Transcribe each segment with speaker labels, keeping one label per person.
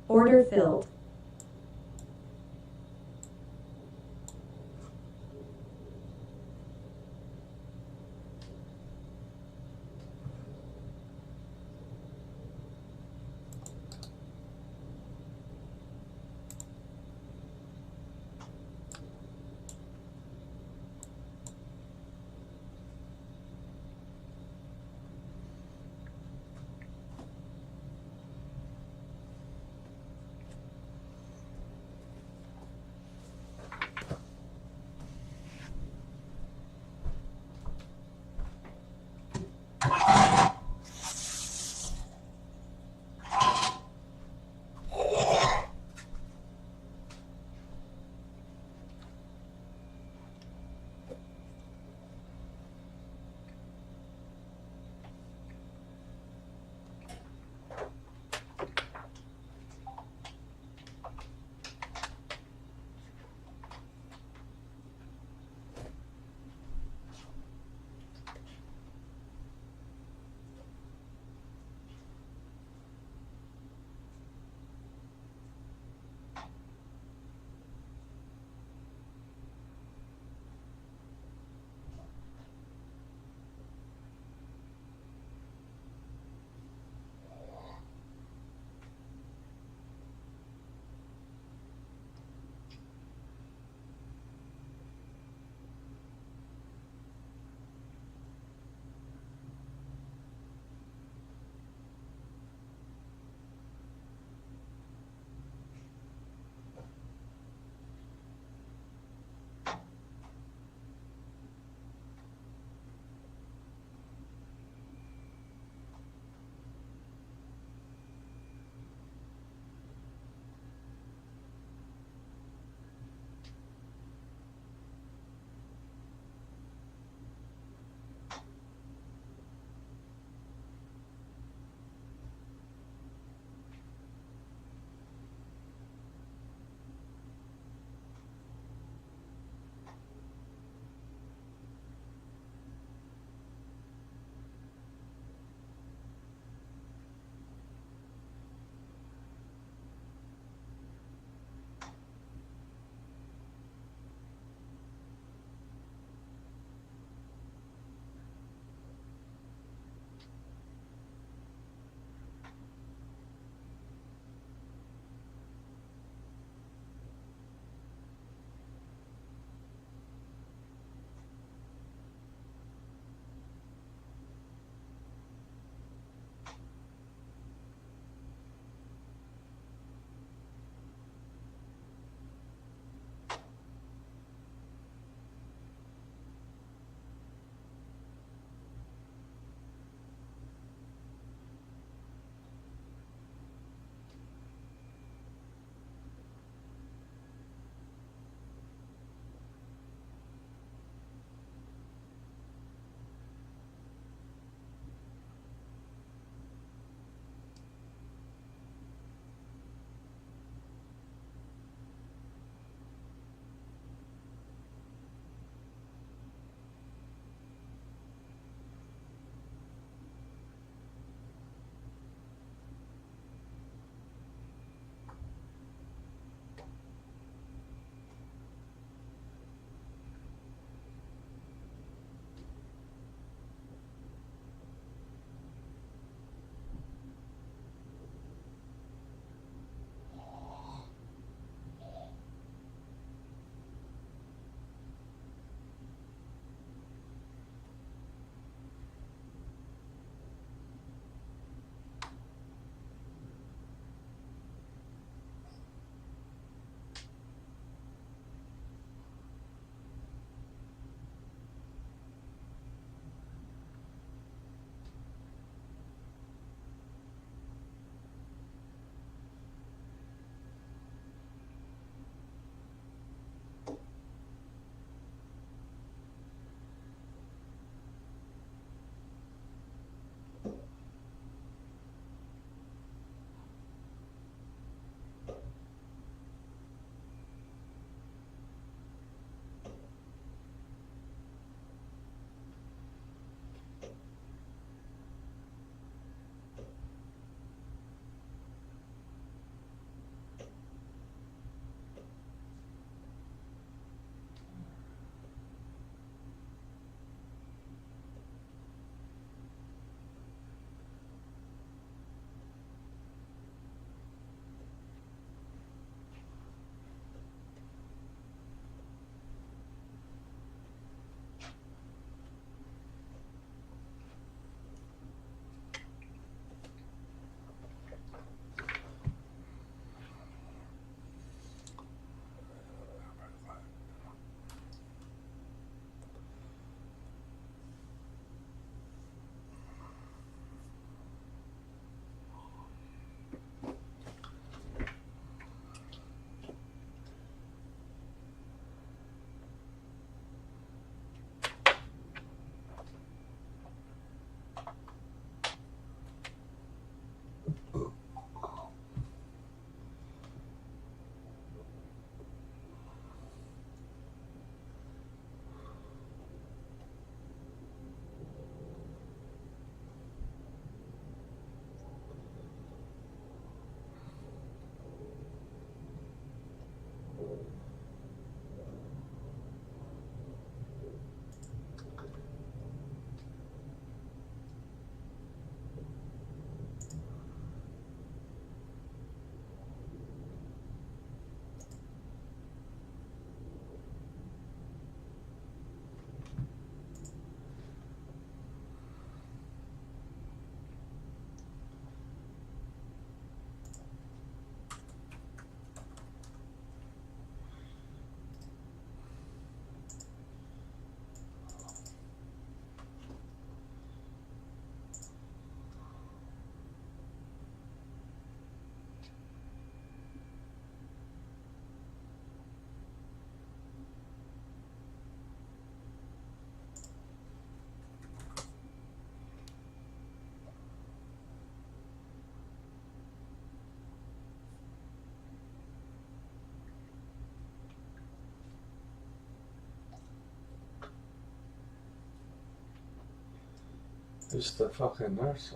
Speaker 1: Order filled. Just the fucking nurse.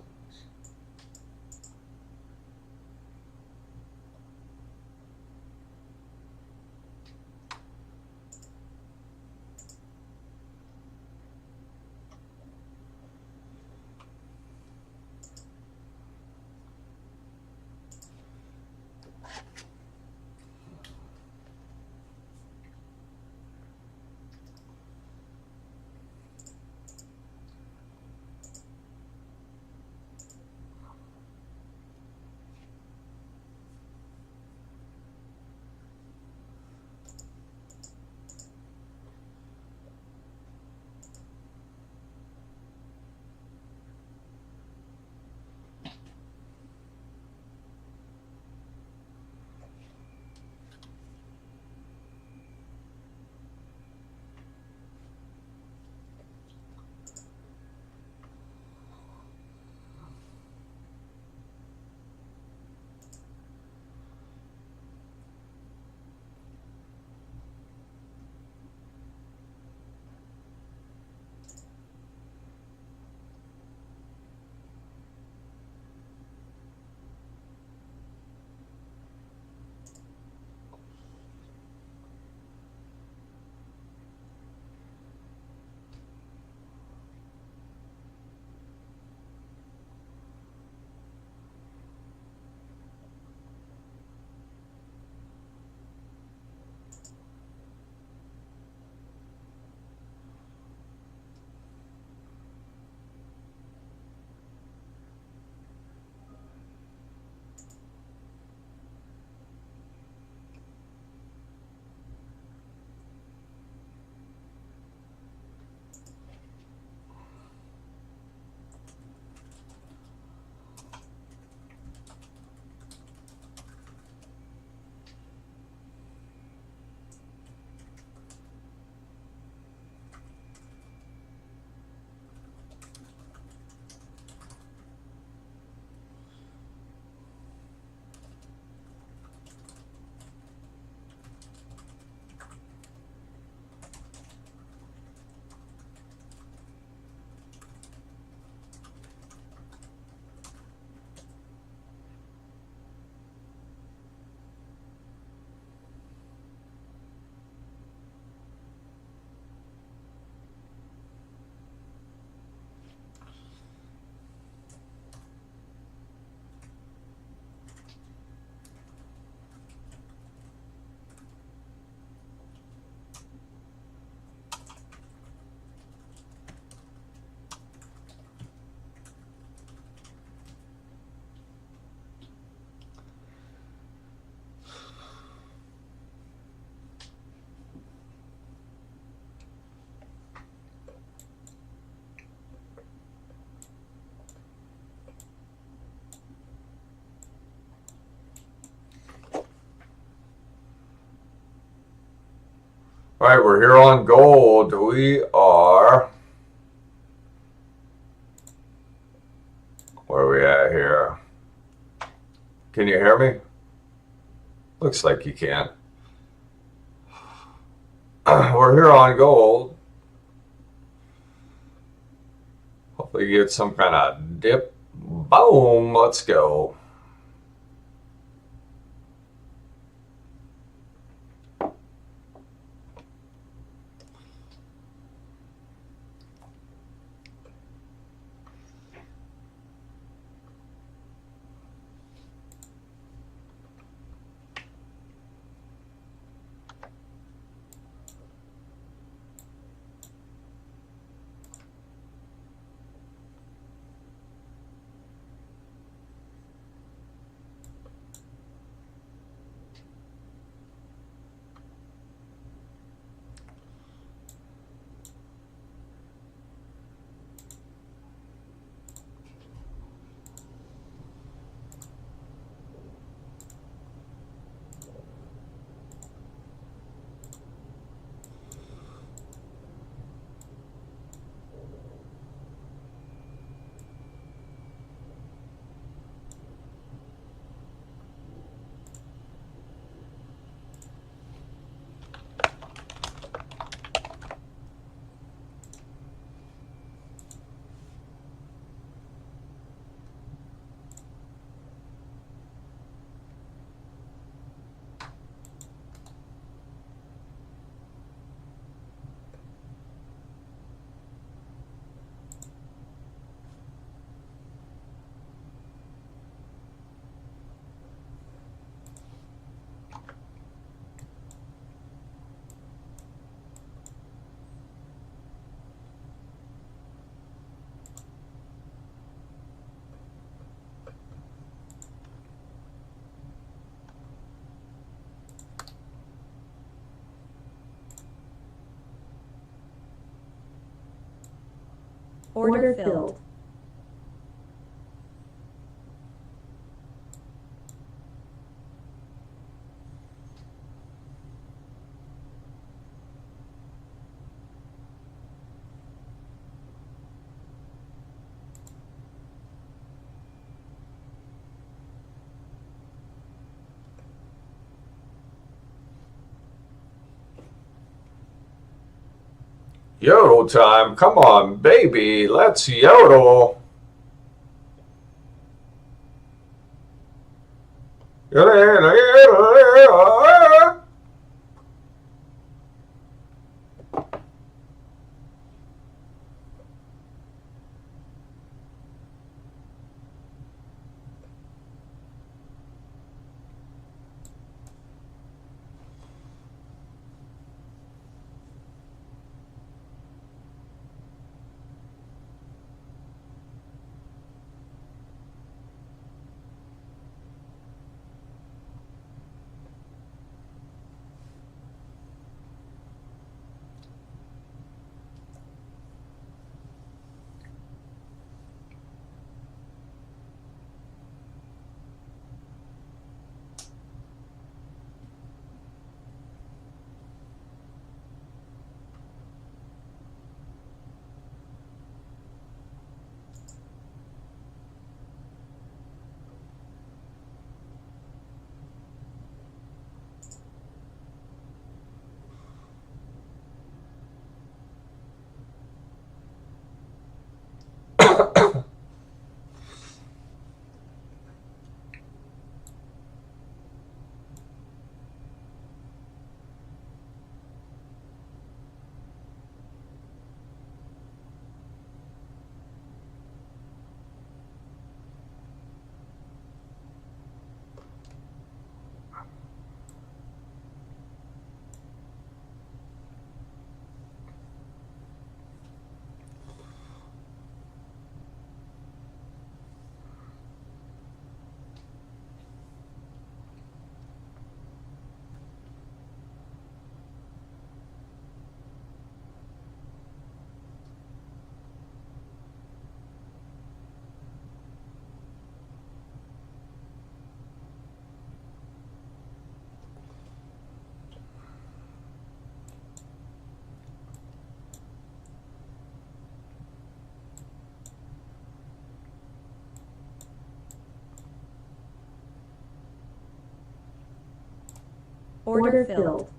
Speaker 1: All right, we're here on gold. We are. Where are we at here? Can you hear me? Looks like you can. We're here on gold. Hopefully you get some kind of dip. Boom, let's go.
Speaker 2: Order filled.
Speaker 1: Yodel time. Come on, baby. Let's yodel.
Speaker 2: Order filled.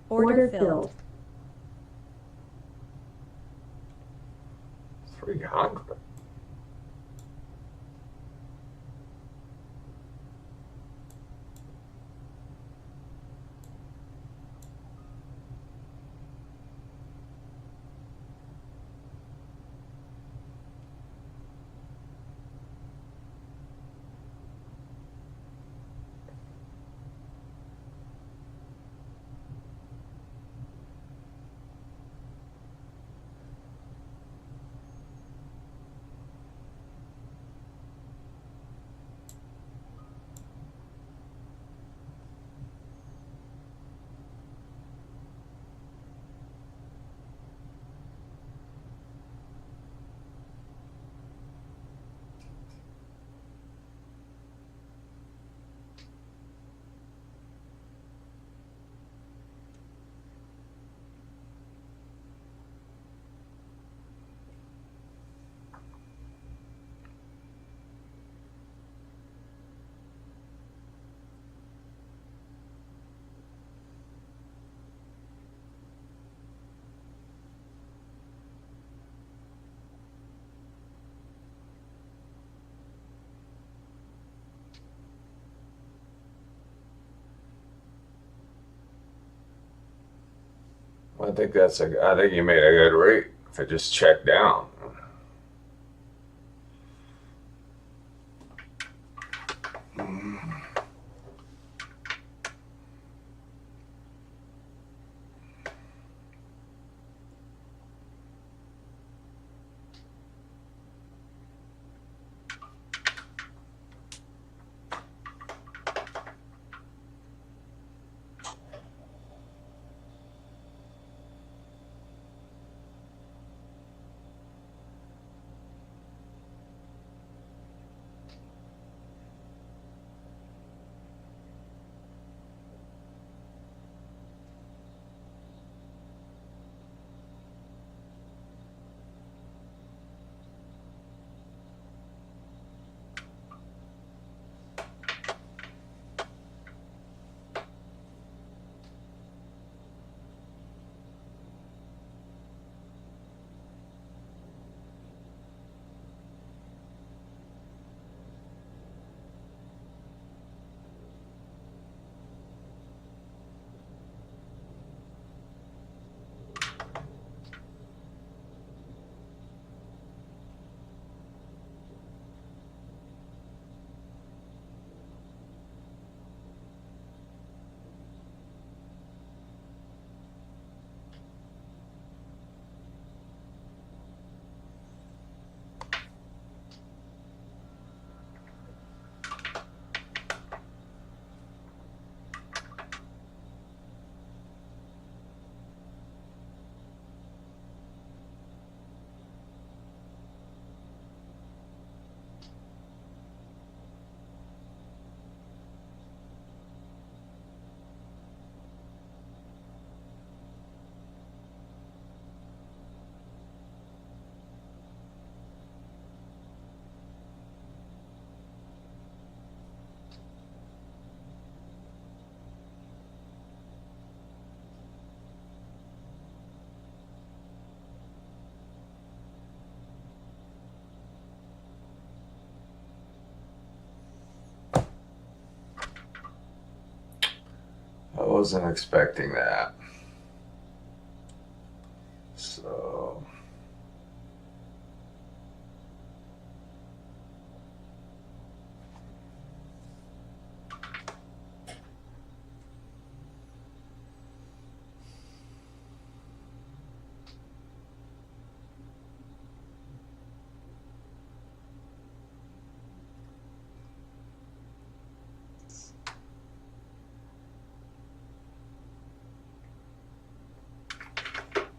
Speaker 2: Order filled.
Speaker 1: 300. I think I think you made a good rate if it just checked down. I wasn't expecting that. So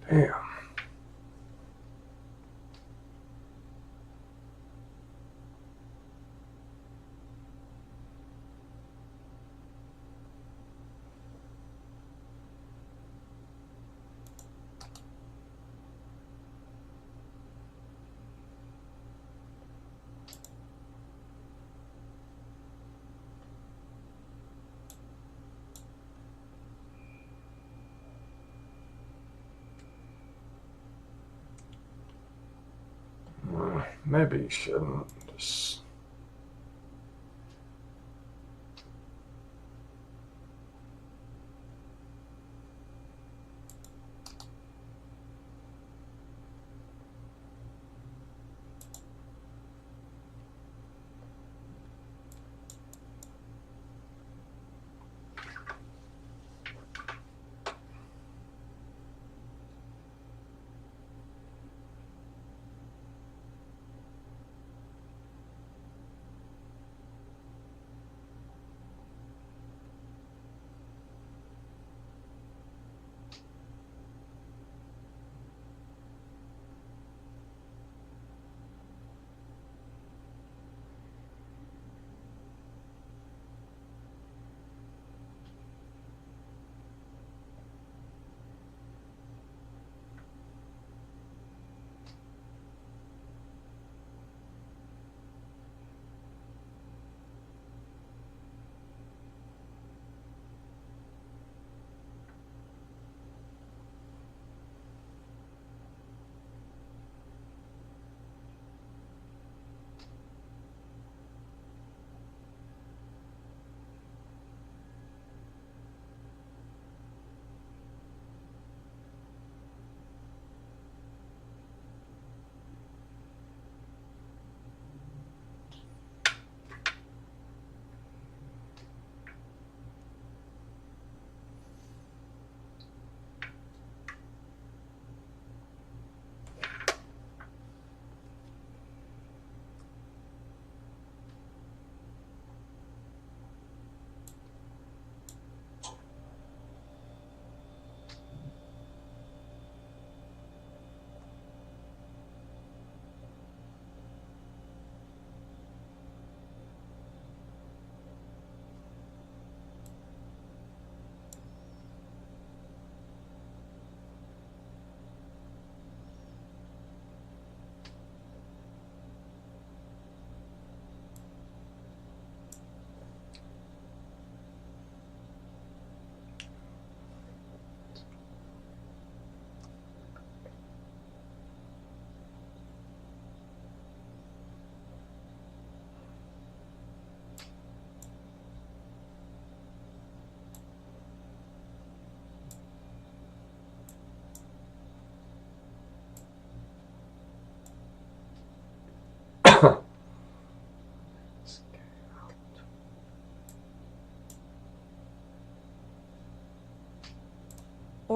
Speaker 1: damn. Maybe you shouldn't just.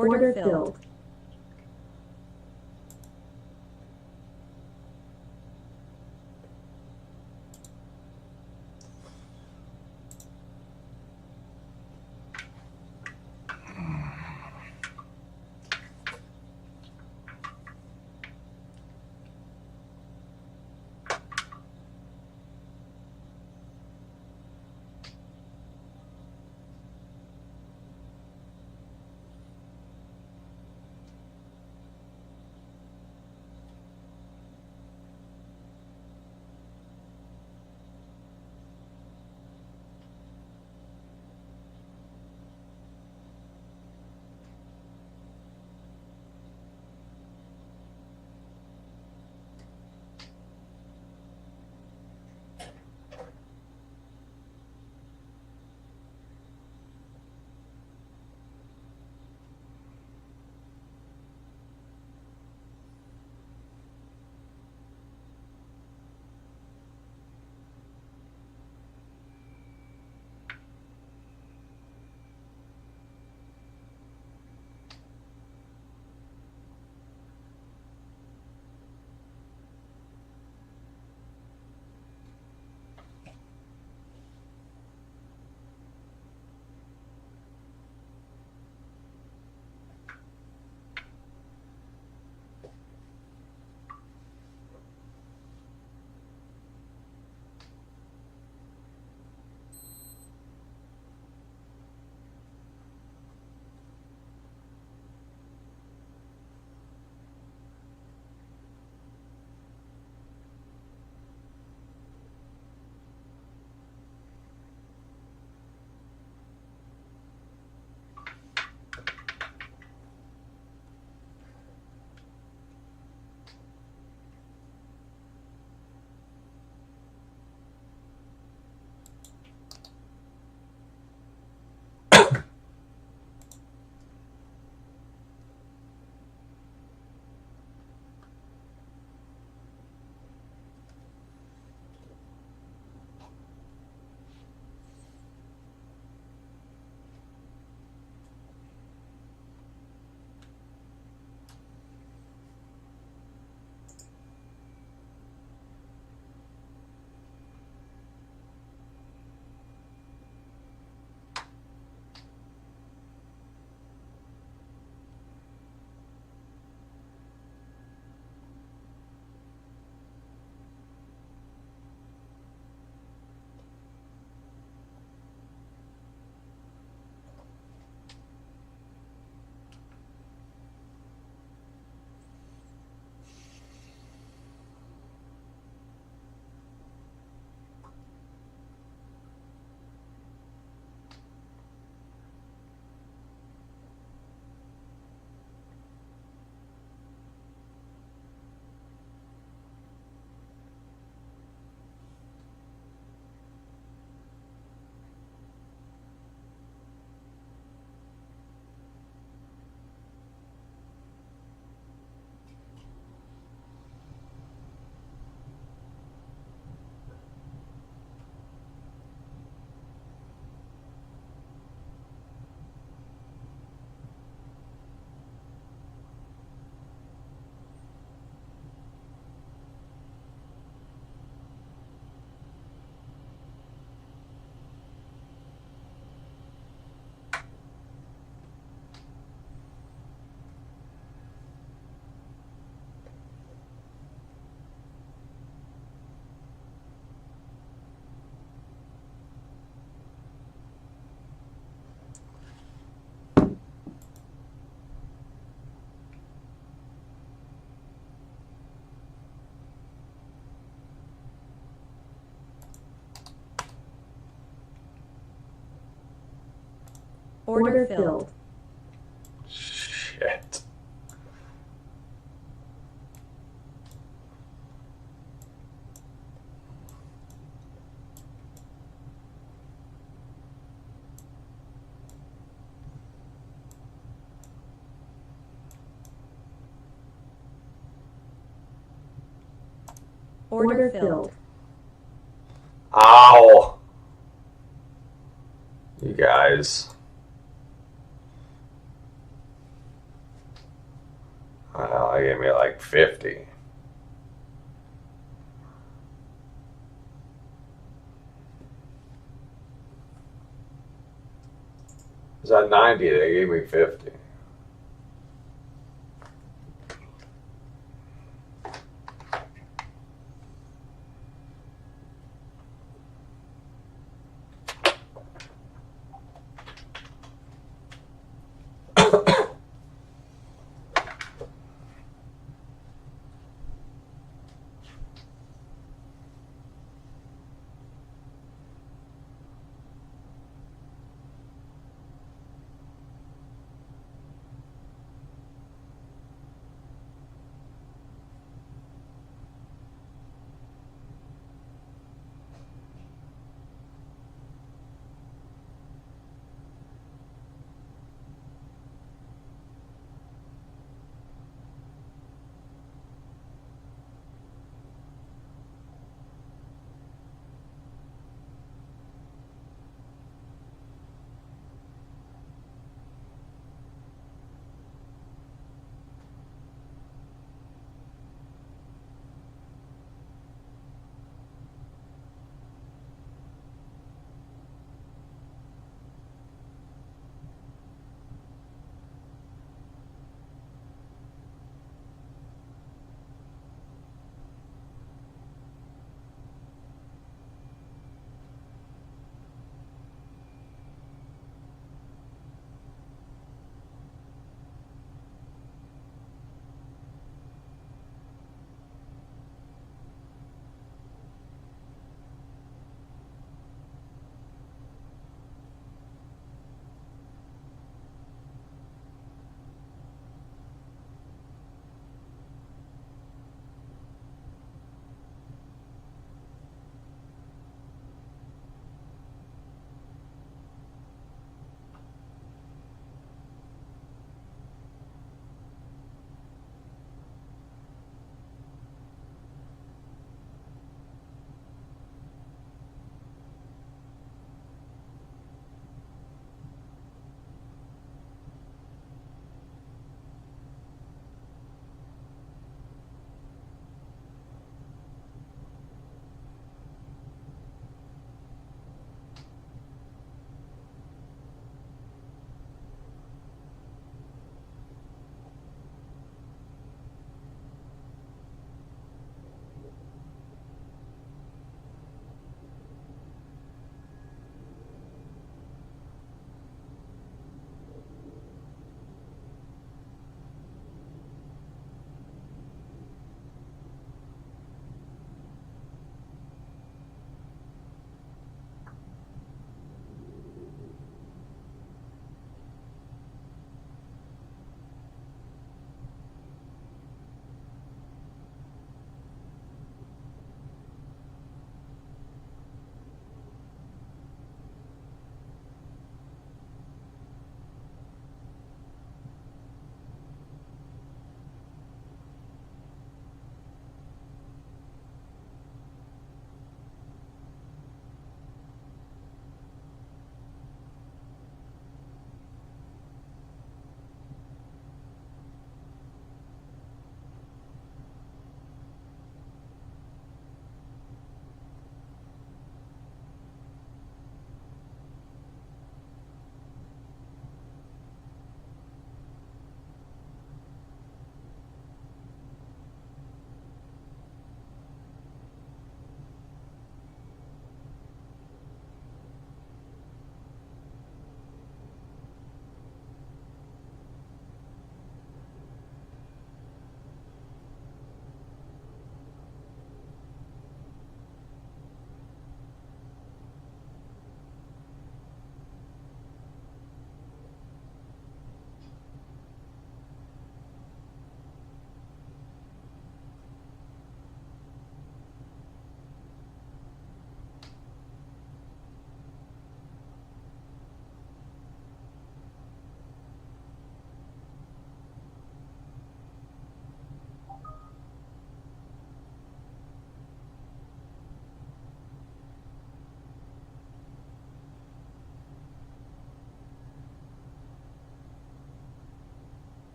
Speaker 2: Order filled. Order filled.
Speaker 1: Shit.
Speaker 2: Order filled.
Speaker 1: Ow! You guys. Well, they gave me like 50. Is that 90? They gave me 50.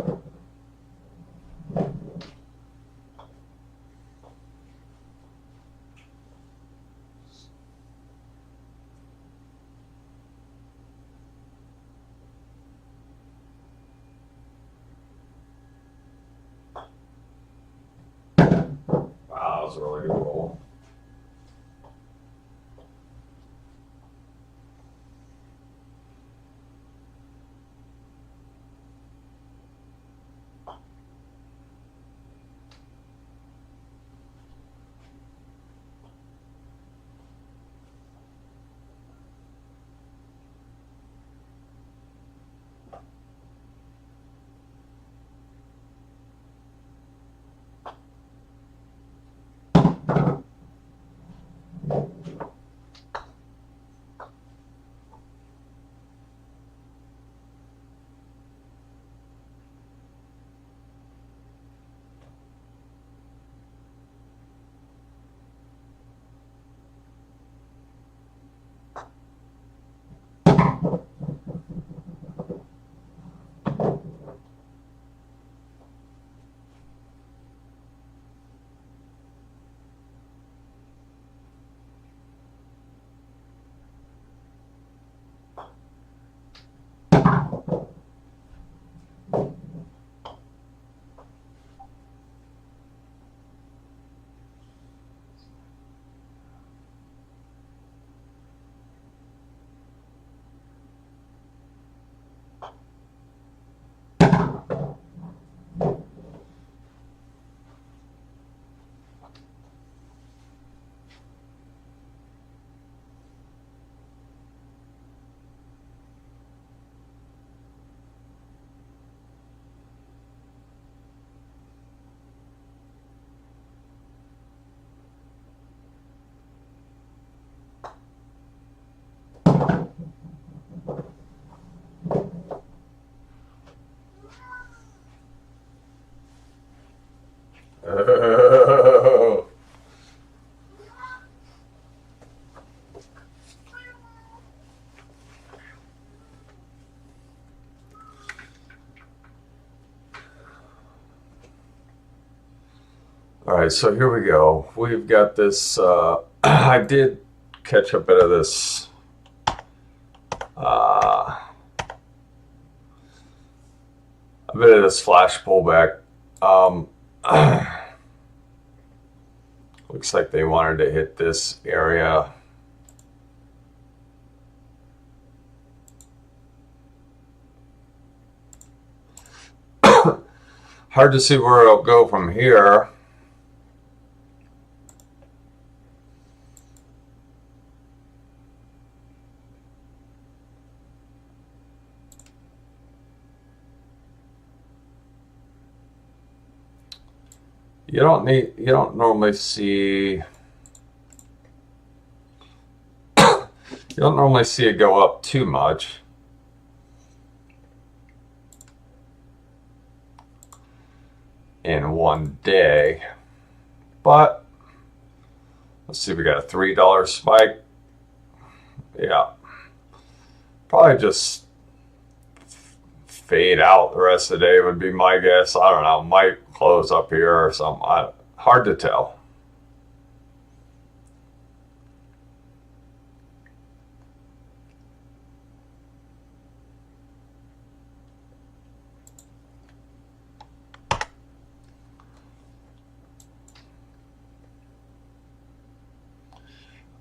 Speaker 1: Wow, that was a really good roll. Oh. All right, so here we go. We've got this. I did catch a bit of this. A bit of this flash pullback. Um, looks like they wanted to hit this area. Hard to see where it'll go from here. You don't normally see, you don't normally see it go up too much. In one day. But let's see, we got a $3 spike. Yeah. Probably just fade out the rest of the day would be my guess. I don't know. Might close up here or something. Hard to tell.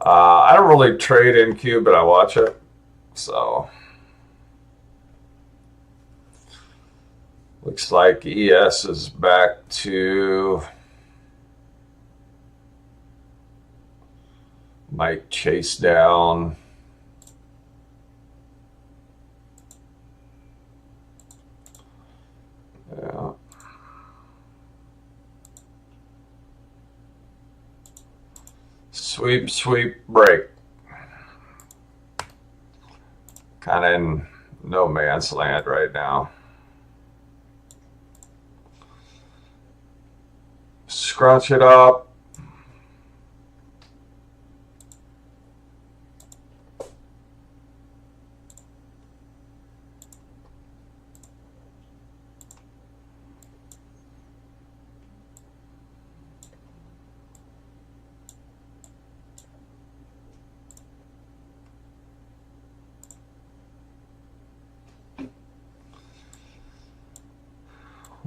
Speaker 1: I don't really trade NQ, but I watch it. So looks like ES is back to, might chase down. Yeah. Sweep, sweep, break. Kind of in no man's land right now. Scrunch it up.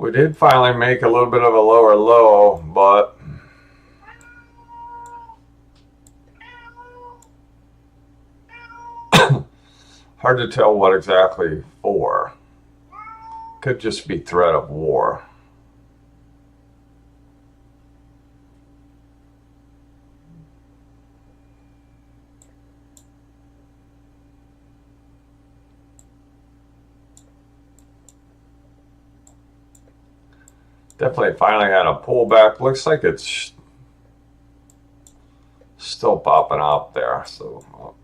Speaker 1: We did finally make a little bit of a lower low, but hard to tell what exactly for. Could just be threat of war. Definitely finally had a pullback. Looks like it's still popping up there. So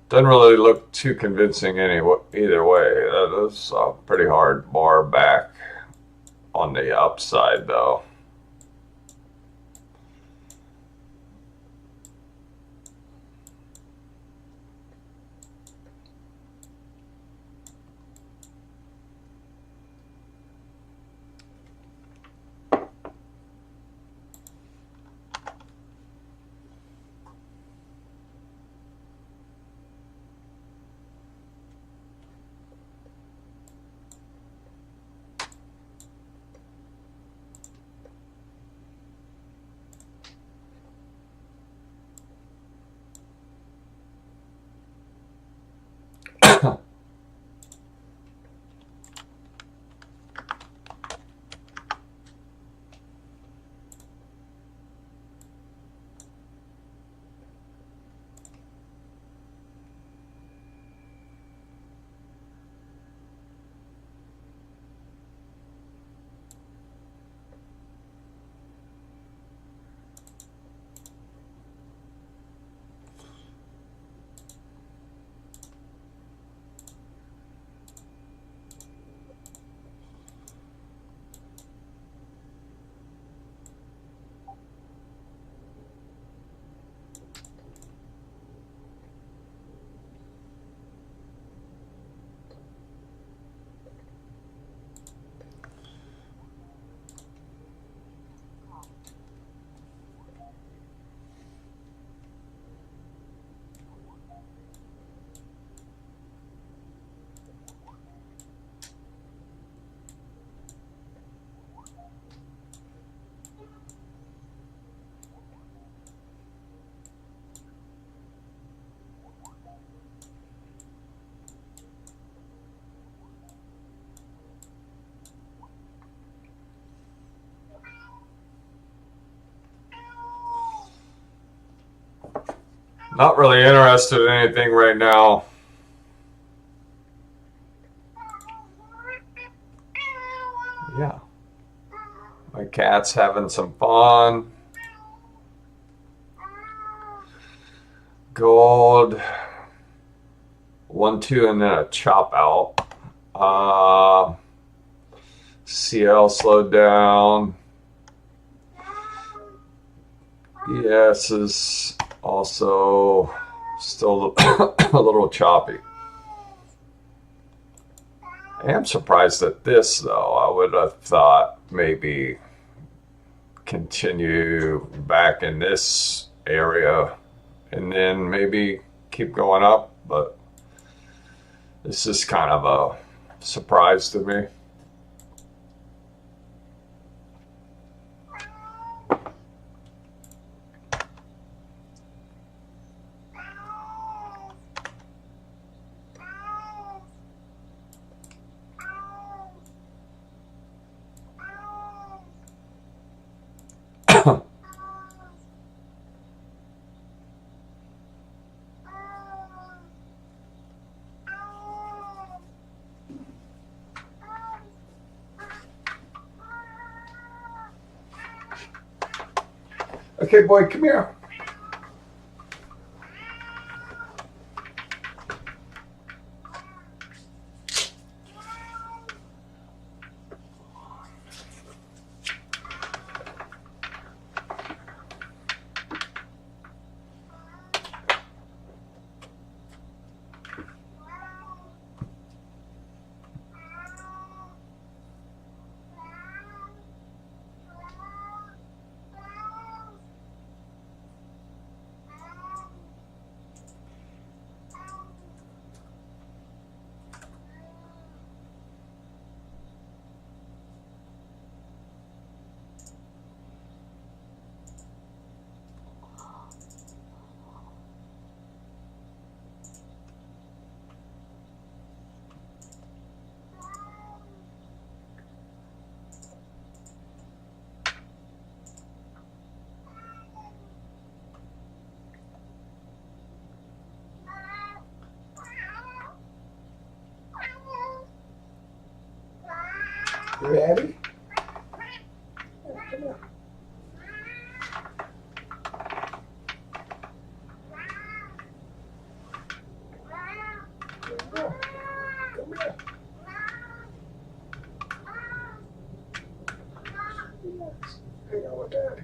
Speaker 1: doesn't really look too convincing either way. That is a pretty hard bar back on the upside though. Not really interested in anything right now. Yeah. My cat's having some fun. Gold. 1, 2, and then a chop out. CL slowed down. ES is also still a little choppy. I am surprised at this, though. I would have thought maybe continue back in this area and then maybe keep going up, but this is kind of a surprise to me. Okay, boy, come here. Ready? Come here. Come here. Yes. Hang on with Daddy.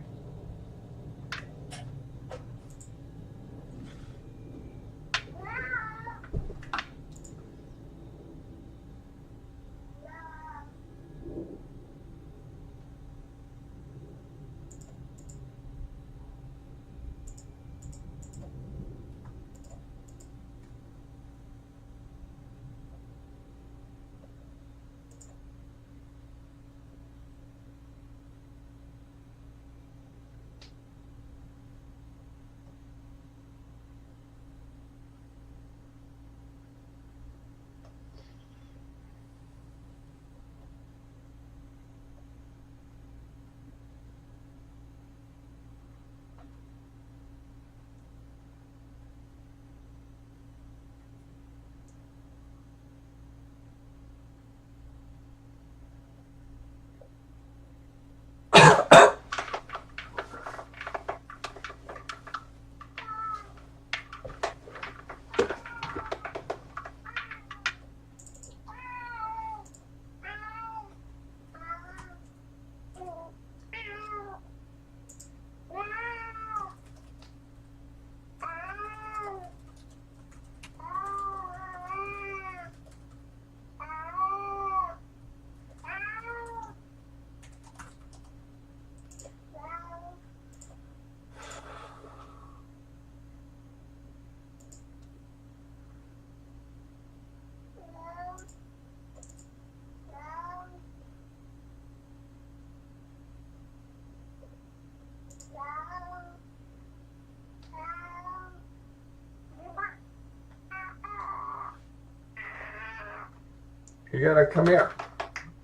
Speaker 1: You gotta come here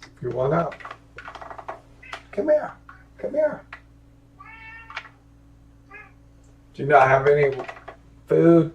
Speaker 1: if you want out. Come here. Come here. Do you not have any food?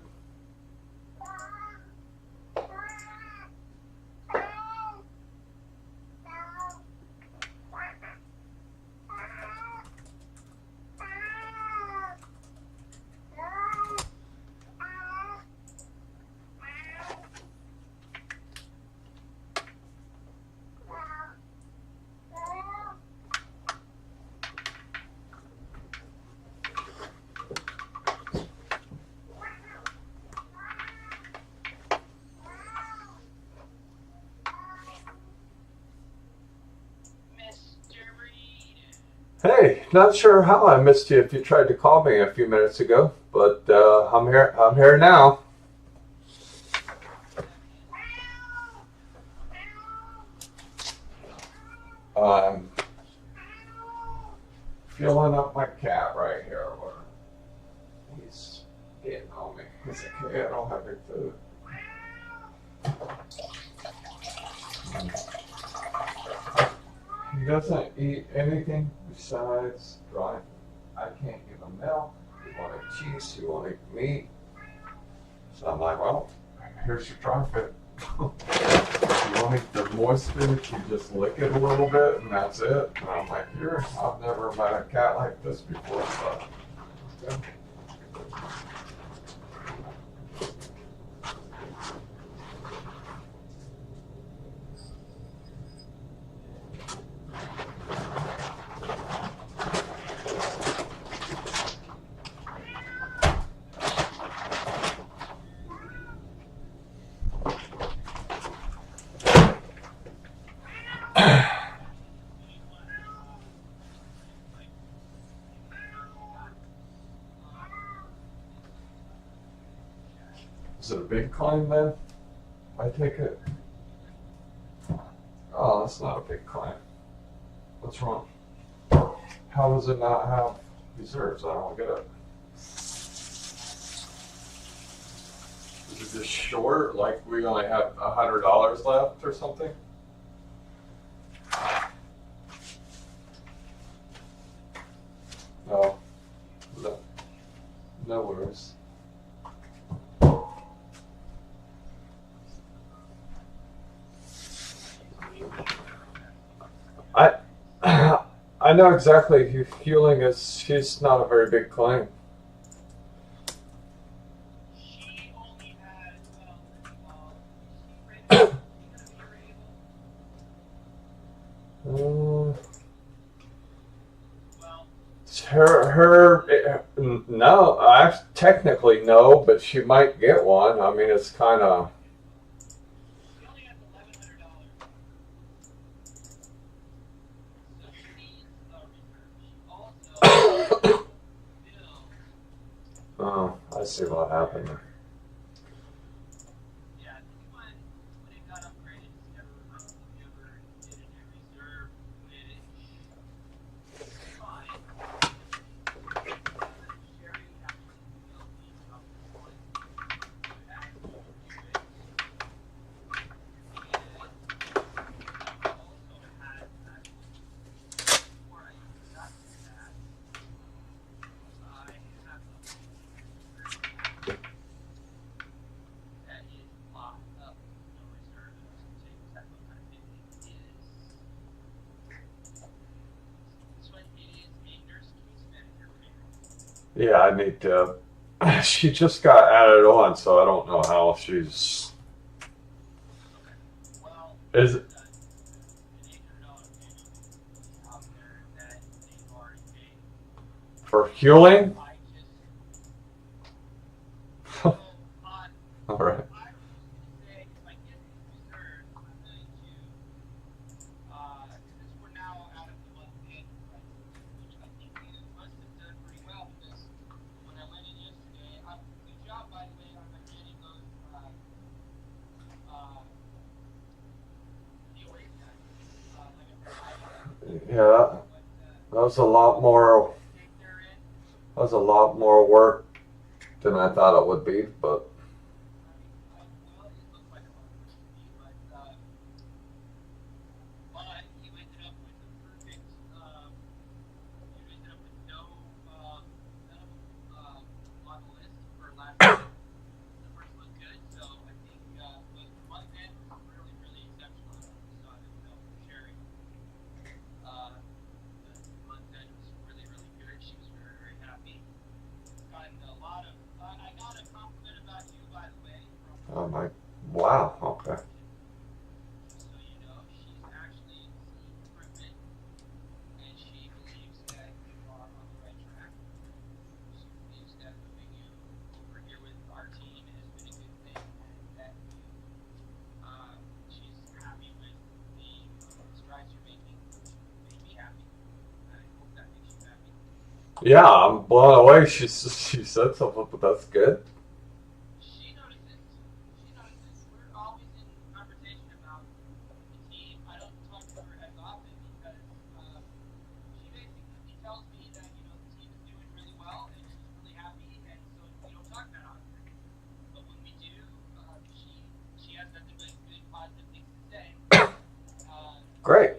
Speaker 1: Hey, not sure how I missed you if you tried to call me a few minutes ago, but I'm here. I'm here now. I'm filling up my cat right here. Where he's getting on me. He's like, hey, I don't have any food. He doesn't eat anything besides dry. I can't give him milk. He won't eat cheese. He won't eat meat. So I'm like, well, here's your dry fit. You want it to moisten it, you just lick it a little bit, and that's it. And I'm like, here, I've never met a cat like this before. So, yeah. Is it a big climb then? I take it. Oh, that's not a big climb. What's wrong? How does it not have reserves? I don't get it. Is it just short? Like we only have $100 left or something? No. No, no worries. I I know exactly. Healing is. She's not a very big claim. Mm, no, I technically no, but she might get one. I mean, it's kind of. Oh, I see what happened there. Yeah, I need to. She just got added on, so I don't know how she's. Is for healing? All right. Yeah, that was a lot more. That was a lot more work than I thought it would be, but I'm like, wow, okay. Yeah, I'm blown away. She said something, but that's good. Great.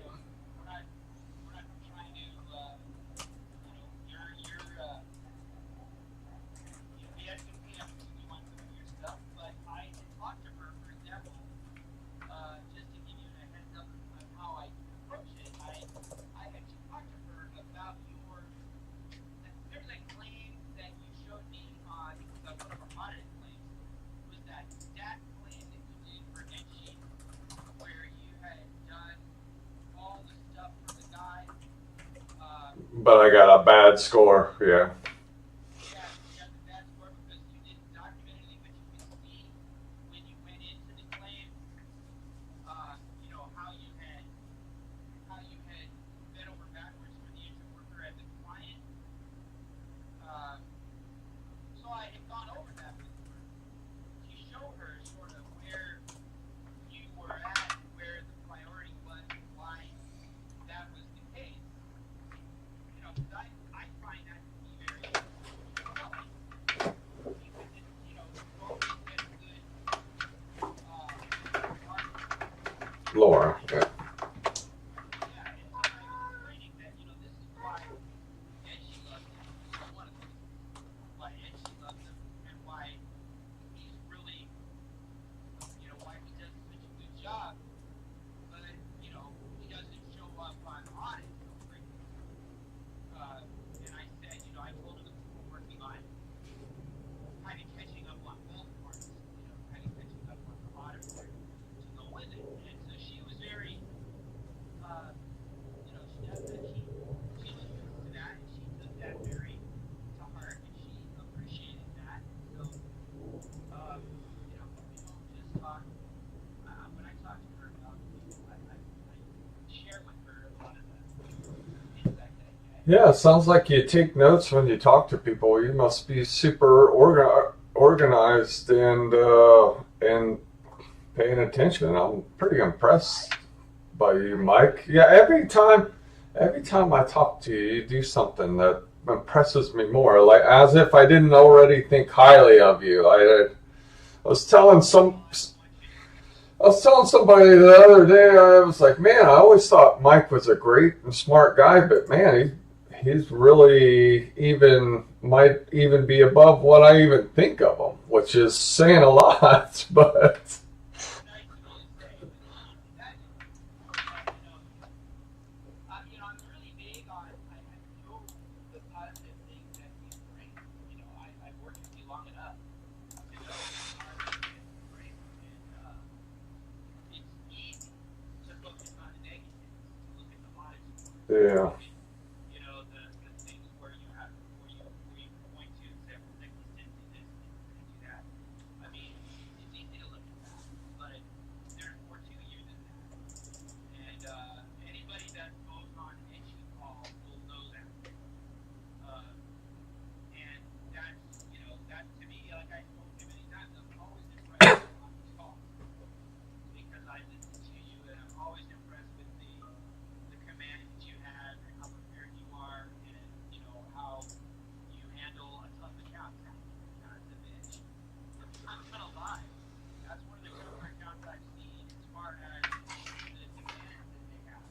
Speaker 1: But I got a bad score. Yeah. Laura. Yeah. Yeah, it sounds like you take notes when you talk to people. You must be super organized and paying attention. I'm pretty impressed by you, Mike. Yeah, every time I talk to you, you do something that impresses me more. Like as if I didn't already think highly of you. I was telling some I was telling somebody the other day, I was like, man, I always thought Mike was a great and smart guy, but man, he's really even, might even be above what I even think of him, which is saying a lot, but yeah.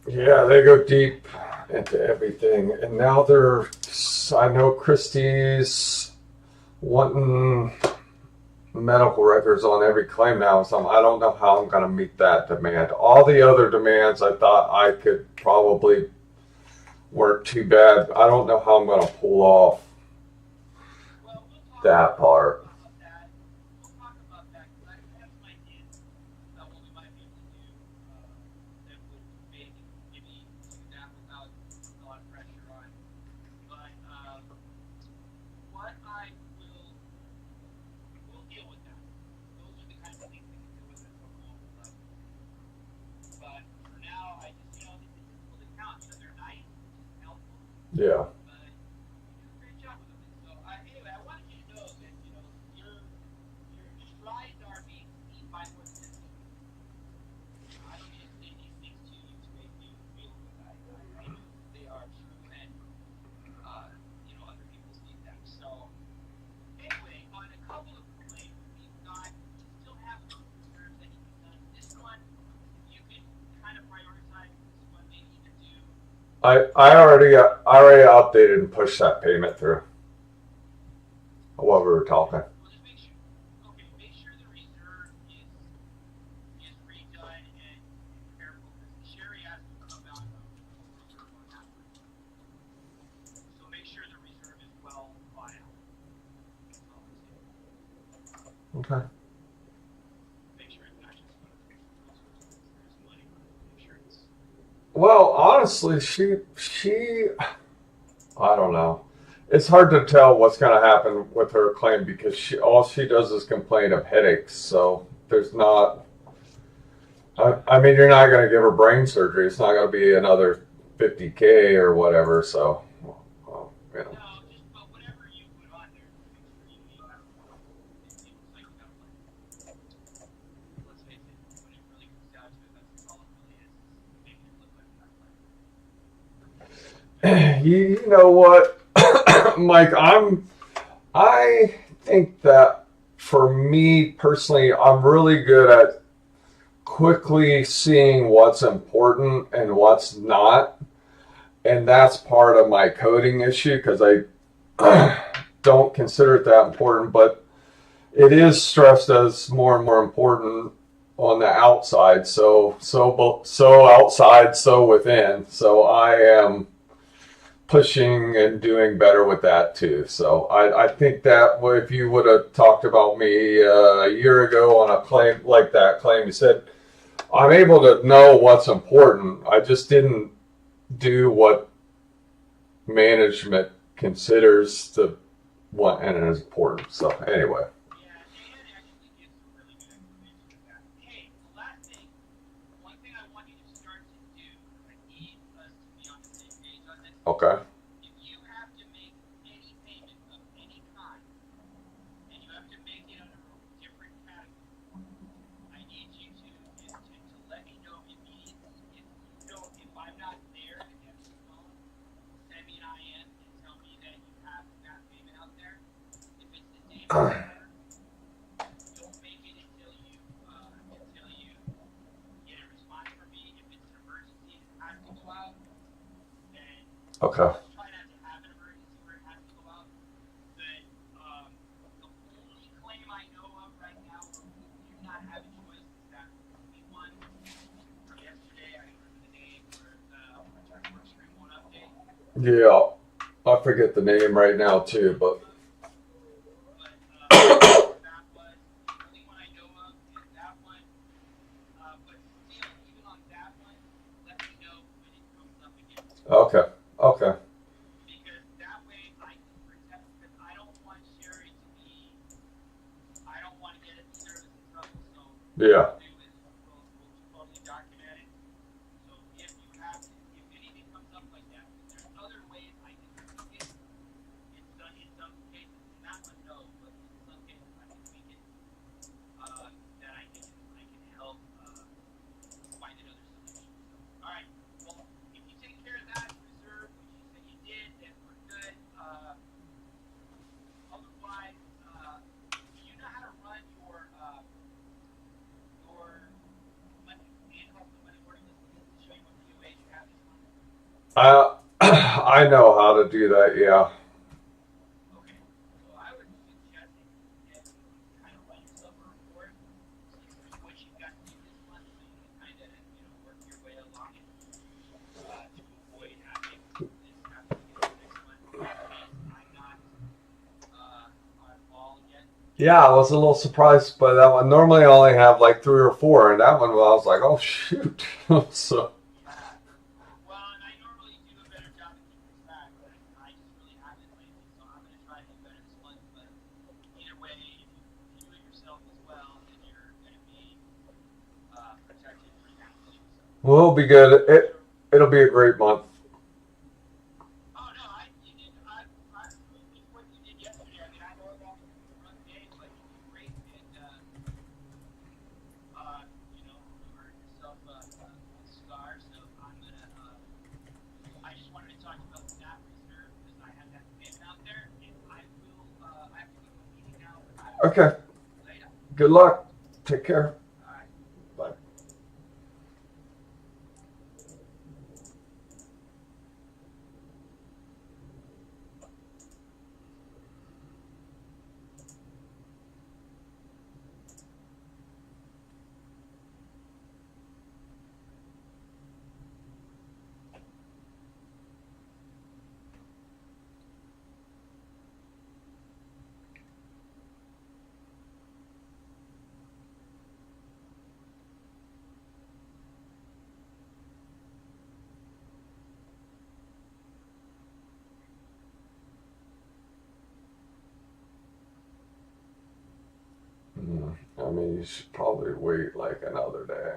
Speaker 1: Yeah, they go deep into everything. And now I know Christie's wanting medical records on every claim now. So I don't know how I'm going to meet that demand. All the other demands I thought I could probably weren't too bad. I don't know how I'm going to pull off that part. Yeah. I already updated and pushed that payment through while we were talking. Okay. Well, honestly, she I don't know. It's hard to tell what's going to happen with her claim because all she does is complain of headaches. So there's not. I mean, you're not going to give her brain surgery. It's not going to be another 50K or whatever. So, well, you know. You know what, Mike? I think that for me personally, I'm really good at quickly seeing what's important and what's not, and that's part of my coding issue because I don't consider it that important, but it is stressed as more and more important on the outside. So outside, so within. So I am pushing and doing better with that too. So I think that if you would have talked about me a year ago on a claim like that claim, you said I'm able to know what's important. I just didn't do what management considers the one and is important. So anyway, okay.
Speaker 3: Don't make it until you get a response from me. If it's an emergency that has to go out, then
Speaker 1: Okay.
Speaker 3: let's try not to have an emergency where it has to go out. But the only claim I know of right now where we do not have a choice is that we one from yesterday. I don't remember the name where our work stream won't update.
Speaker 1: Yeah. I forget the name right now too, but
Speaker 3: But that was the only one I know of, and that one. But still, even on that one, let me know when it comes up again.
Speaker 1: okay. Okay.
Speaker 3: Because that way I can protect, because I don't want Sherry to be, I don't want to get the service in trouble. So
Speaker 1: Yeah.
Speaker 3: what we'll do is we'll totally document it. So if you have, if anything comes up like that, there's other ways I can tweak it. In some cases, in that one, no, but in some cases I can tweak it. That I can help find another solution. So, all right. Well, if you take care of that reserve, which you said you did, then we're good. Otherwise, do you know how to run your money in-house money order list to show you what POAs you have this month?
Speaker 1: I know how to do that. Yeah.
Speaker 3: Okay. So I would suggest that you kind of run yourself a report, see what you've got to do this month, so you can kind of work your way along it to avoid having this happen again next month. In case I'm not on ball yet.
Speaker 1: Yeah, I was a little surprised by that one. Normally, I only have like 3 or 4, and that one, well, I was like, oh shoot. So.
Speaker 3: Yeah. Well, and I normally do a better job of keeping track, but I just really haven't lately, so I'm going to try to do better this month. But either way, if you do it yourself as well, then you're going to be protected for that too. So.
Speaker 1: We'll be good. It'll be a great month.
Speaker 3: Oh no, you did. I'm pleased with what you did yesterday. I mean, I know it was a rough day, but you did great, and you earned yourself a star. So I'm gonna. I just wanted to talk about that reserve because I had that payment out there, and I will. I have to go to a meeting now, but I will
Speaker 1: Okay.
Speaker 3: see you later.
Speaker 1: Good luck. Take care.
Speaker 3: All right.
Speaker 1: Bye. I mean, you should probably wait like another day.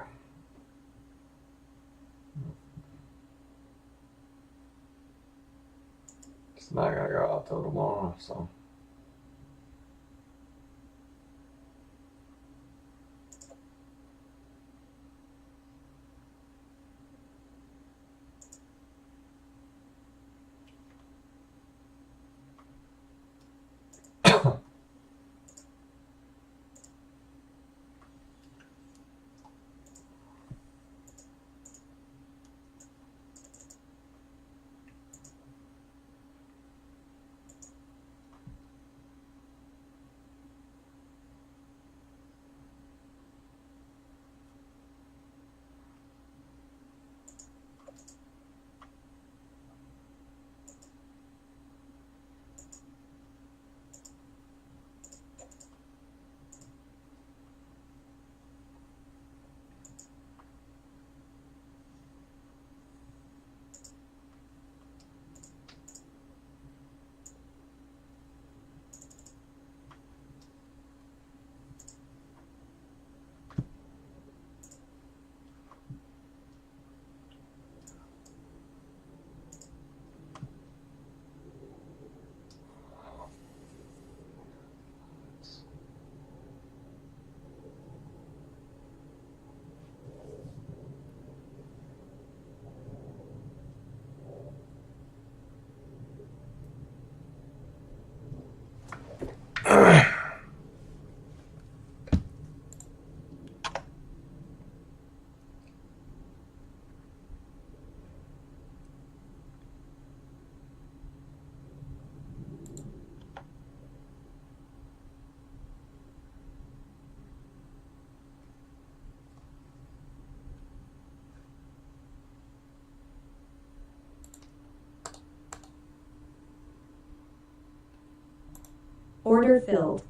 Speaker 1: It's not gonna go out till tomorrow, so.
Speaker 2: Order filled.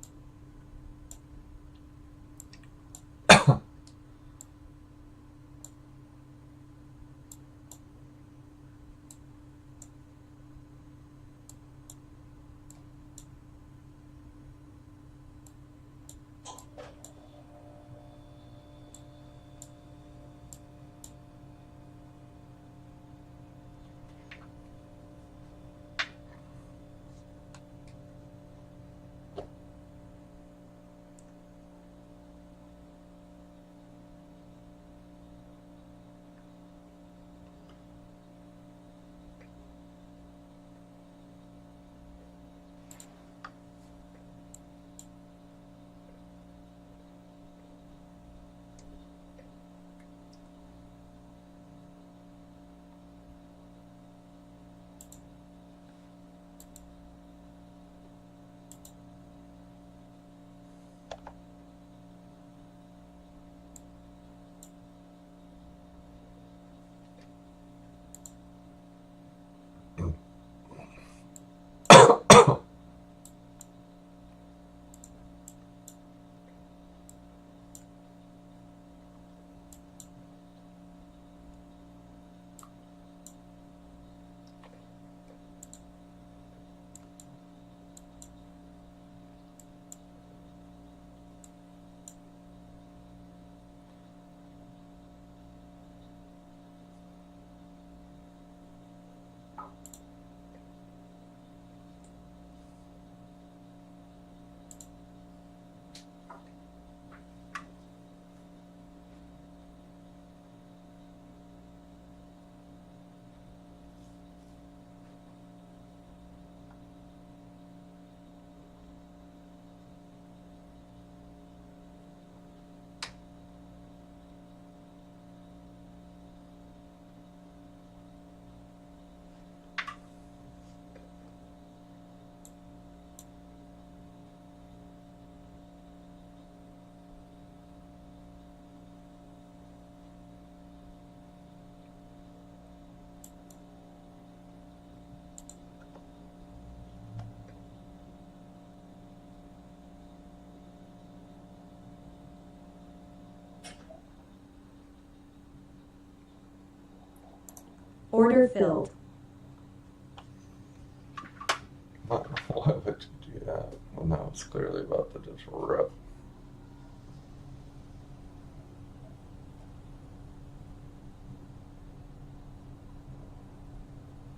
Speaker 2: Order filled.
Speaker 1: Why would you do that when that was clearly about to just rip?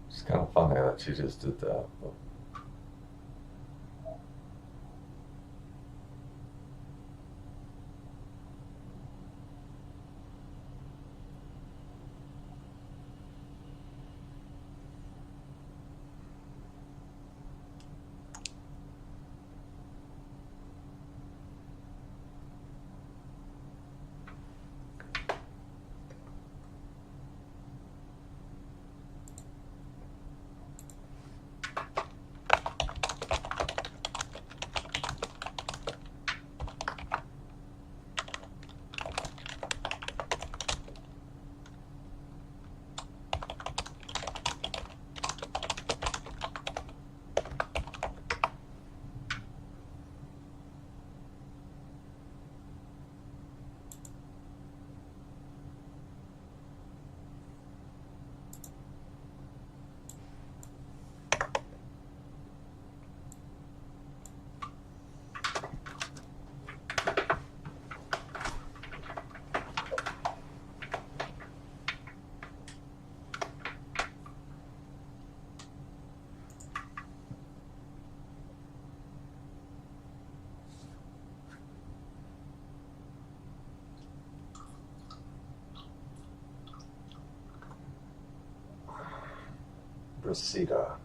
Speaker 1: It's kind of funny that she just did that. But Reseda.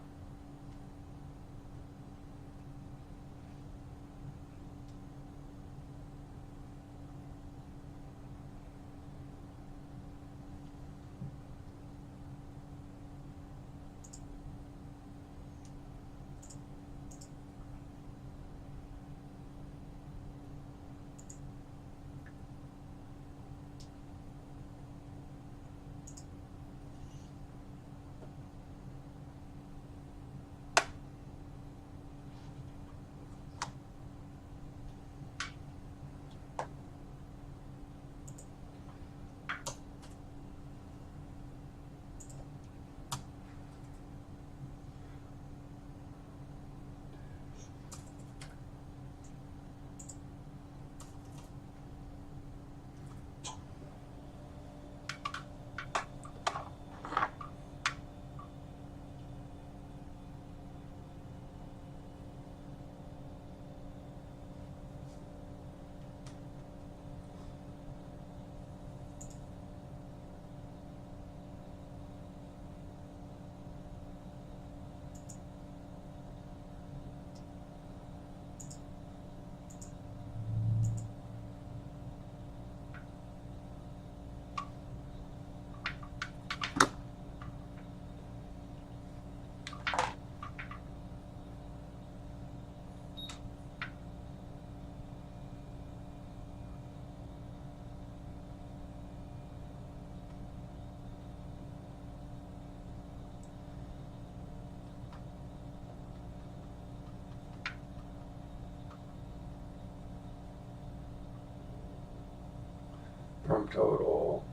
Speaker 1: total.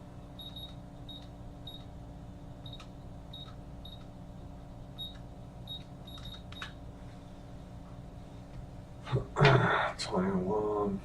Speaker 1: $21.82.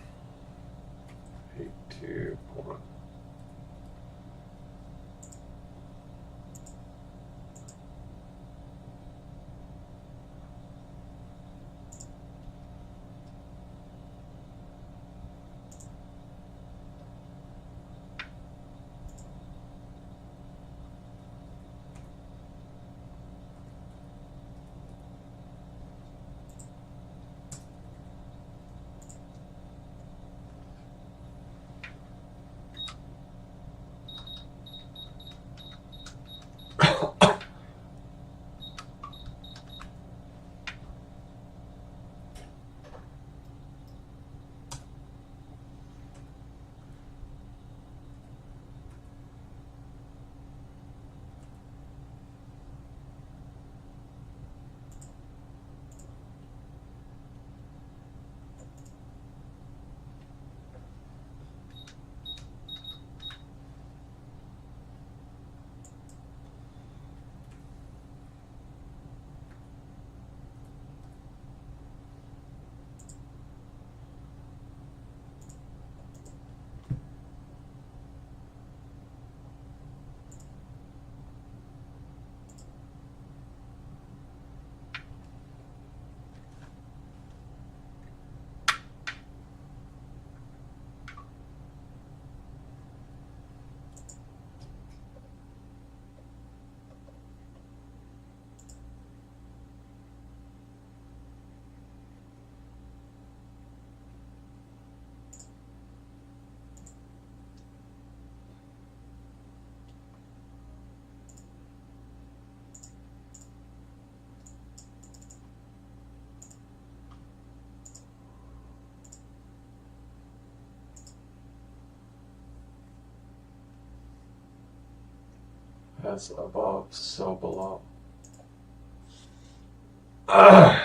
Speaker 1: As above, so below. Um,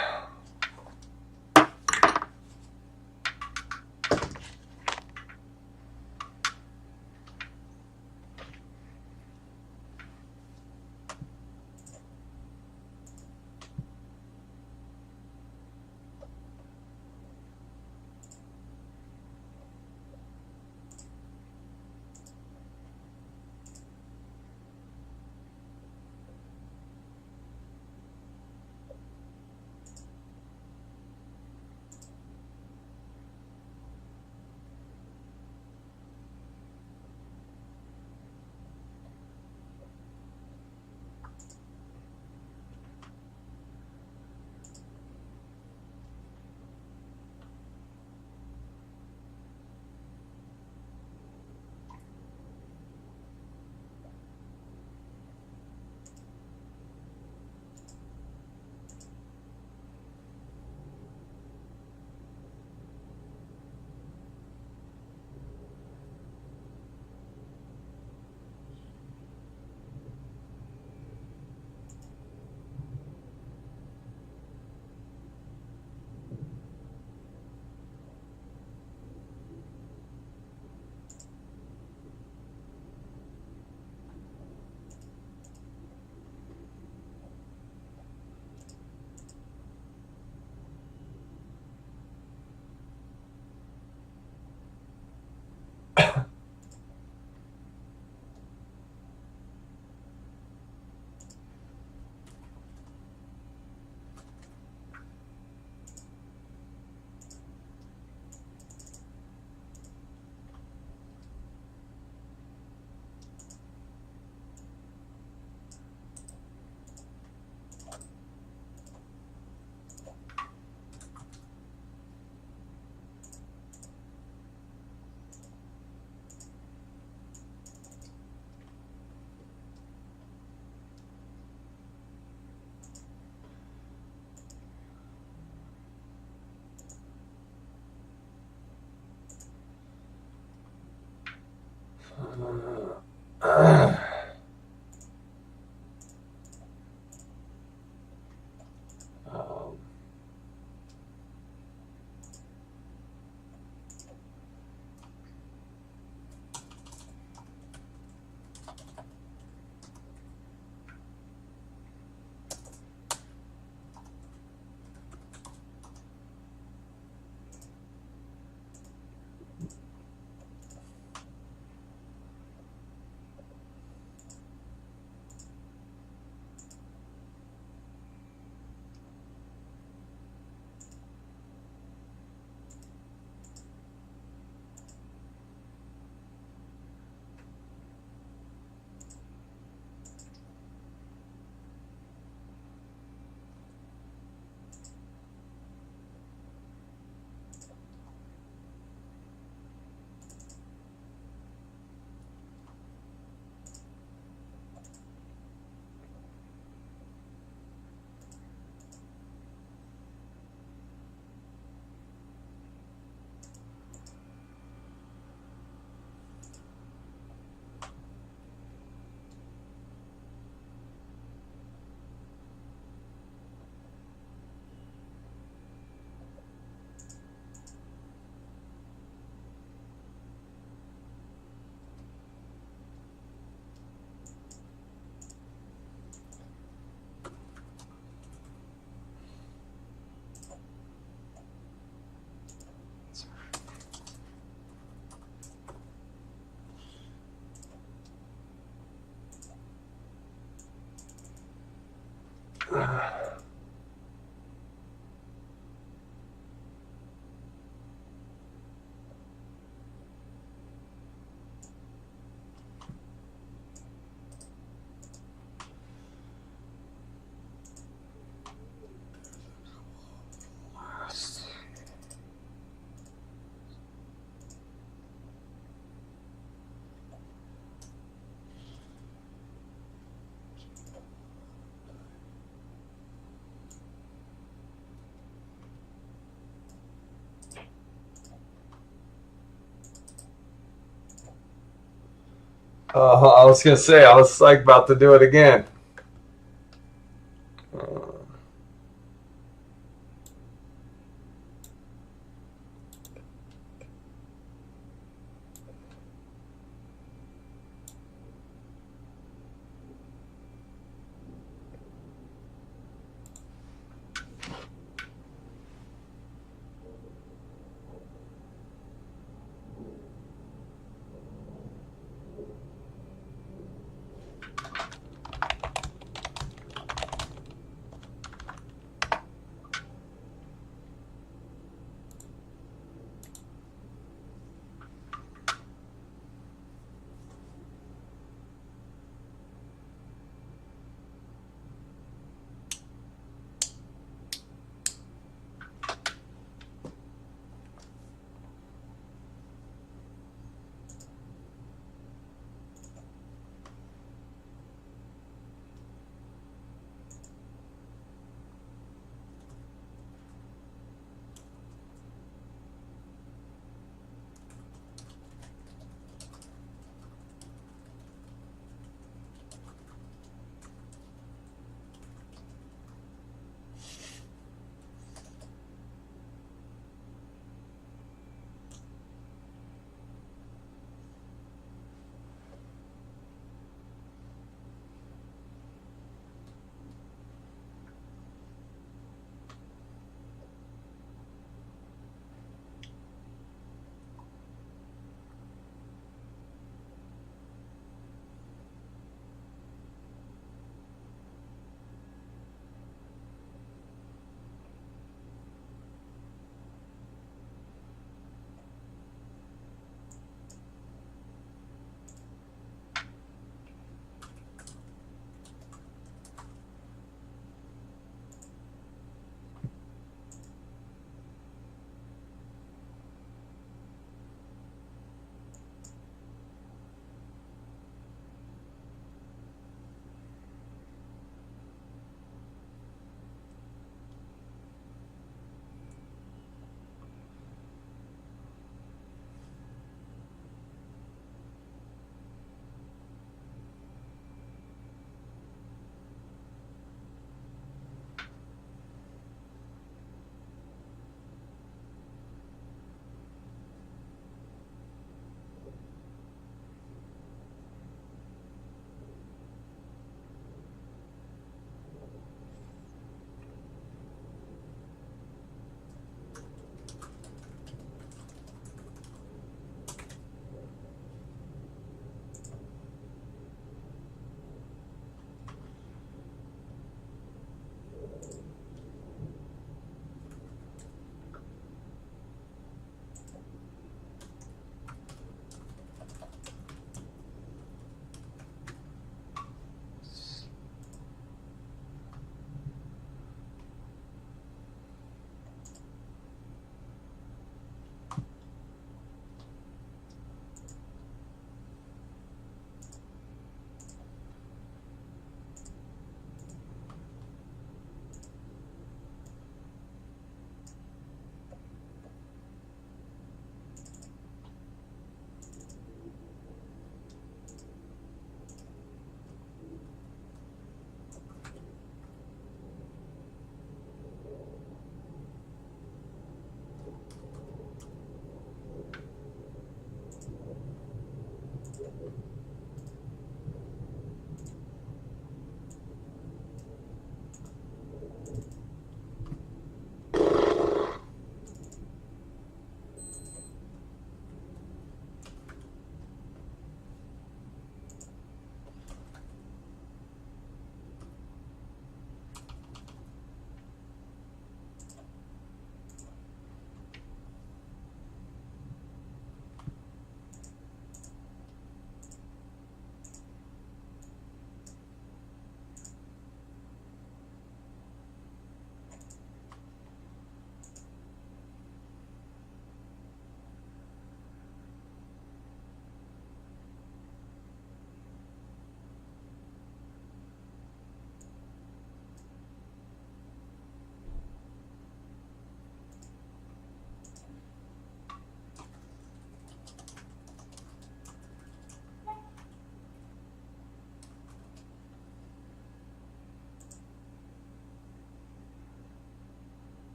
Speaker 1: I was gonna say I was like about to do it again.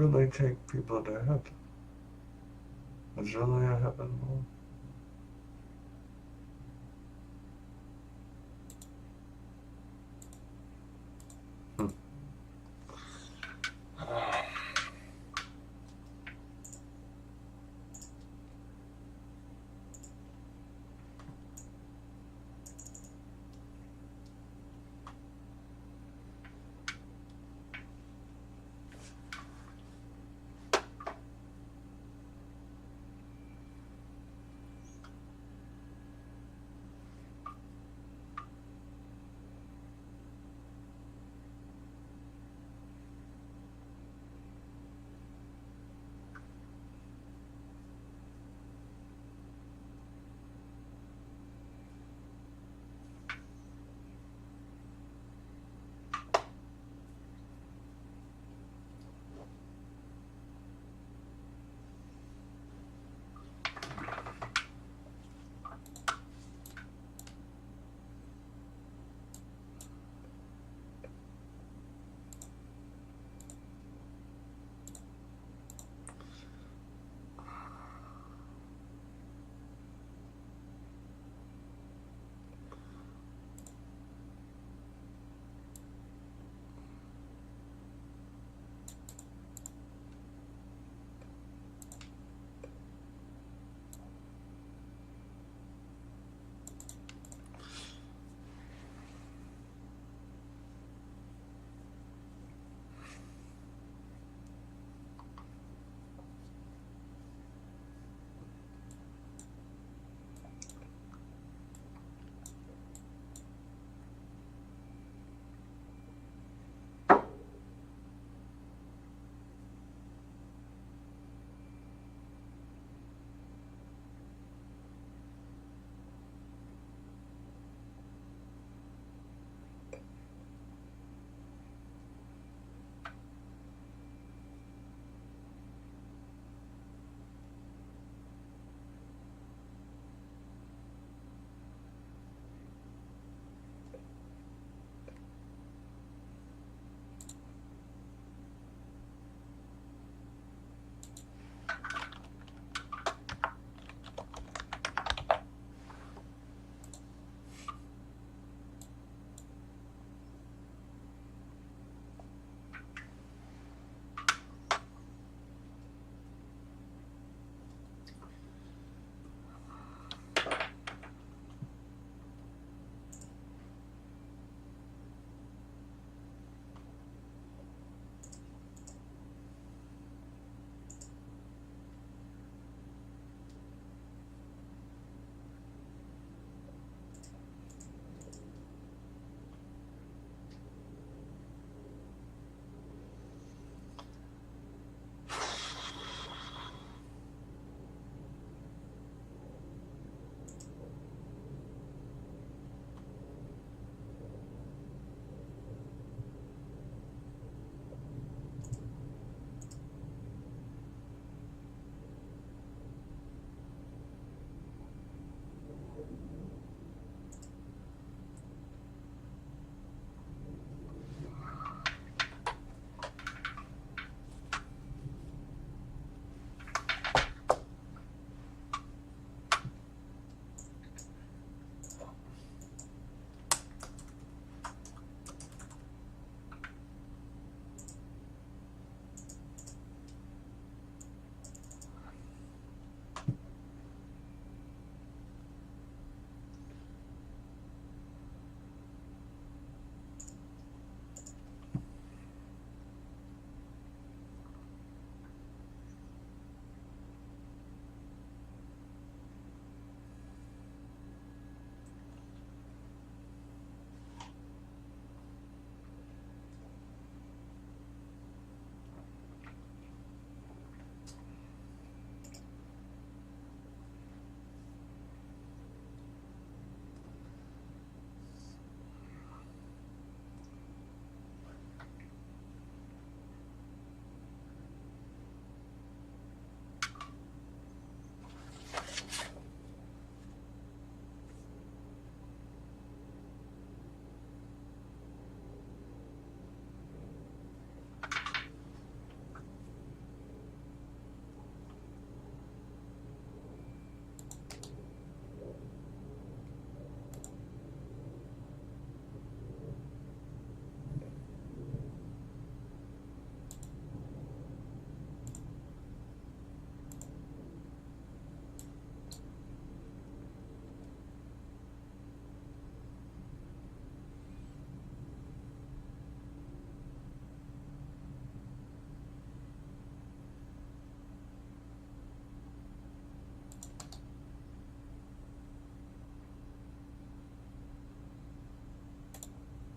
Speaker 1: usually take people dead. Usually I happen more.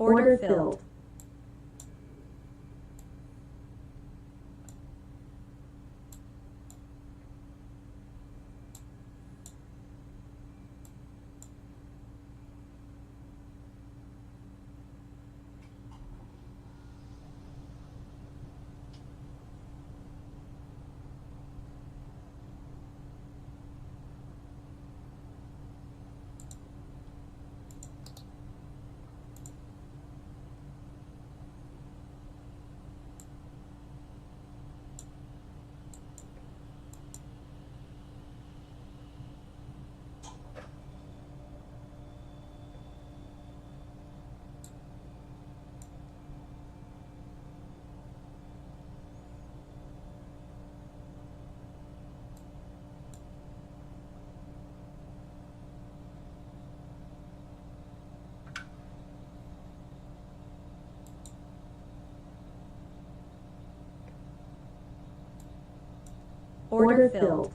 Speaker 2: Order filled. Order filled.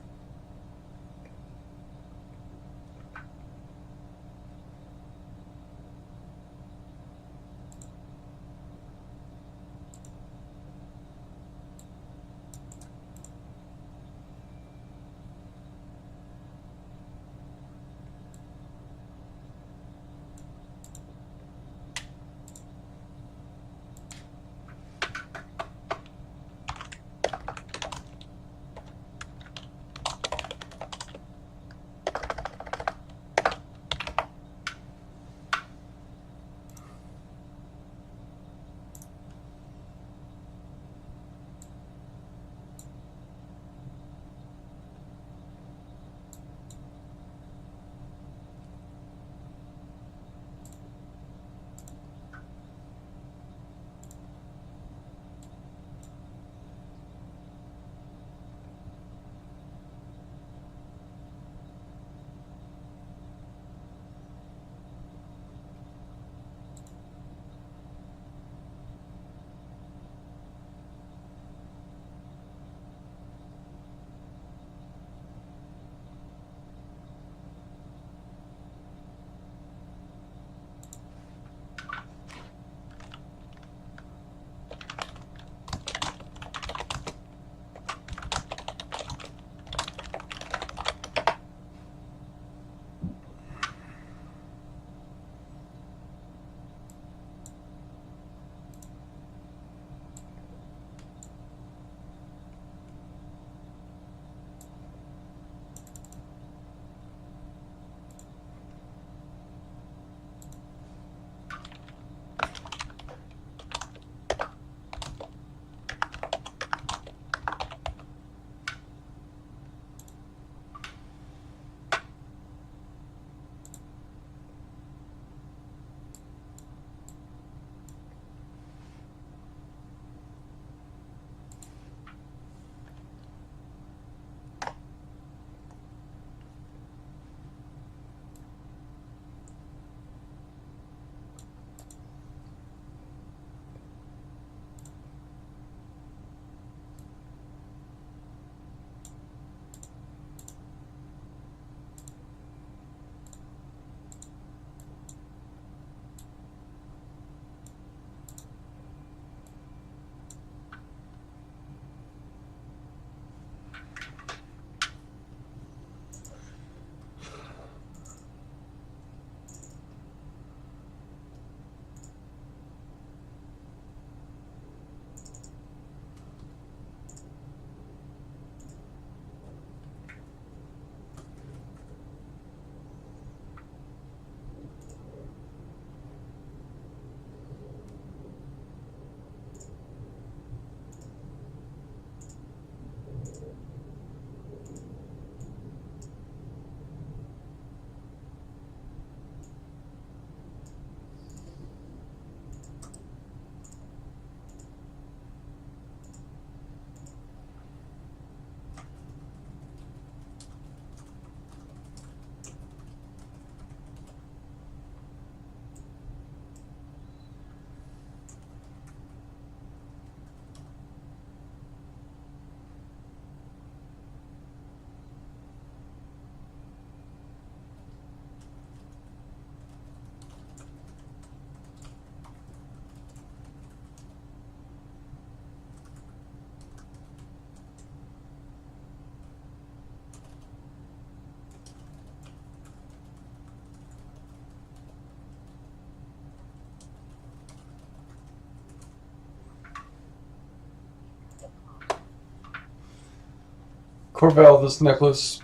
Speaker 1: Corvell, this Nicholas.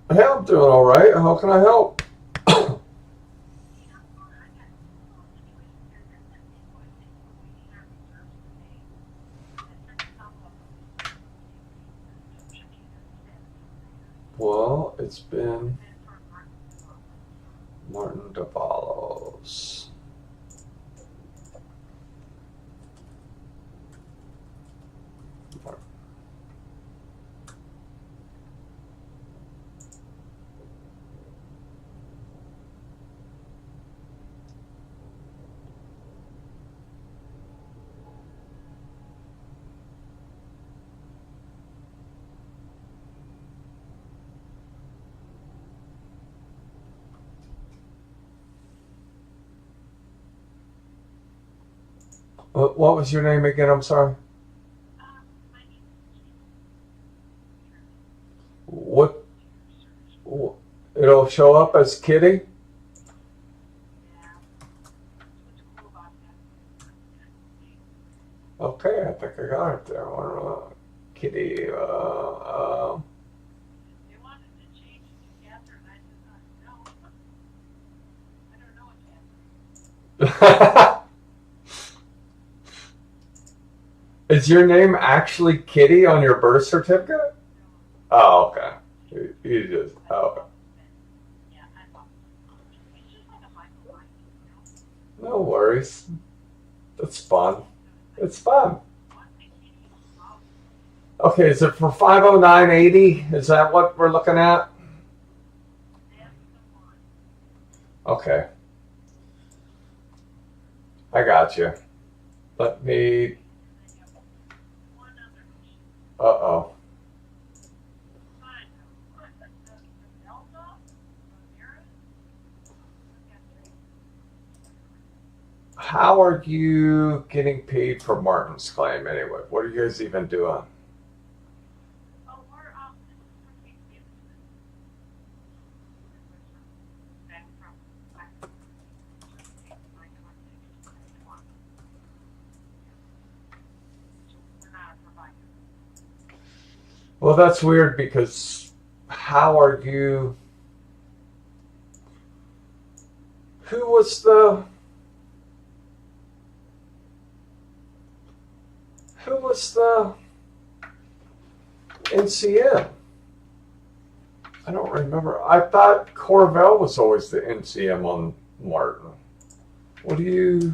Speaker 1: Hey, I'm doing all right. How can I help? Well, it's been Martin Davalos. What was your name again? I'm sorry. What? It'll show up as Kitty? Okay, I think I got it there. Kitty.
Speaker 3: They wanted to change it to Catherine. I said, no. I don't know what Catherine.
Speaker 1: Is your name actually Kitty on your birth certificate? Oh, okay. You just, okay.
Speaker 3: Yeah, I thought it's just like a Michael White,
Speaker 1: No worries. It's fun. It's fun. Okay, is it for 50980? Is that what we're looking at? Okay. I got you. Let me. Uh-oh. How are you getting paid for Martin's claim anyway? What are you guys even doing? Well, that's weird because how are you? Who was the NCM? I don't remember. I thought Corvell was always the NCM on Martin. What do you?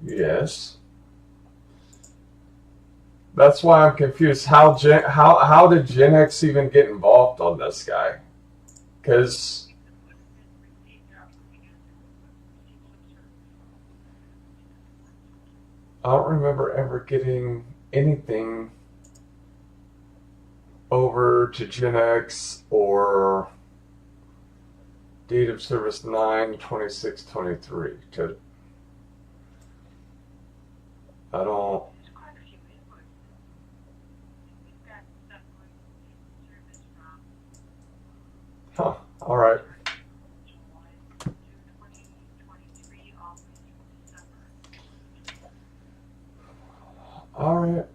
Speaker 1: Yes. That's why I'm confused. How did Gen X even get involved on this guy? Because I don't remember ever getting anything over to Gen X or date of service 9/26/23. I don't. Huh. All right. All right.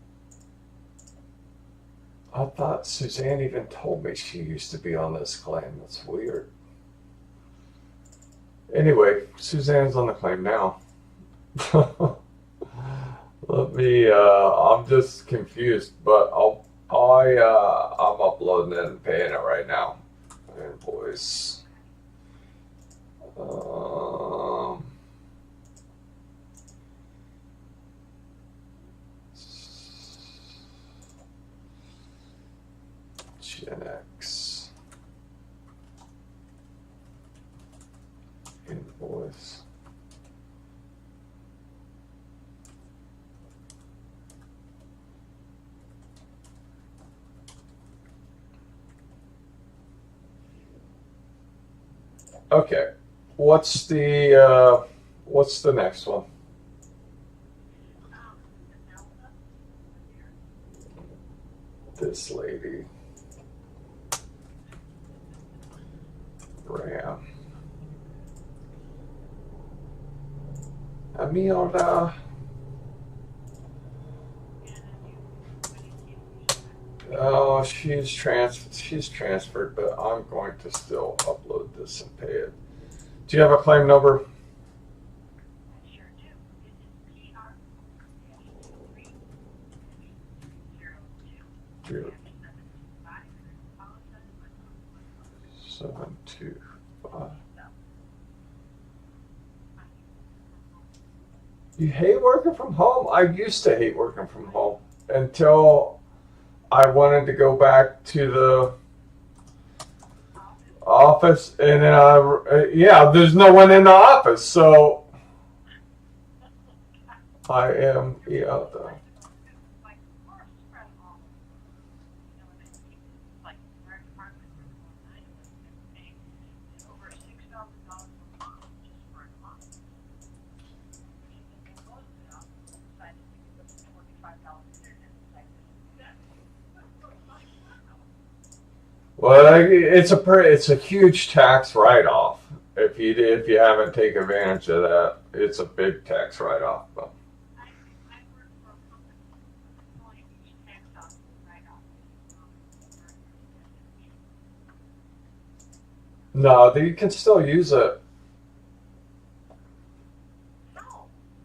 Speaker 1: I thought Suzanne even told me she used to be on this claim. That's weird. Anyway, Suzanne's on the claim now. Let me. I'm just confused, but I'm uploading it and paying it right now. Invoice. Gen X. Invoice. Okay, what's the next one? This lady. RAM. Amelia. Oh, she's transferred, but I'm going to still upload this and pay it. Do you have a claim number?
Speaker 3: I sure do. It is PR 3
Speaker 1: 725. You hate working from home? I used to hate working from home until I wanted to go back to the office, and then yeah, there's no one in the office, so I am though. Well, it's a huge tax write-off if you haven't taken advantage of that. It's a big tax write-off. But. No, you can still use it.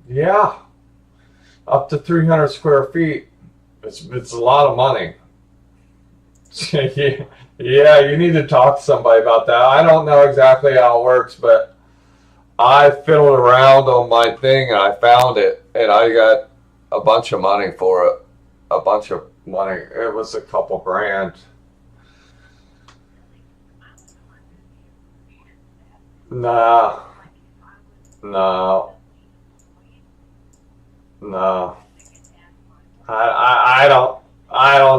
Speaker 1: Yeah, up to 300 square feet. It's a lot of money. Yeah, you need to talk to somebody about that. I don't know exactly how it works, but I fiddled around on my thing and I found it, and I got a bunch of money for it. A bunch of money. It was a couple grand. Nah, no, no. I don't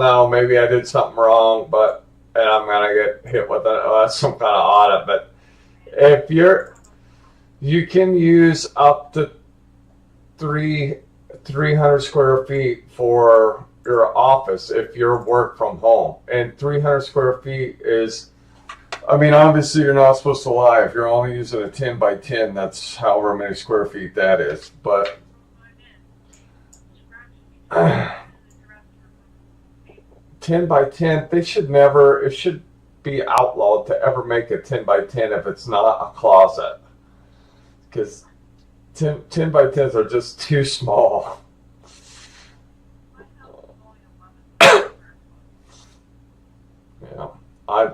Speaker 1: know. Maybe I did something wrong, but and I'm gonna get hit with some kind of audit. But if you can use up to 300 square feet for your office if you're work from home, and 300 square feet is. I mean, obviously you're not supposed to lie. If you're only using a 10 by 10, that's however many square feet that is. But 10 by 10, it should be outlawed to ever make a 10 by 10 if it's not a closet. Because 10 by 10s are just too small. Yeah, I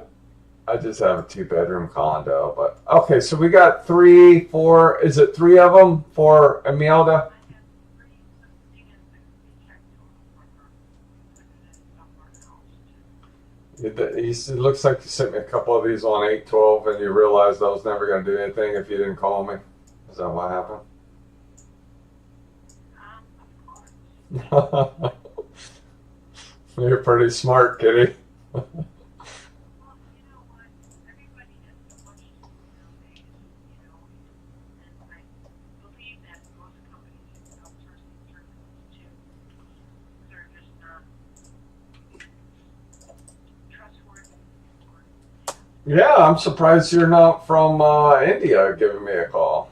Speaker 1: just have a 2-bedroom condo, but okay. So we got 3, 4. Is it 3 of them for Imelda? It looks like you sent me a couple of these on 812, and you realized I was never going to do anything if you didn't call me. Is that what happened? You're pretty smart, Kitty. Yeah, I'm surprised you're not from India giving me a call.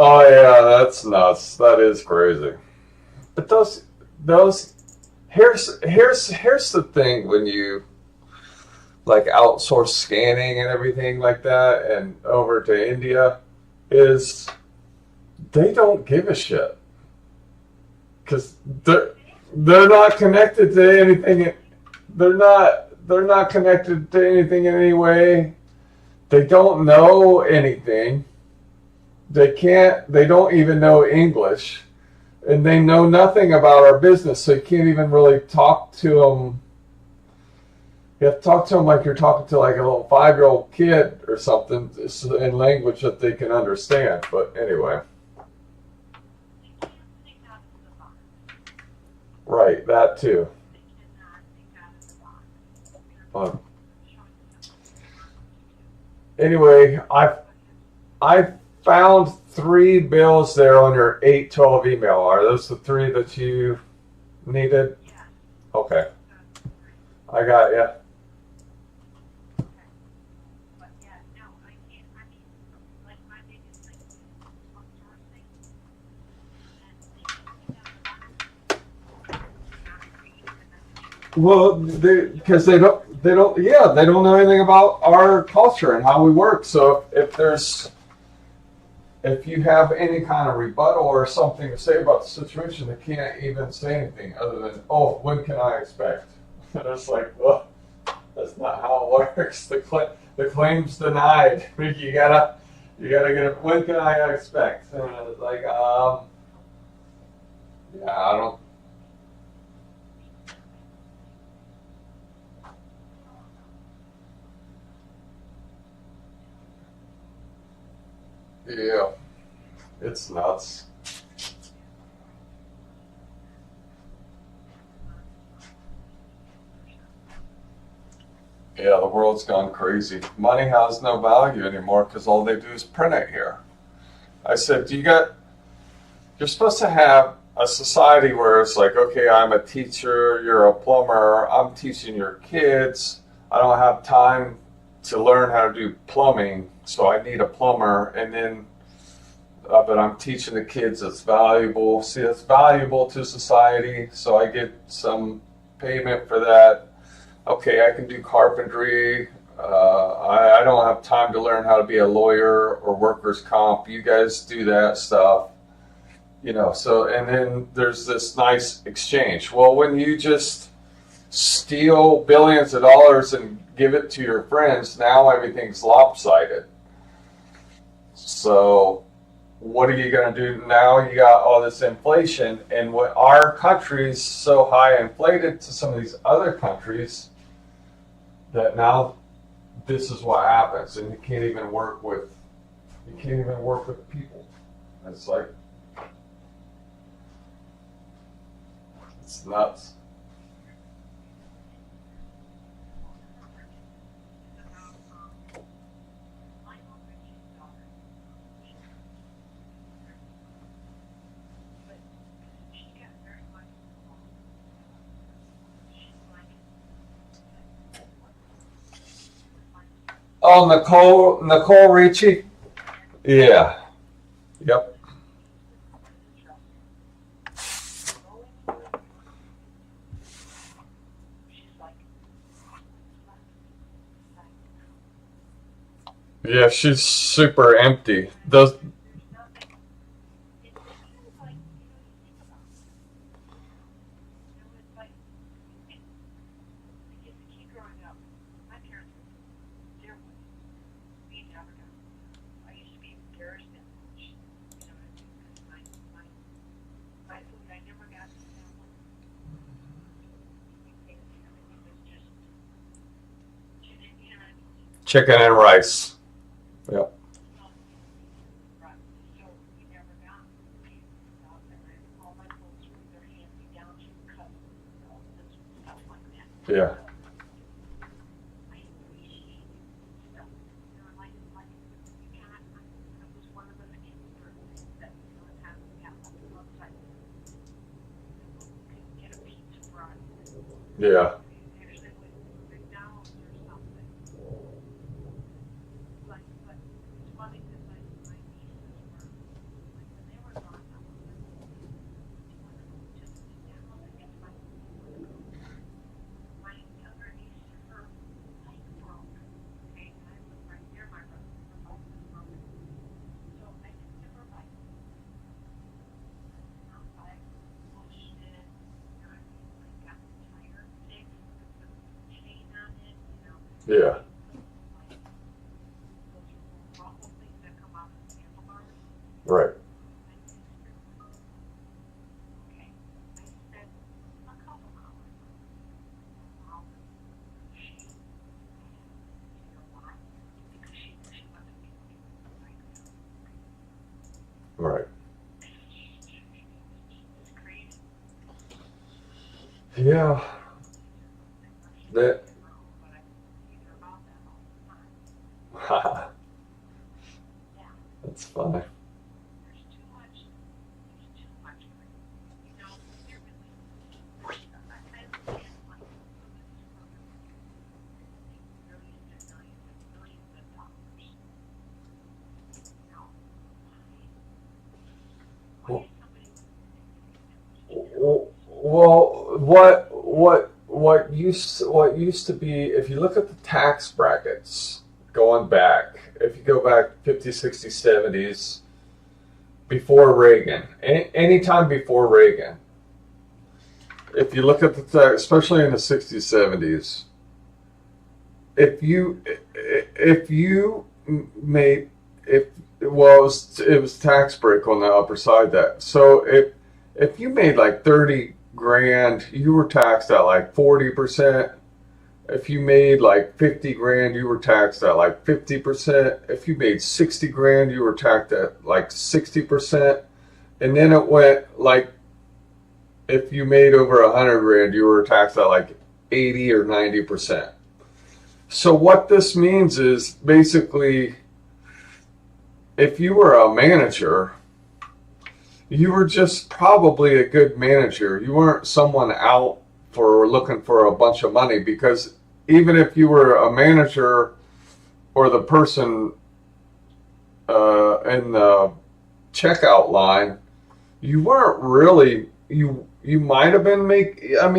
Speaker 1: Oh yeah, that's nuts. That is crazy. But here's the thing when you like outsource scanning and everything like that, and over to India, is they don't give a shit because they're not connected to anything. They're not connected to anything in any way. They don't know anything. They don't even know English, and they know nothing about our business, so you can't even really talk to them. You have to talk to them like you're talking to like a little 5-year-old kid or something in language that they can understand. But anyway. Right, that too. But anyway, I found 3 bills there on your 812 email. Are those the 3 that you needed? Okay, I got you.
Speaker 3: But yeah, no, I can't. I mean, like my biggest thing is outsourcing and
Speaker 1: Well, because they don't know anything about our culture and how we work. So if you have any kind of rebuttal or something to say about the situation, they can't even say anything other than, "Oh, when can I expect?" And it's like, well, that's not how it works. The claim's denied. You gotta get it. When can I expect? And it's like, yeah, I don't. Yeah, it's nuts. Yeah, the world's gone crazy. Money has no value anymore because all they do is print it here. I said, you're supposed to have a society where it's like, okay, I'm a teacher, you're a plumber, I'm teaching your kids. I don't have time to learn how to do plumbing, so I need a plumber. And then, but I'm teaching the kids it's valuable. See, it's valuable to society, so I get some payment for that. Okay, I can do carpentry. I don't have time to learn how to be a lawyer or workers' comp. You guys do that stuff. So, and then there's this nice exchange. Well, when you just steal billions of dollars and give it to your friends, now everything's lopsided. So, what are you going to do now? You got all this inflation, and what our country's so high inflated to some of these other countries that now this is what happens, and you can't even work with people. It's like, it's nuts. Oh, Nicole Ricci. Yeah. Yep. Yeah, she's super empty. Those. Chicken and rice. Yep. Yeah. Yeah. Yeah. Right. Right. Yeah. That That's funny.
Speaker 3: There's too much. There's too much of it. You know, there really. I understand like so this program millions and millions of dollars. You know, why
Speaker 1: Well,
Speaker 3: is somebody
Speaker 1: what used to be, if you look at the tax brackets going back, if you go back 50s, 60s, 70s, before Reagan, any time before Reagan, if you look at the tax, especially in the 60s, 70s, if you made if well it was tax break on the upper side, that so if you made like 30 grand, you were taxed at like 40%. If you made like 50 grand, you were taxed at like 50%. If you made 60 grand, you were taxed at like 60%. And then it went like, if you made over 100 grand, you were taxed at like 80 or 90%. So what this means is basically, if you were a manager, you were just probably a good manager. You weren't someone out for looking for a bunch of money, because even if you were a manager or the person in the checkout line, you weren't really, you might have been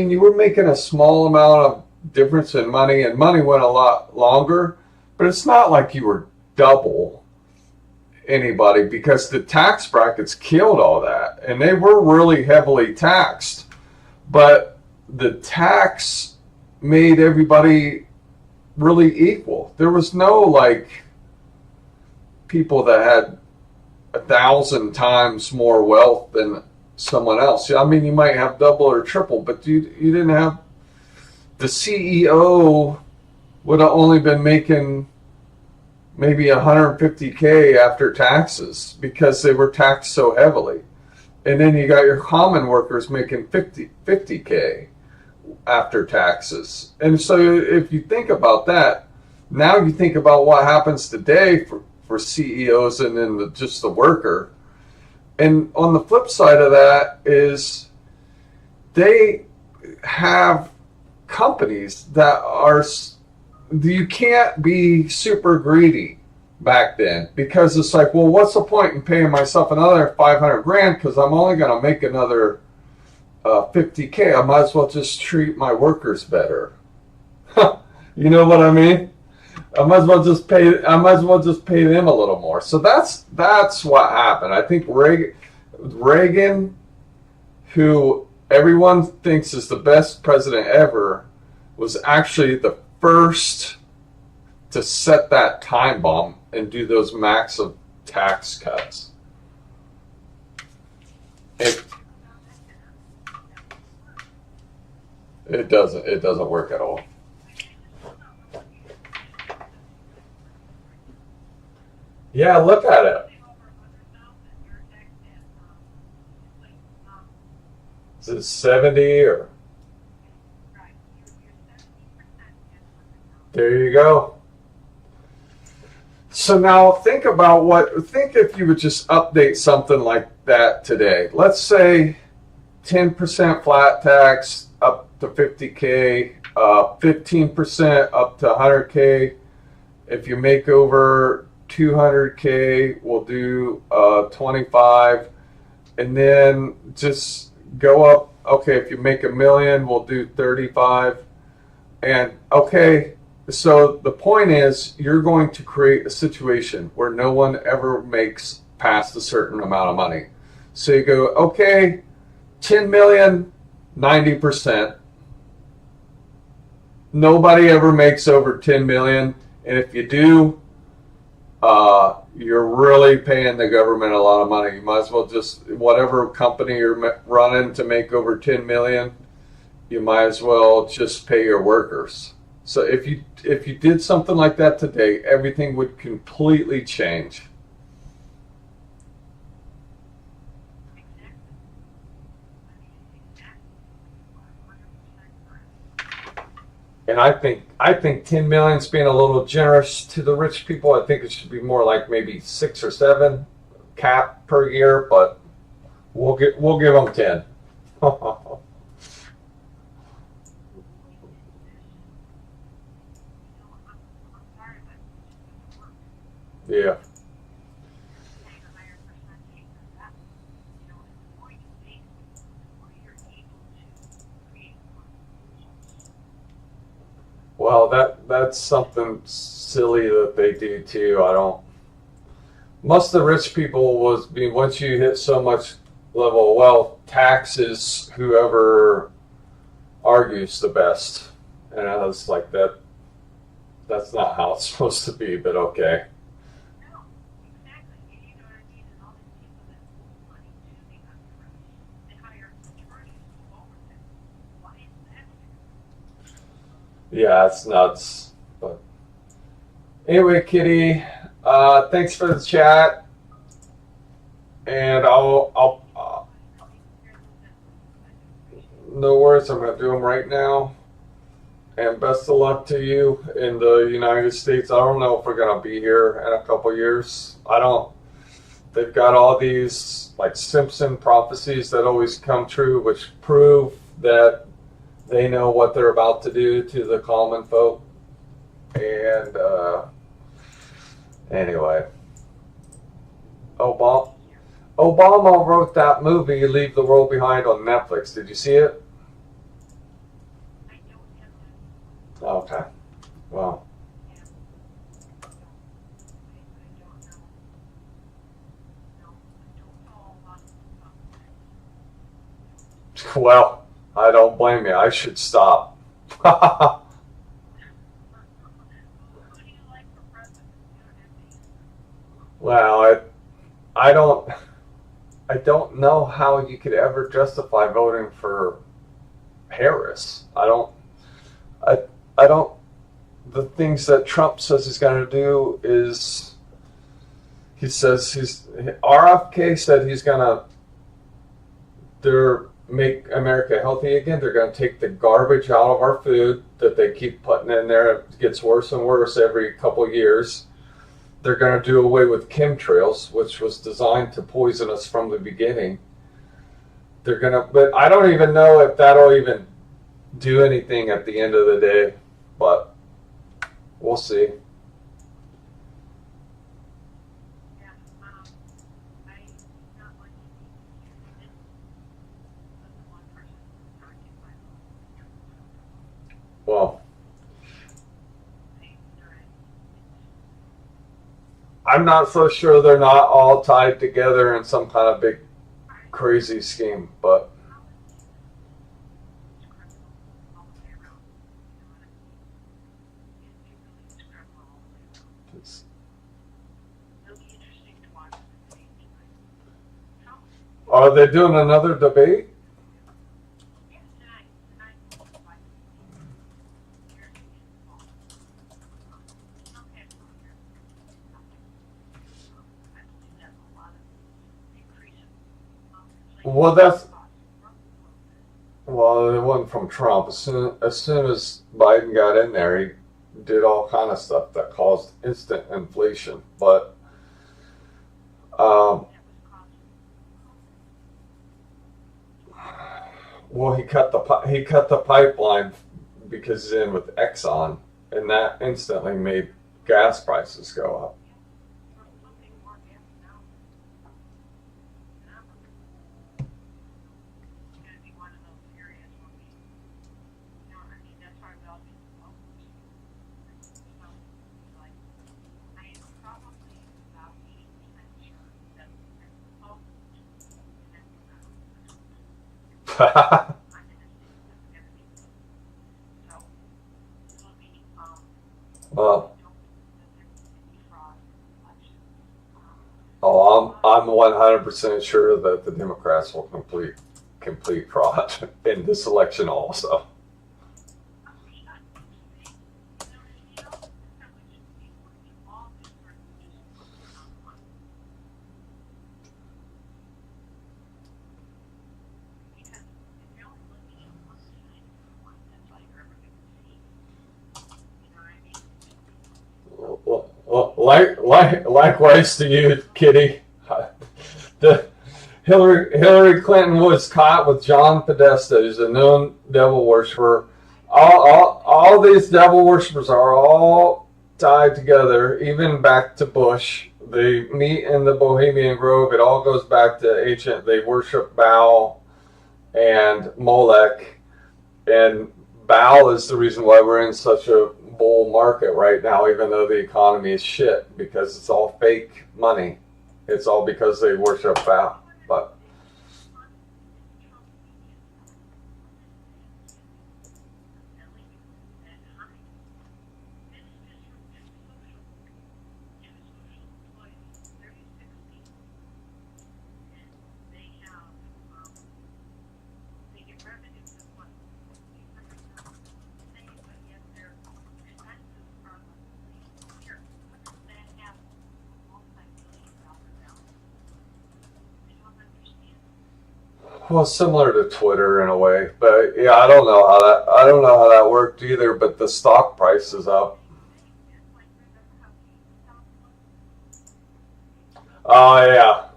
Speaker 1: you were making a small amount of difference in money, and money went a lot longer, but it's not like you were double anybody, because the tax brackets killed all that, and they were really heavily taxed, but the tax made everybody really equal. There was no like people that had 1,000 times more wealth than someone else. I mean, you might have double or triple, but you didn't have, the CEO would have only been making maybe 150K after taxes, because they were taxed so heavily. And then you got your common workers making 50K after taxes. And so if you think about that, now you think about what happens today for CEOs and then just the worker. And on the flip side of that is, they have companies that are, you can't be super greedy back then, because it's like, well, what's the point in paying myself another 500 grand, because I'm only going to make another 50K. I might as well just treat my workers better. You know what I mean? I might as well just pay them a little more. So that's what happened. I think Reagan, who everyone thinks is the best president ever, was actually the first to set that time bomb and do those massive tax cuts. It doesn't work at all. Yeah, look at it. Is it 70 or? There you go. So now think if you would just update something like that today. Let's say 10% flat tax up to 50K, 15% up to 100K. If you make over 200K, we'll do 25, and then just go up. Okay, if you make $1 million, we'll do 35. And okay, so the point is, you're going to create a situation where no one ever makes past a certain amount of money. So you go, okay, 10 million, 90%. Nobody ever makes over 10 million. And if you do, you're really paying the government a lot of money. You might as well just, whatever company you're running to make over 10 million, you might as well just pay your workers. So if you did something like that today, everything would completely change. And I think 10 million's being a little generous to the rich people. I think it should be more like maybe 6 or 7 cap per year, but we'll give them 10. Yeah. Well, that's something silly that they do too. I don't. Most of the rich people was being once you hit so much level of wealth, taxes whoever argues the best, and I was like that. That's not how it's supposed to be, but okay. Yeah, it's nuts. But anyway, Kitty, thanks for the chat, and I'll no worries. I'm gonna do them right now. And best of luck to you in the United States. I don't know if we're gonna be here in a couple years. I don't. They've got all these like Simpson prophecies that always come true, which prove that they know what they're about to do to the common folk. And anyway, Obama wrote that movie "Leave the World Behind" on Netflix. Did you see it? Okay. Well. Well, I don't blame you. I should stop. Well, I don't I don't know how you could ever justify voting for Harris. I I don't the things that Trump says he's going to do is he says he's RFK said he's going to they're make America healthy again. They're going to take the garbage out of our food that they keep putting in there. It gets worse and worse every couple of years. They're going to do away with chemtrails, which was designed to poison us from the beginning. They're going to, but I don't even know if that'll even do anything at the end of the day, but we'll see. Well, I'm not so sure they're not all tied together in some kind of big crazy scheme, but it's, are they doing another debate? Well, it wasn't from Trump. As soon as Biden got in there, he did all kind of stuff that caused instant inflation. But um, well, he cut the pipeline because he's in with Exxon, and that instantly made gas prices go up. Well, I'm 100% sure that the Democrats will complete fraud in this election also. Likewise to you, Kitty. The Hillary Clinton was caught with John Podesta, who's a known devil worshiper. All these devil worshippers are all tied together, even back to Bush. They meet in the Bohemian Grove. It all goes back to ancient. They worship Baal and Molech, and Baal is the reason why we're in such a bull market right now, even though the economy is shit, because it's all fake money. It's all because they worship Baal. But well, similar to Twitter in a way, but yeah, I don't know how that worked either. But the stock price is up. Oh yeah,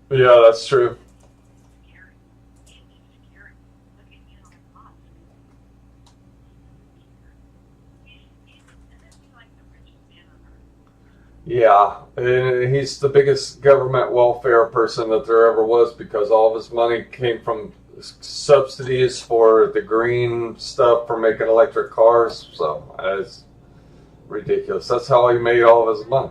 Speaker 1: yeah, that's true. Yeah, and he's the biggest government welfare person that there ever was because all of his money came from subsidies for the green stuff for making electric cars. So it's ridiculous. That's how he made all of his money.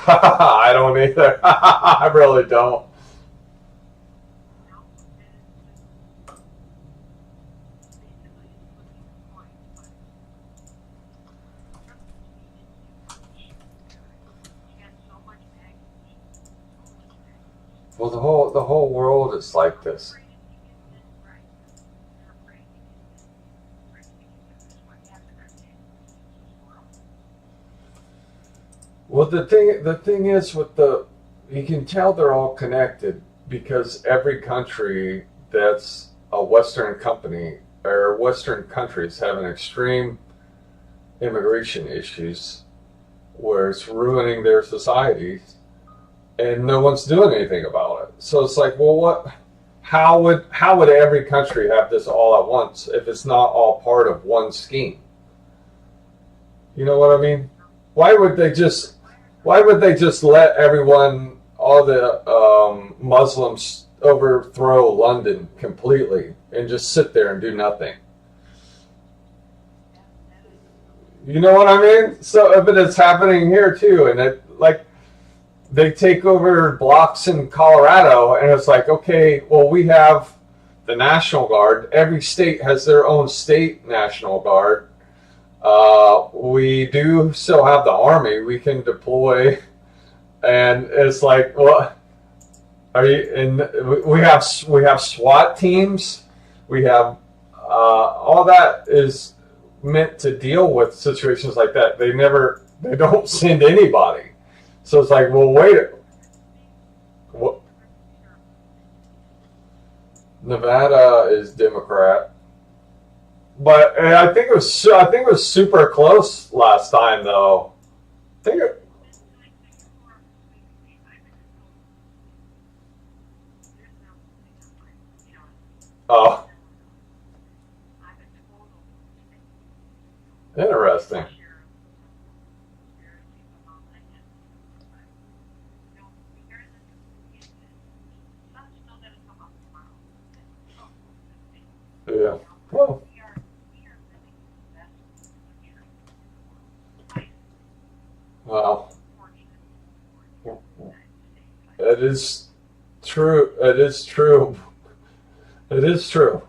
Speaker 1: I don't either. I really don't. Well, the whole world is like this. Well, the thing is with you can tell they're all connected because every country that's a Western company or Western countries have an extreme immigration issues where it's ruining their societies and no one's doing anything about it. So it's like, well, what? How would every country have this all at once if it's not all part of one scheme? You know what I mean? Why would they just Why would they just let everyone, all the Muslims, overthrow London completely and just sit there and do nothing? You know what I mean? So, but it's happening here too, and they take over blocks in Colorado, and it's like, okay, well, we have the National Guard. Every state has their own state National Guard. We do still have the Army we can deploy, and it's like, what are you? And we have SWAT teams. We have all that is meant to deal with situations like that. They don't send anybody. So it's like, well, wait. What? Nevada is Democrat, but I think it was super close last time, though. I think it, oh, interesting. Yeah. Well, well, it is true. It is true. It is true.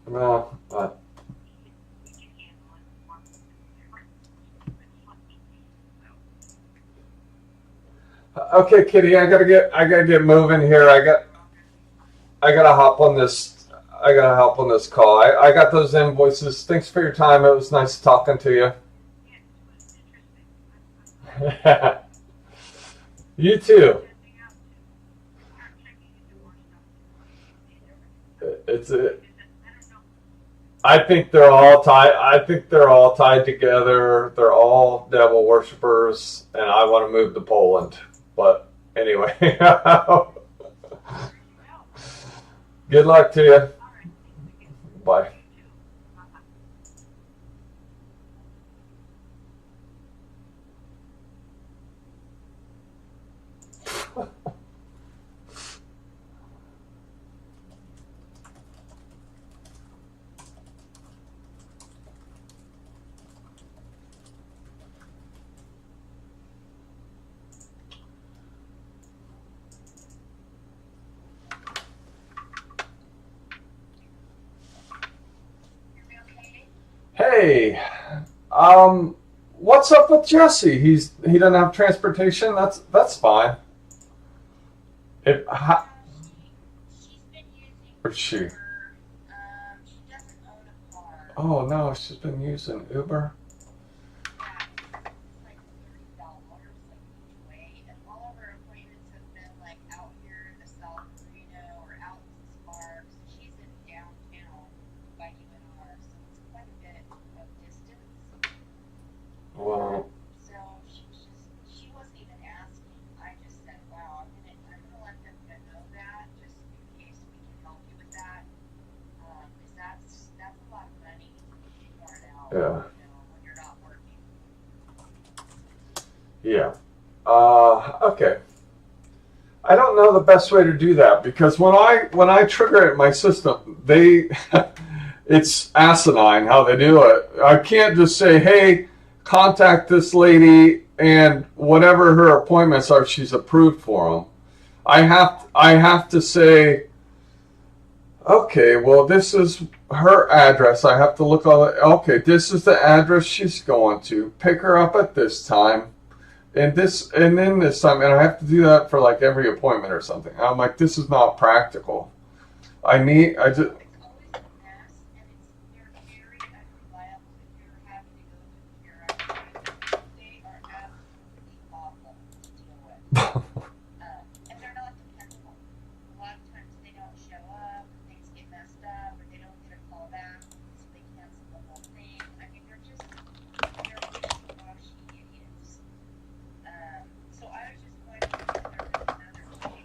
Speaker 1: Well, Okay, Kitty, I gotta get moving here. I gotta hop on this. I gotta hop on this call. I got those invoices. Thanks for your time. It was nice talking to you.
Speaker 3: Yeah, it was interesting. I'm
Speaker 1: You too.
Speaker 3: sending out to start checking into more stuff.
Speaker 1: It's a,
Speaker 3: I don't know.
Speaker 1: I think they're all tied. I think they're all tied together. They're all devil worshippers, and I want to move to Poland. But anyway, good luck to you.
Speaker 3: All right. Thanks again.
Speaker 1: Bye.
Speaker 3: You too. Bye-bye. Hear me okay?
Speaker 1: Hey, what's up with Jesse? He doesn't have transportation. That's fine. If ha,
Speaker 3: She's been using
Speaker 1: or she.
Speaker 3: Uber. She doesn't own a car.
Speaker 1: Oh no, she's been using Uber.
Speaker 3: Yeah, it's like $30 like each way, and all of her appointments have been like out here in the South Marino or out in Sparks. She's in downtown by UNR, so it's quite a bit of distance.
Speaker 1: Well,
Speaker 3: So she wasn't even asking. I just said, wow, I'm gonna let them know that just in case we can help you with that. Because that's a lot of money to be poured out,
Speaker 1: yeah,
Speaker 3: when you're not working.
Speaker 1: yeah. Okay. I don't know the best way to do that because when I trigger it in my system, it's asinine how they do it. I can't just say, "Hey, contact this lady," and whatever her appointments are, she's approved for them. I have to say, okay, well, this is her address. I have to look all the, okay, this is the address she's going to. Pick her up at this time. And then this time, and I have to do that for like every appointment or something. I'm like, this is not practical. I just,
Speaker 3: It's always a mess, and they're very unreliable if you're having to go to your appointment. They are absolutely awful to deal with. And they're not dependable. A lot of times they don't show up, things get messed up, or they don't get a call back, so they cancel the whole thing. I mean, they're wishy-washy idiots. So I was just wondering if there was another way.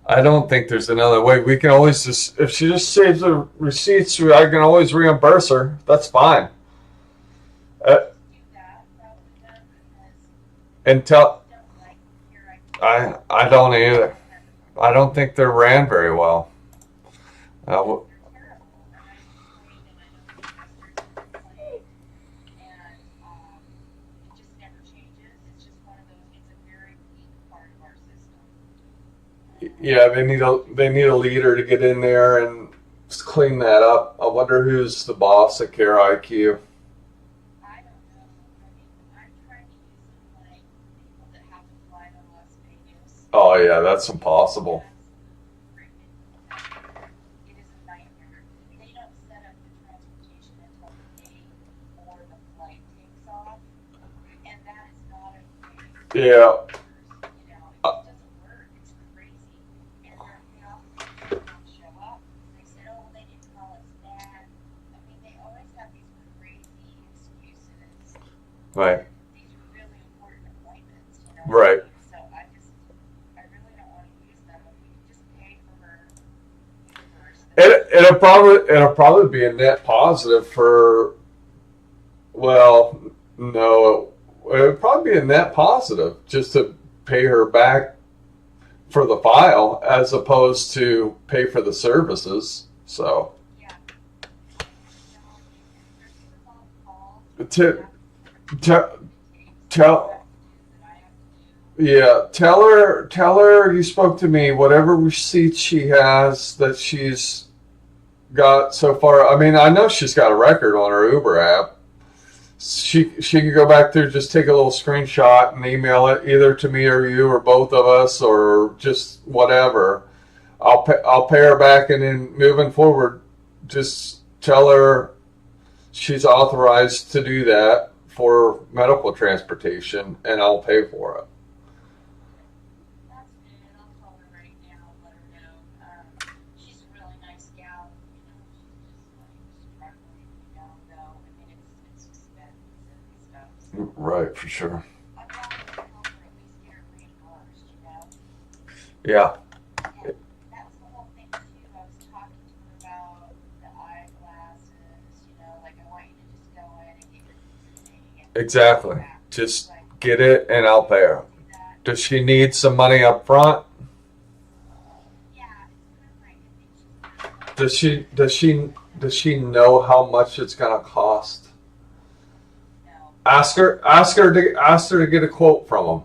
Speaker 1: I don't think there's another way. We can always just, if she just saves the receipts, I can always reimburse her. That's fine.
Speaker 3: Do that probably then, because
Speaker 1: And tell,
Speaker 3: I don't like here
Speaker 1: I don't either. I don't think they're ran very well.
Speaker 3: they're terrible, and I complained, and I know the investors have complained, and it just never changes. It's just one of those. It's a very weak part of our system.
Speaker 1: Yeah, they need a leader to get in there and just clean that up. I wonder who's the boss at Care IQ.
Speaker 3: I don't know. I mean, I'm trying to use some like people that have to fly to Las Vegas.
Speaker 1: Oh yeah, that's impossible.
Speaker 3: It is a nightmare. They don't set up the transportation until the day before the flight takes off, and that is not a
Speaker 1: Yeah.
Speaker 3: you know, it just doesn't work. It's crazy. And they often don't show up. They said, oh, they didn't call us back. I mean, they always have these crazy excuses.
Speaker 1: Right.
Speaker 3: These are really important appointments,
Speaker 1: Right.
Speaker 3: So I really don't want to use them. If we could just pay for her first.
Speaker 1: It'll probably be a net positive for, well, no, it would probably be a net positive just to pay her back for the file as opposed to pay for the services. So
Speaker 3: Yeah. Especially with all the calls.
Speaker 1: to
Speaker 3: Takes
Speaker 1: tell
Speaker 3: that I have to do.
Speaker 1: yeah, tell her you spoke to me. Whatever receipts she has that she's got so far. I mean, I know she's got a record on her Uber app. she could go back there, just take a little screenshot and email it either to me or you or both of us or just whatever. I'll pay her back, and then moving forward, just tell her she's authorized to do that for medical transportation, and I'll pay for it.
Speaker 3: That's good. I'll call her right now and let her know. She's a really nice gal. She's just like struggling, though. I mean, it's expensive and stuff. So
Speaker 1: Right, for sure.
Speaker 3: I'd rather help her at least get her reimbursed.
Speaker 1: Yeah.
Speaker 3: And that was the whole thing too. I was talking to her about the eyeglasses. Like I want you to just go in and get your thing.
Speaker 1: Exactly. Just get it, and I'll pay her. Does she need some money up front?
Speaker 3: Yeah, it's kind of like I think
Speaker 1: Does she know how much it's gonna cost?
Speaker 3: no.
Speaker 1: Ask her to get a quote from them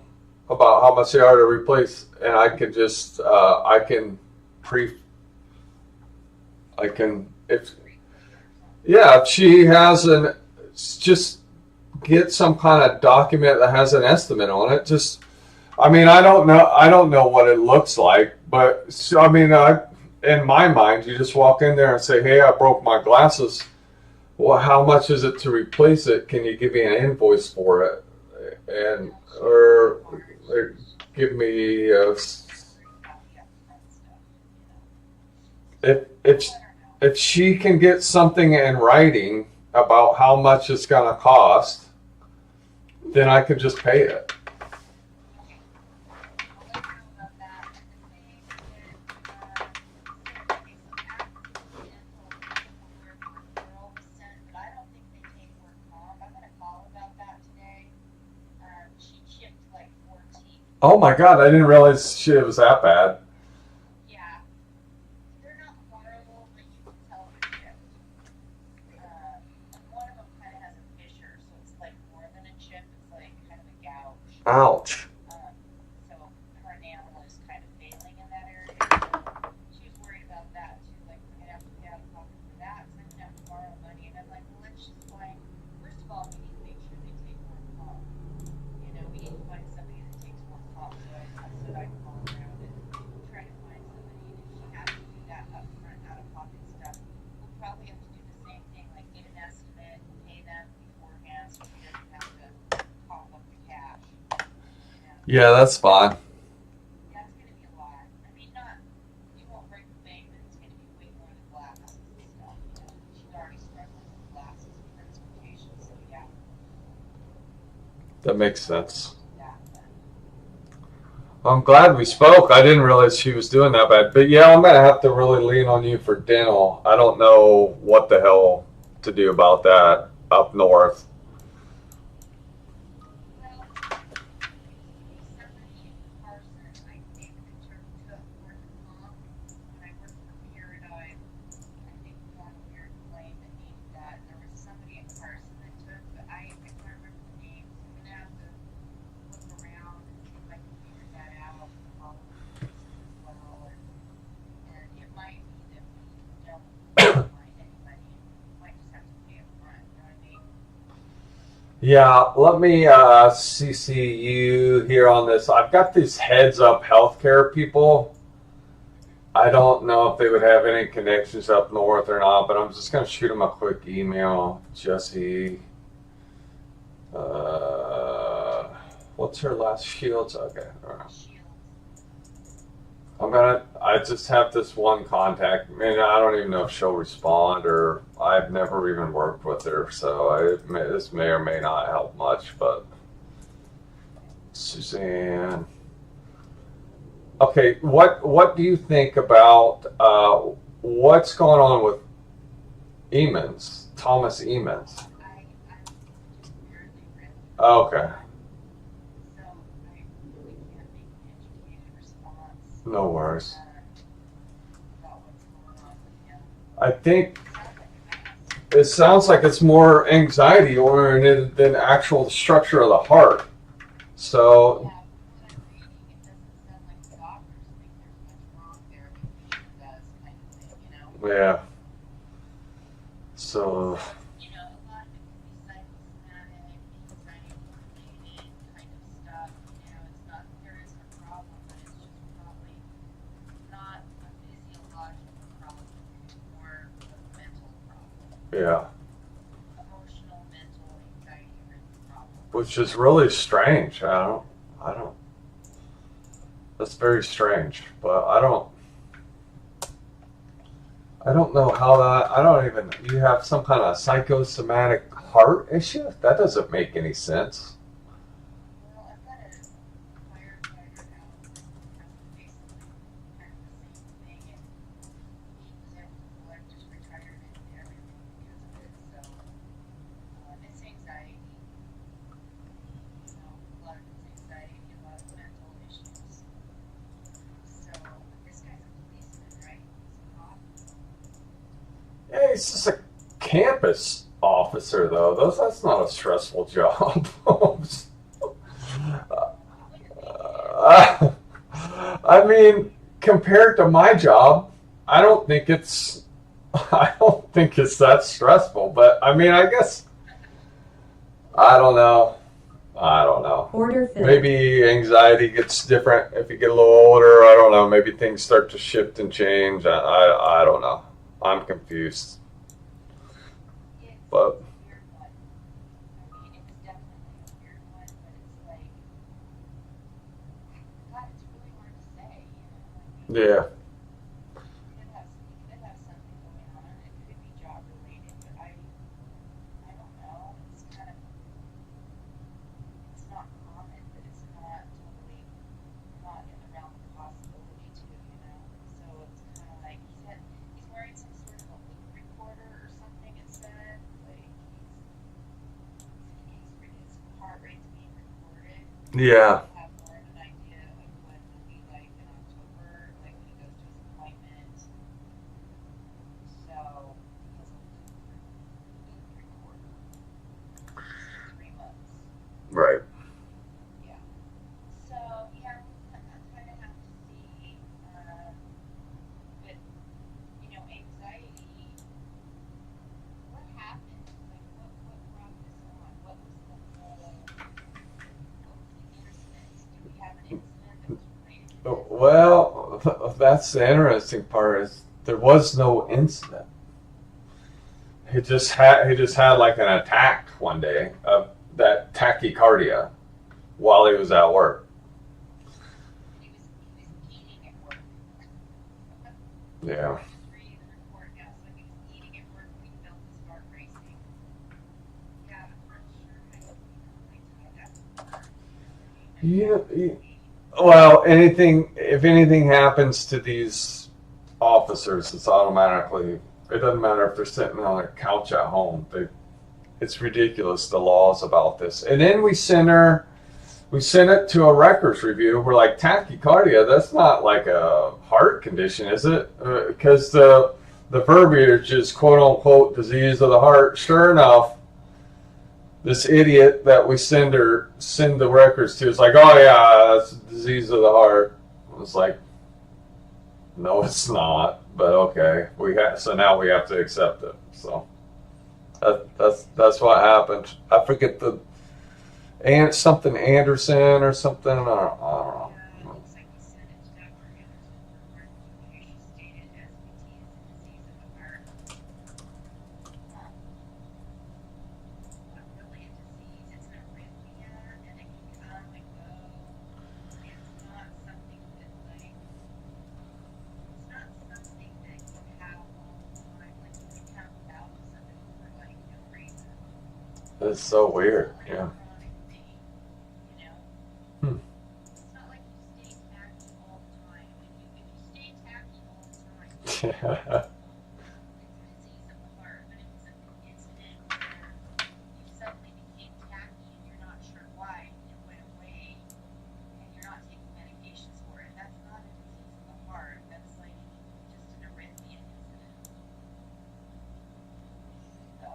Speaker 1: about how much they are to replace, and I can just if she has just get some kind of document that has an estimate on it. Just, I mean, I don't know what it looks like, but I mean, in my mind, you just walk in there and say, "Hey, I broke my glasses. Well, how much is it to replace it? Can you give me an invoice for it, and or give me if she can get something in writing about how much it's gonna cost, then I could just pay it." Oh my God, I didn't realize it was that bad.
Speaker 3: Yeah, they're not horrible, but you can tell they're chipped. And one of them kind of has a fissure, so it's like more than a chip. It's like kind of a gouge.
Speaker 1: Ouch.
Speaker 3: So her enamel is kind of failing in that area. So she was worried about that too. Like we're gonna have to pay out of pocket for that, so I'm gonna have to borrow money. And I'm like, well, let's just find. First of all, we need to make sure they take more comp. We need to find somebody that takes more comp. So I said I'd call around and try to find somebody. And if she has to do that upfront, out of pocket stuff, we'll probably have to do the same thing, like get an estimate, pay them beforehand, so she doesn't have to top up the cash.
Speaker 1: Yeah, that's fine.
Speaker 3: That's gonna be a lot. I mean, you won't break the bank, but it's gonna be way more than glasses and stuff. She's already struggling with glasses and transportation, so yeah.
Speaker 1: That makes sense.
Speaker 3: That,
Speaker 1: I'm glad we spoke. I didn't realize she was doing that bad. But yeah, I'm gonna have to really lean on you for dental. I don't know what the hell to do about that up north.
Speaker 3: well, somebody in Carson, I think that took work comp when I worked for Paradigm. I think one year claim that needed that. There was somebody in Carson that took, but I can't remember the names. I'm gonna have to look around and see if I can figure that out. Call them as well, and it might be that we don't find anybody. We might just have to pay up front. You know what I mean?
Speaker 1: Yeah, let me CC you here on this. I've got these heads up healthcare people. I don't know if they would have any connections up north or not, but I'm just gonna shoot them a quick email. Jesse, what's her last Shields? Okay, all right.
Speaker 3: Shields.
Speaker 1: I just have this one contact. Man, I don't even know if she'll respond, or I've never even worked with her, so this may or may not help much, but Suzanne. Okay, what do you think about what's going on with Thomas Emons?
Speaker 3: I barely read
Speaker 1: Okay,
Speaker 3: so I really can't make an educated response
Speaker 1: no worries.
Speaker 3: about what's going on with him.
Speaker 1: I think
Speaker 3: It sounds like a mess.
Speaker 1: it sounds like it's more anxiety oriented than actual structure of the heart. So
Speaker 3: Yeah, from what I'm reading, it doesn't sound like the doctors think there's much wrong there, but the patient does, kind of thing.
Speaker 1: yeah, so
Speaker 3: A lot of it can be psychosomatic,
Speaker 1: Yeah.
Speaker 3: emotional, mental, anxiety-ridden problem.
Speaker 1: Which is really strange. I don't, that's very strange, but I don't know how that, I don't even, you have some kind of psychosomatic heart issue? That doesn't make any sense.
Speaker 3: Well, I've got a firefighter out basically kind of the same thing, and he was able to collect his retirement and everything because of it. So it's anxiety, a lot of it's anxiety, a lot of mental issues. So this guy's a policeman, right? He's a cop.
Speaker 1: Yeah, he's just a campus officer, though. That's not a stressful job. I mean, compared to my job, I don't think it's that stressful. But I mean, I guess I don't know.
Speaker 2: Order filled.
Speaker 1: Maybe anxiety gets different if you get a little older. I don't know. Maybe things start to shift and change. I don't know. I'm confused. But
Speaker 3: It's a weird one. I mean, it's definitely a weird one, but it's like, God, it's really hard to say, I mean,
Speaker 1: yeah,
Speaker 3: he could have something going on. It could be job related, but I don't know. It's kind of, it's not common, but it's not totally not in the realm of possibility too, So it's kind of like he's wearing some sort of a loop recorder or something instead. Like his heart rate's being recorded.
Speaker 1: yeah,
Speaker 3: To have more of an idea of what he'll be like in October, like when he goes to his appointment. So he has a loop recorder for 3 months.
Speaker 1: right.
Speaker 3: Yeah. So yeah, I kind of have to see, but anxiety. What happened? Like, what brought this on? What was the incident? Do we have an incident that was related to this?
Speaker 1: Well, that's the interesting part is there was no incident. He just had like an attack one day of that tachycardia while he was at work.
Speaker 3: He was eating at work.
Speaker 1: Yeah.
Speaker 3: Just reading the report, yeah. So he was eating at work when he felt his heart racing. Yeah, I'm not sure how you tie that to work.
Speaker 1: Well, if anything happens to these officers, it's automatically. It doesn't matter if they're sitting on a couch at home. It's ridiculous, the laws about this. And then we sent it to a records review. We're like, tachycardia, that's not like a heart condition, is it? Because the verbiage is quote unquote disease of the heart. Sure enough, this idiot that we send the records to is like, oh yeah, that's disease of the heart. It's like, no, it's not. But okay, so now we have to accept it. So that's what happened. I forget something Anderson or something. I don't know.
Speaker 3: It looks like he sent it to Dr. Anderson for rectification, stated SVT is a disease of the heart. Huh. Not really a disease, it's an arrhythmia, and it can come and go. It's not something that you have all the time. Like you can have out of somebody for no reason.
Speaker 1: It's so weird.
Speaker 3: It's a
Speaker 1: Yeah.
Speaker 3: chronic thing,
Speaker 1: Hmm.
Speaker 3: It's not like you stay tacky all the time. If you stay tacky all the time, it's a disease of the heart. But if it's an incident where you suddenly became tacky and you're not sure why, and it went away, and you're not taking medications for it, that's not a disease of the heart. That's like just an arrhythmia incident. So,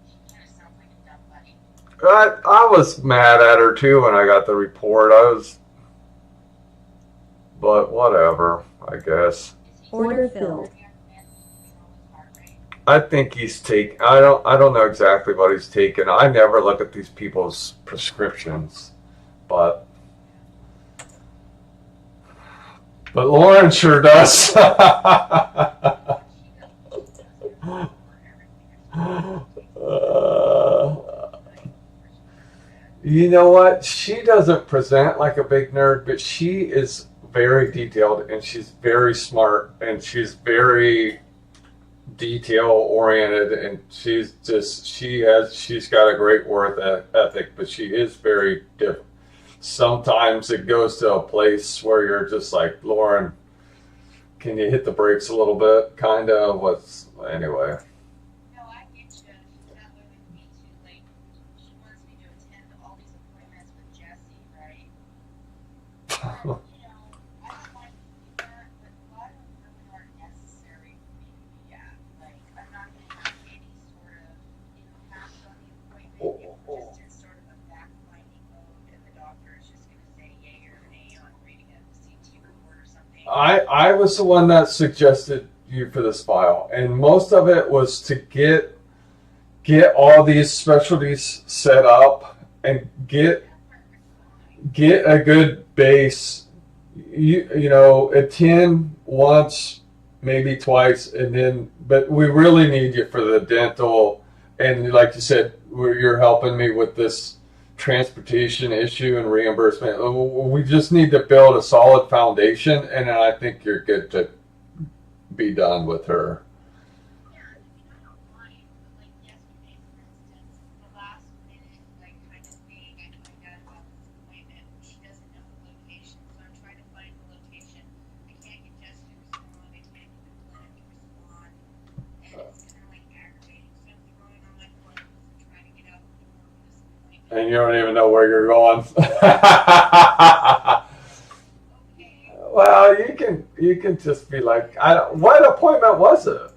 Speaker 3: she kind of sounds like a dumb buddy.
Speaker 1: I was mad at her too when I got the report. But whatever, I guess.
Speaker 2: Order filled.
Speaker 1: I think he's taking. I don't know exactly what he's taking. I never look at these people's prescriptions, but Lauren sure does. You know what? She doesn't present like a big nerd, but she is very detailed and she's very smart and she's very detail oriented and she's got a great work ethic, but she is very different. Sometimes it goes to a place where you're just like, Lauren, can you hit the brakes a little bit? Kind of. What's anyway.
Speaker 3: No, I get you. She's not living with me too late. She wants me to attend all these appointments with Jesse, right? But, I don't mind doing that, but a lot of them really aren't necessary for me to be at. Like, I'm not going to have any sort of impact on the appointment. If we're just in sort of a fact-finding mode, and the doctor is just going to say yay or nay on reading a CT report or something.
Speaker 1: I was the one that suggested you for this file, and most of it was to get all these specialties set up and get a good base. Attend once, maybe twice, and then. But we really need you for the dental, and like you said, you're helping me with this transportation issue and reimbursement. We just need to build a solid foundation, and I think you're good to be done with her.
Speaker 3: Yeah, I don't mind, but like yesterday, for instance, the last minute, like kind of thing, I find out about this appointment. She doesn't know the location, so I'm trying to find the location. I can't get Jess to respond. I can't get the clinic to respond, and it's kind of like aggravating. So I'm throwing all my clothes and trying to get out the door for this appointment.
Speaker 1: And you don't even know where you're going.
Speaker 3: Okay.
Speaker 1: Well, you can just be like, what appointment was it?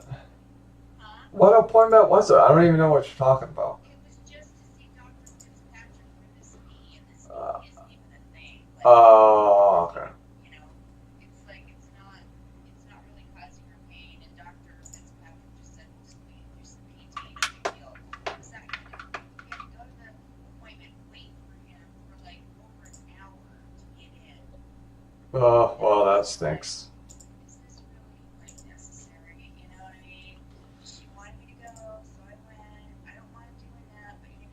Speaker 3: Huh?
Speaker 1: What appointment was it? I don't even know what you're talking about.
Speaker 3: It was just to see Dr. Fitzpatrick for this knee, and this knee
Speaker 1: Uh,
Speaker 3: isn't even a thing. Like,
Speaker 1: Oh, okay.
Speaker 3: it's like it's not really causing her pain, and Dr. Fitzpatrick just said, "We'll squeeze do some PT, no big deal." What was that gonna do? We had to go to the appointment, wait for him for like over an hour to get in.
Speaker 1: Oh, well, that stinks.
Speaker 3: Is this really like necessary? You know what I mean? She wanted me to go, so I went. I don't mind doing that, but we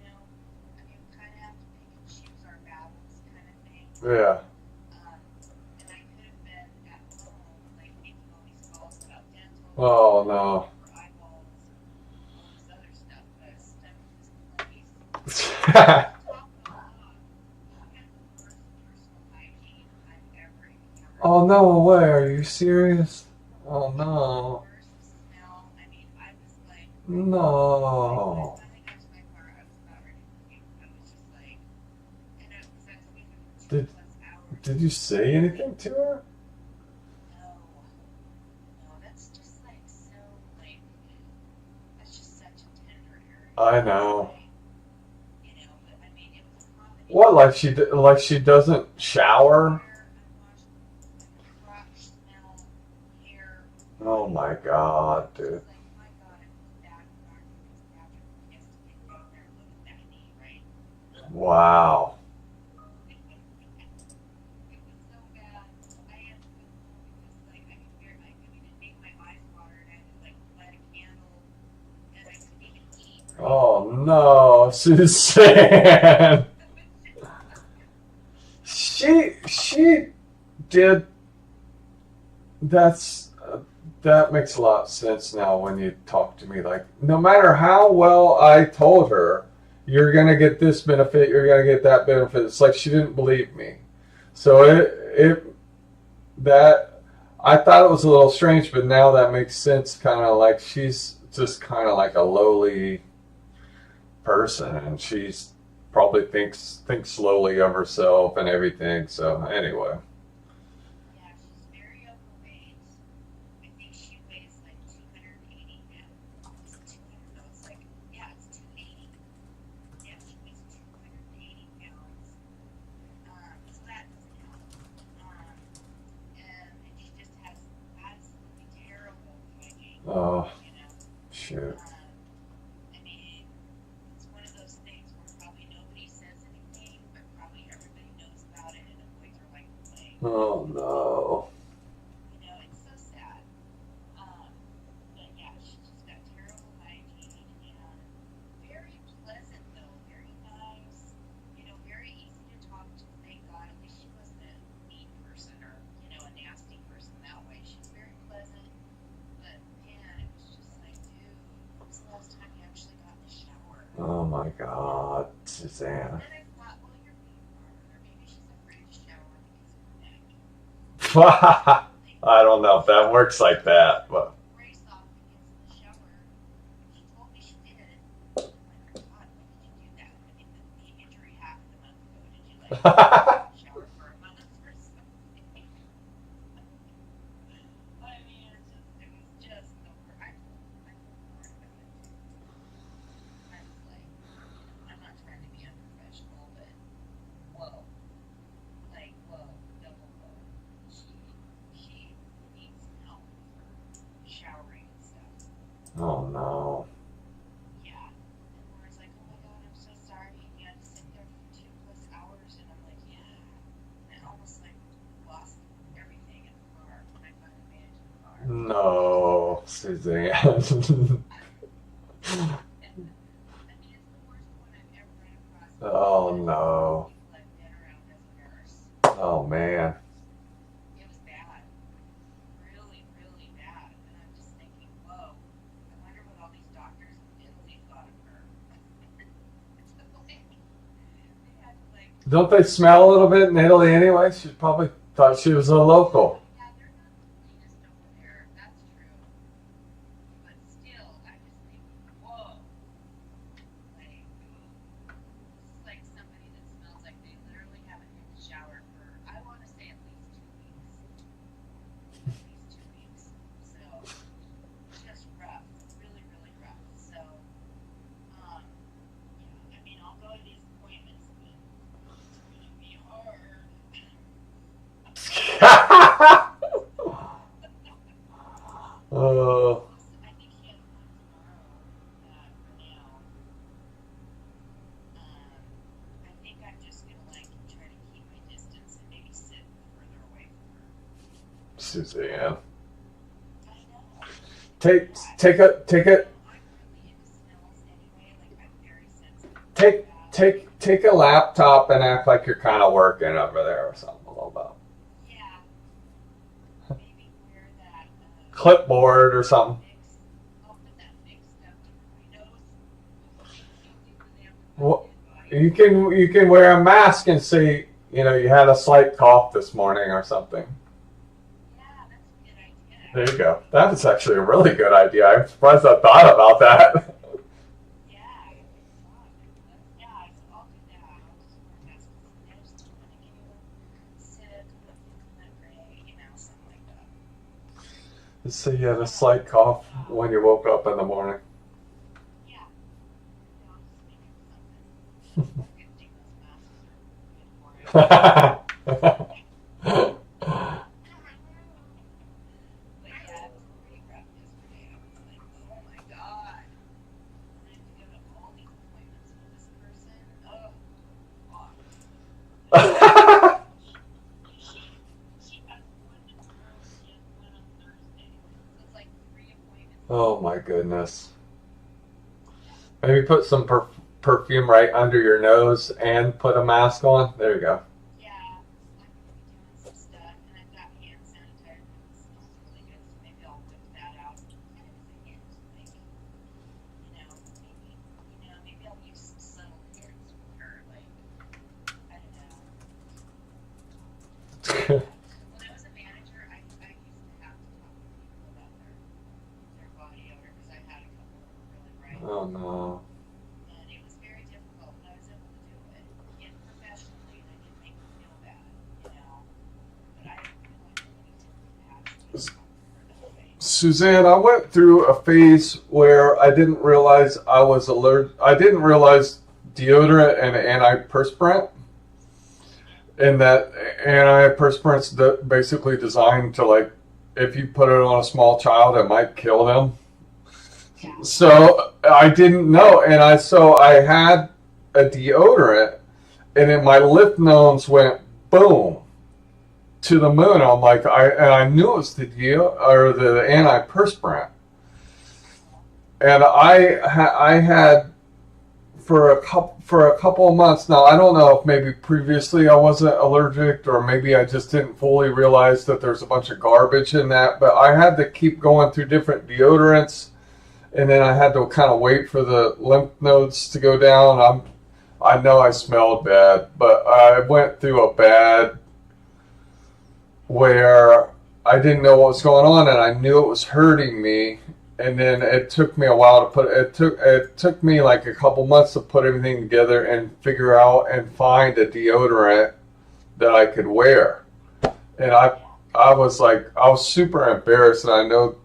Speaker 3: kind of have to pick and choose our battles, kind of thing.
Speaker 1: Yeah.
Speaker 3: And I could have been at home, like making all these calls about dental.
Speaker 1: Oh, no.
Speaker 3: For eyeballs, all this other stuff, but stuff with this place. Top of the log, he had the worst personal hygiene I've ever encountered.
Speaker 1: Oh, no way. Are you serious? Oh, no.
Speaker 3: Worst smell. I mean, I was like,
Speaker 1: No.
Speaker 3: when I finally got to my car, I was about ready to puke. I was just like, and because I was leaving for
Speaker 1: Did-
Speaker 3: 2+ hours.
Speaker 1: Did you say anything to her?
Speaker 3: No, that's just like so like that's just such a tender area.
Speaker 1: I know.
Speaker 3: But I mean, it was a combination.
Speaker 1: What, like she doesn't shower?
Speaker 3: Unwashed, crotch smell, hair.
Speaker 1: Oh my God, dude.
Speaker 3: It's like, my God, it was bad for Dr. Fitzpatrick. He has to get down there and look at that knee, right?
Speaker 1: Wow.
Speaker 3: It was so bad. I had to go home because like I could even make my eyes water, and I had to like light a candle, and I couldn't even eat. Right?
Speaker 1: Oh no, Suzanne. She did. That makes a lot of sense now when you talk to me. Like, no matter how well I told her, you're gonna get this benefit, you're gonna get that benefit. It's like she didn't believe me. So I thought it was a little strange, but now that makes sense. Kind of like she's just kind of like a lowly person, and she's probably thinks slowly of herself and everything. So anyway.
Speaker 3: Yeah, she's very overweight. I think she weighs like 280 pounds. It's 200, no, it's like, yeah, it's 280. Yeah, she weighs 280 pounds. So that doesn't help. And she just has absolutely terrible hygiene.
Speaker 1: Oh, shoot.
Speaker 3: I mean, it's one of those things where probably nobody says anything, but probably everybody knows about it and avoids her like the plague.
Speaker 1: Oh no.
Speaker 3: It's so sad. But yeah, she just got terrible hygiene and very pleasant though, very nice, very
Speaker 1: Oh my God, Suzanne.
Speaker 3: And I thought, well, you're being harder. Maybe she's afraid to shower because of her neck.
Speaker 1: I don't know if that works like that, but.
Speaker 3: Race off against the shower. She told me she did it. I'm like, God, when did you do that? I think the knee injury happened a month ago. Did you shower for a month or something? I mean, it was just the worst. I told her about it too. I was like, I'm not trying to be unprofessional, but whoa. Like, whoa, double whoa. She needs some help for showering and stuff.
Speaker 1: Oh no.
Speaker 3: Yeah. And Laura's like, oh my God, I'm so sorry. You had to sit there for 2+ hours. And I'm like, yeah. And I almost like lost everything in the car when I finally made it to the car.
Speaker 1: No, Suzanne.
Speaker 3: I mean, it's the worst one I've ever run across.
Speaker 1: Oh no.
Speaker 3: People I've been around as a nurse.
Speaker 1: Oh man.
Speaker 3: It was bad. Really, really bad. And I'm just thinking, whoa, I wonder what all these doctors in Italy thought of her. They had to like,
Speaker 1: Don't they smell a little bit in Italy anyway? She probably thought she was a local.
Speaker 3: yeah, they're not the cleanest over there. That's true. But still, I just think, whoa. Like, this is like somebody that smells like they literally haven't hit the shower for, I want to say at least 2 weeks. At least 2 weeks. So, just rough. Really, really rough. So, yeah, I mean, I'll go to these appointments, but it's going to be hard.
Speaker 1: Oh,
Speaker 3: I think he has one tomorrow, for now. I think I'm just gonna like try to keep my distance and maybe sit further away from her.
Speaker 1: Suzanne.
Speaker 3: I know.
Speaker 1: Take a
Speaker 3: I'm really into smells anyway. Like I'm very sensitive.
Speaker 1: take a laptop and act like you're kind of working over there or something a little bit.
Speaker 3: Yeah. Maybe wear that.
Speaker 1: Clipboard or something.
Speaker 3: Mix. I'll put that mixed stuff under my nose.
Speaker 1: Well, you can wear a mask and say, you know, you had a slight cough this morning or something.
Speaker 3: Yeah, that's a good idea.
Speaker 1: There you go. That is actually a really good idea. I'm surprised I thought about that.
Speaker 3: Yeah, yeah, I'll do that. I'll just wear a mask. I just don't want to get sick, you know, something like that.
Speaker 1: Just say you had a slight cough when you woke up in the morning.
Speaker 3: Yeah. I'll just make it something. Good thing those masks are good for it. But yeah, it was pretty rough yesterday. I was like, oh my God. And I have to go to all these appointments with this person. Oh, fuck. She has one tomorrow. She has one on Thursday. So it's like 3 appointments.
Speaker 1: Oh my goodness. Maybe put some perfume right under your nose and put a mask on. There you go.
Speaker 3: Yeah, I'm gonna be doing some stuff, and I've got hand sanitizer that smells really good, so maybe I'll whip that out. Kind of as a hint, like, maybe I'll use some subtle hints with her, like, I don't know. When I was a manager, I used to have to talk to people about their body odor because I had a couple that were really bright.
Speaker 1: Oh no.
Speaker 3: And it was very difficult, but I was able to do it. Again, professionally, and I didn't make them feel bad, But I didn't feel like really had to that way.
Speaker 1: Suzanne, I went through a phase where I didn't realize I was allergic. I didn't realize deodorant and antiperspirant, and that antiperspirant's basically designed to, like, if you put it on a small child, it might kill them.
Speaker 3: Yeah.
Speaker 1: So I didn't know, and I had a deodorant, and then my lip nodes went boom to the moon. I'm like, I knew it was the antiperspirant, and I had for a couple of months now. I don't know if maybe previously I wasn't allergic, or maybe I just didn't fully realize that there's a bunch of garbage in that. But I had to keep going through different deodorants and then I had to kind of wait for the lymph nodes to go down. I know I smelled bad, but I went through a bad where I didn't know what was going on, and I knew it was hurting me. And then it took me a while to put it took me like a couple months to put everything together and figure out and find a deodorant that I could wear. And I was super embarrassed, and I know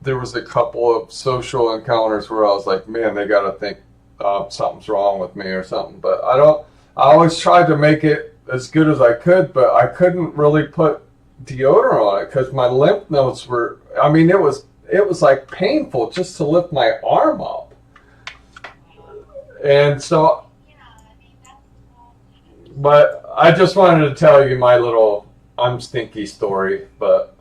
Speaker 1: there was a couple of social encounters where I was like, man, they got to think something's wrong with me or something. But I always tried to make it as good as I could, but I couldn't really put deodorant on it because my lymph nodes were, I mean, it was like painful just to lift my arm up. And so, but I just wanted to tell you my little I'm stinky story, but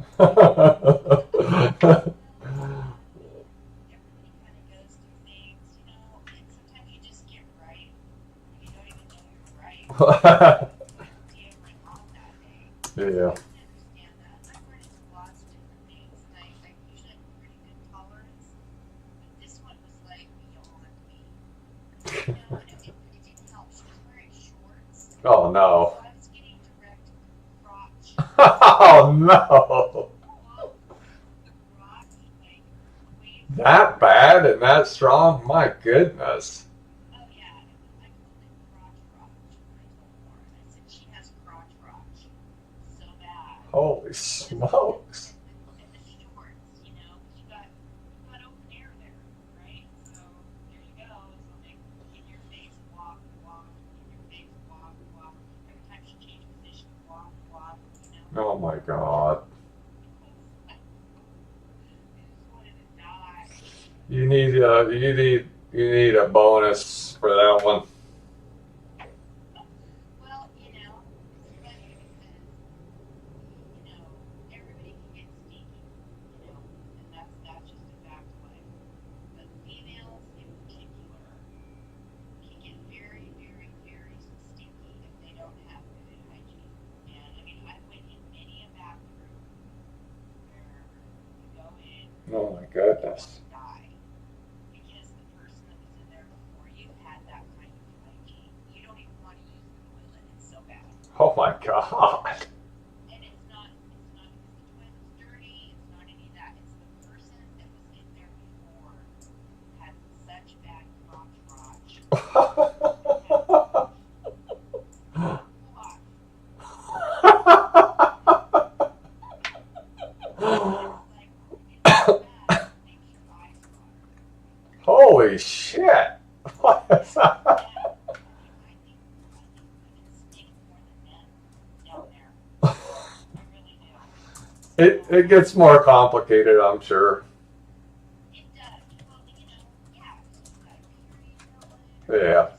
Speaker 1: yeah. Oh no. Oh no. That bad and that strong? My goodness. Holy smokes. Oh my God. You need a bonus for that one. Oh my goodness. Oh my God. Holy shit. It gets more complicated, I'm sure. Yeah.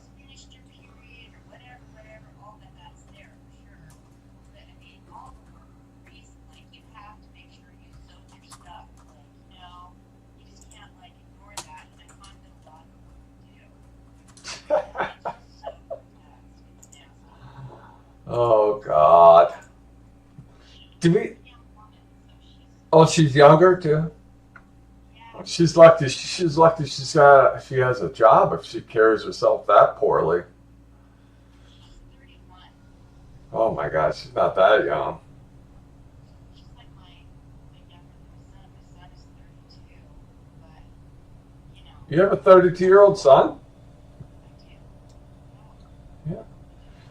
Speaker 1: Oh God. Do we? Oh, she's younger too. She's lucky. She's lucky. She has a job if she carries herself that poorly. Oh my God, she's not that young. You have a 32-year-old son? Yeah.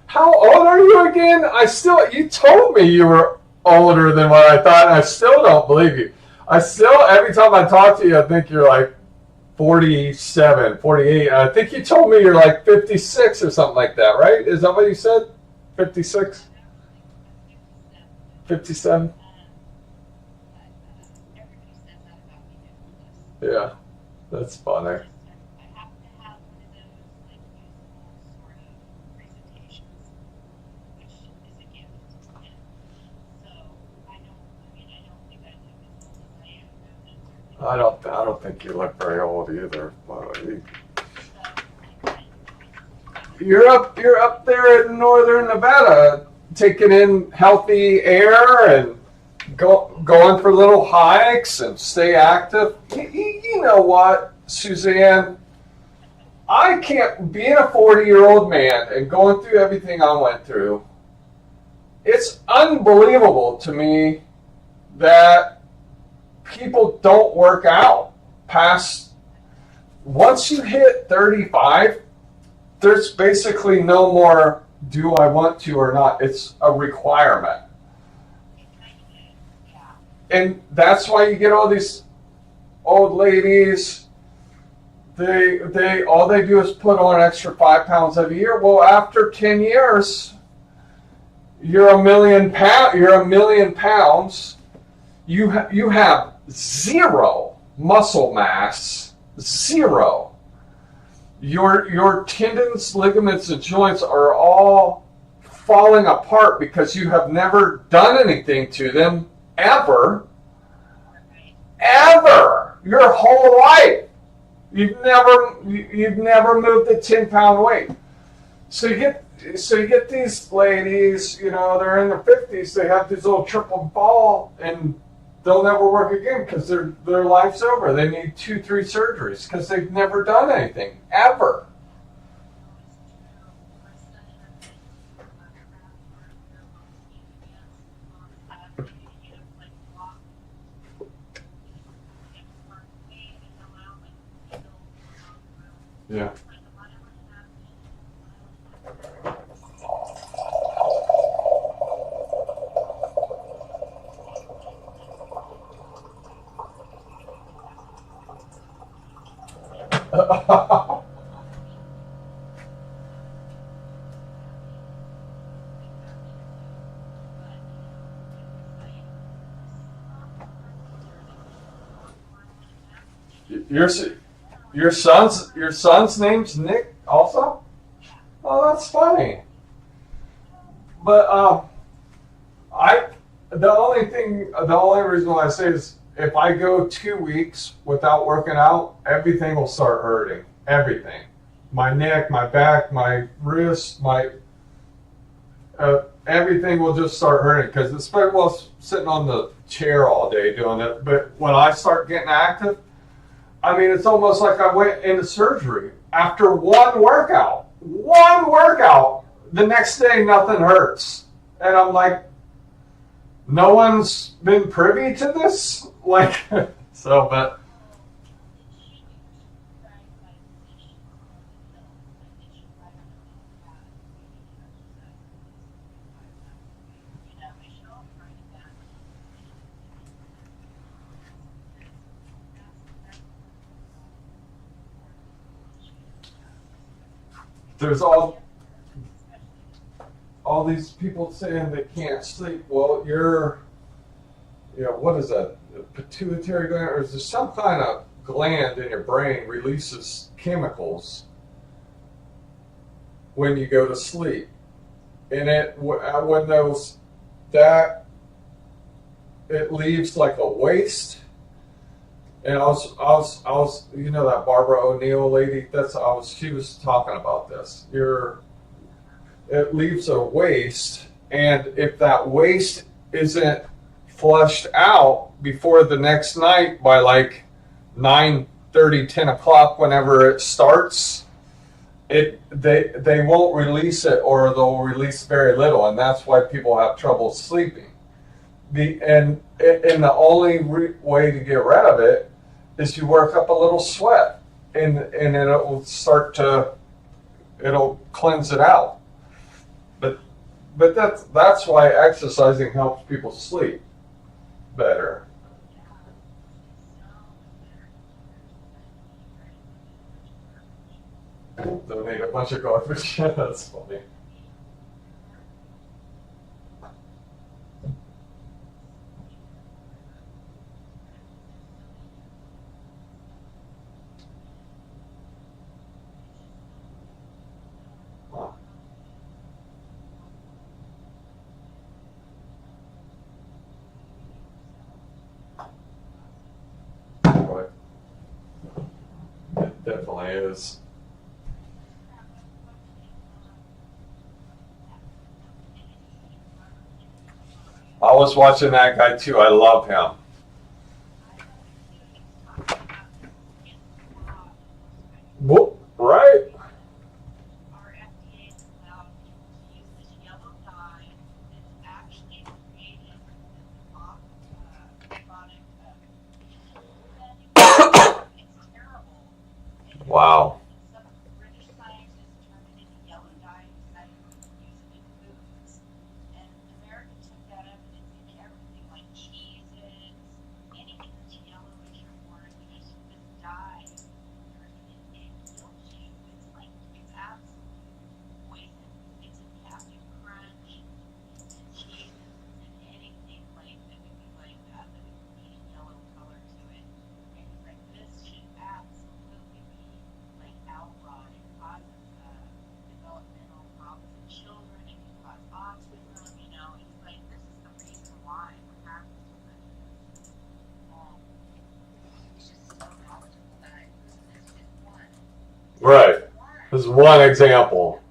Speaker 1: How old are you again? You told me you were older than what I thought, and I still don't believe you. Every time I talk to you, I think you're like 47, 48. And I think you told me you're like 56 or something like that, right? Is that what you said? 56? 57? Yeah, that's funny. I don't think you look very old either. You're up there in northern Nevada, taking in healthy air and going for little hikes and stay active. You know what, Suzanne? I can't, being a 40-year-old man and going through everything I went through, it's unbelievable to me that people don't work out past, once you hit 35, there's basically no more do I want to or not. It's a requirement. And that's why you get all these old ladies, they all they do is put on an extra 5 pounds every year. Well, after 10 years, you're a million pounds. You have zero muscle mass, zero. Your tendons, ligaments, and joints are all falling apart because you have never done anything to them ever your whole life. You've never moved a 10-pound weight. So you get these ladies, you know, they're in their 50s, they have this little triple ball and they'll never work again because their life's over. They need 2-3 surgeries because they've never done anything ever. Yeah. Your son's name's Nick also? Oh, that's funny. But the only reason why I say is if I go 2 weeks without working out, everything will start hurting. Everything. My neck, my back, my wrist, everything will just start hurting because especially sitting on the chair all day doing it. But when I start getting active, I mean, it's almost like I went into surgery after one workout. The next day, nothing hurts. And I'm like, no one's been privy to this? Like, so, but. There's all these people saying they can't sleep. Well, what is that? A pituitary gland, or is there some kind of gland in your brain releases chemicals when you go to sleep? And it leaves like a waste. And I was, you know, that Barbara O'Neill lady. She was talking about this. It leaves a waste, and if that waste isn't flushed out before the next night by like 9:30, 10 o'clock, whenever it starts, they won't release it, or they'll release very little, and that's why people have trouble sleeping. And the only way to get rid of it is you work up a little sweat, and then it will it'll cleanse it out. But that's why exercising helps people sleep better. Donate a bunch of garbage. That's funny. It definitely is. I was watching that guy too. I love him. Whoop, right?
Speaker 3: Our FDA is allowed to use this yellow dye that's actually created in the product it's terrible.
Speaker 1: Wow.
Speaker 3: Some British scientists turned it into yellow dye and decided to use it in foods. And America took that evidence into everything like cheeses, anything that's yellowish or orangish, this dye it kills you. It's like it's absolute poison. It's in Captain Crunch, it's in cheeses, it's in anything like that would be like that would need a yellow color to it. And he's like, this should absolutely be like outlawed. It causes developmental problems in children. It can cause autism. You know, it's like this is the reason why we're having so much of this. He's just so knowledgeable that this is one.
Speaker 1: Right. This is one example.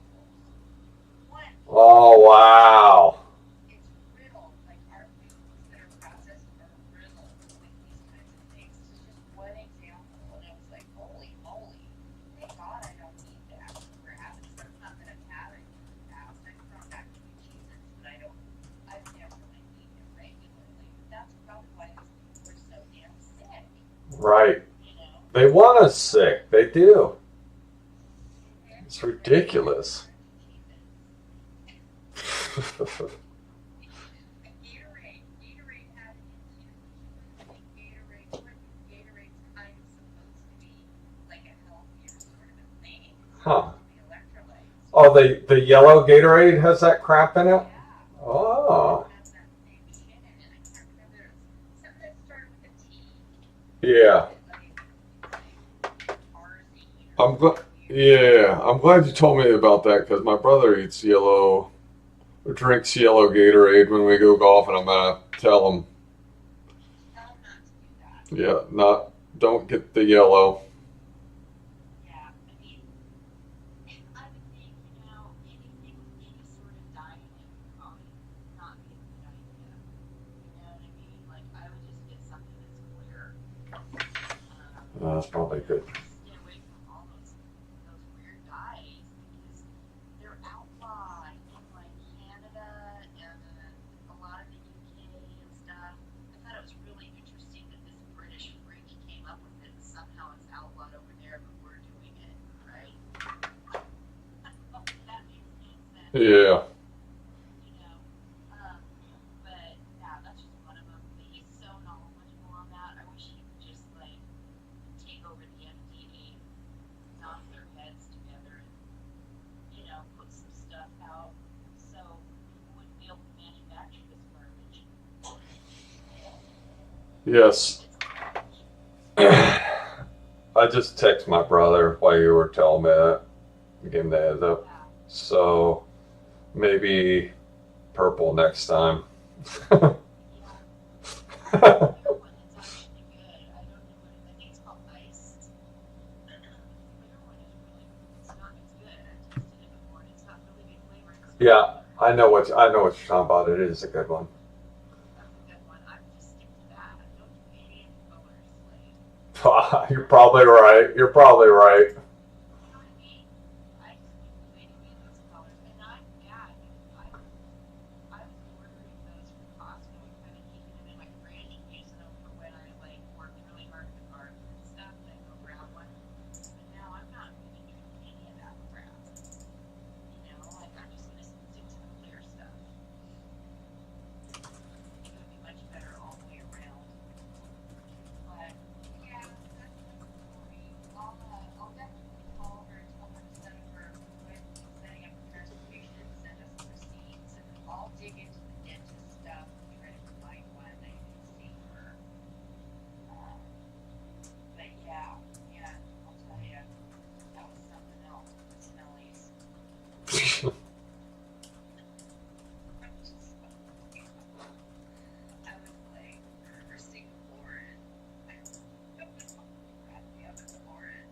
Speaker 3: One.
Speaker 1: Oh, wow.
Speaker 3: It's riddled, like our foods that are processed are riddled with these kinds of things. This is just one example, and I was like, holy moly, thank God I don't eat that for habits. That's not that I've had it in the past. I've thrown back to cheeses, but I've never like eaten it regularly. But that's probably why these people are so damn sick,
Speaker 1: Right.
Speaker 3: you know?
Speaker 1: They want us sick. They do. It's ridiculous.
Speaker 3: Gatorade had it in Gatorade's kind of supposed to be like a healthier sort of a thing.
Speaker 1: Huh.
Speaker 3: The electrolytes.
Speaker 1: Oh, the yellow Gatorade has that crap in it?
Speaker 3: Yeah.
Speaker 1: Oh.
Speaker 3: It has that same shit in it. I can't remember. Something that started with a T.
Speaker 1: Yeah.
Speaker 3: Like Tarzine.
Speaker 1: I'm glad. Yeah, I'm glad you told me about that because my brother eats yellow, or drinks yellow Gatorade when we go golf, and I'm gonna tell him,
Speaker 3: Tell them not to do that.
Speaker 1: yeah, don't get the yellow.
Speaker 3: Yeah, I mean, I would think, you know, anything with any sort of dye in it would probably not be a good idea. You know what I mean? Like, I would just get something that's clear.
Speaker 1: That's probably good.
Speaker 3: Stay away from all those weird dyes because they're outlawed in like Canada and a lot of the UK and stuff. I thought it was really interesting that this British freak came up with it and somehow it's outlawed over there, but we're doing it, right? I don't know if that makes any sense.
Speaker 1: Yeah.
Speaker 3: You know, but yeah, that's just one of them. But he's so knowledgeable on that. I wish he would just like take over the FDA, knock their heads together, and you know, put some stuff out so people wouldn't be able to manufacture this garbage.
Speaker 1: Yes.
Speaker 3: It's garbage.
Speaker 1: I just text my brother while you were telling me that. Give him the heads up.
Speaker 3: Yeah.
Speaker 1: So maybe purple next time.
Speaker 3: You know, the clear one that's actually good. I don't know what I think it's called ice. The clear one is really, it's not as good. I tasted it before and it's got really good flavor. It's
Speaker 1: Yeah, I know what you're talking about. It is a good one.
Speaker 3: That's a good one. I would just stick to that. Don't do any of the colors. Like,
Speaker 1: You're probably right. You're probably right.
Speaker 3: you know what I mean? I just wouldn't do any of those colors. And I'm mad because I was ordering those from Costco and kind of keeping them in my fridge and using them for when I like worked really hard in the garden and stuff. And I go grab one. But now I'm not going to drink any of that crap. You know, like I'm just going to stick to the clear stuff. It would be much better all the way around. But yeah, that's the story. I'll definitely call her and tell her to send her with setting up the transportation and send us the receipts. And I'll dig into the dentist stuff and try to find one that you can see her. But yeah, I'll tell you, that was something else with the smellies. I was like, for Singapore, and I grabbed me up at the Lauren.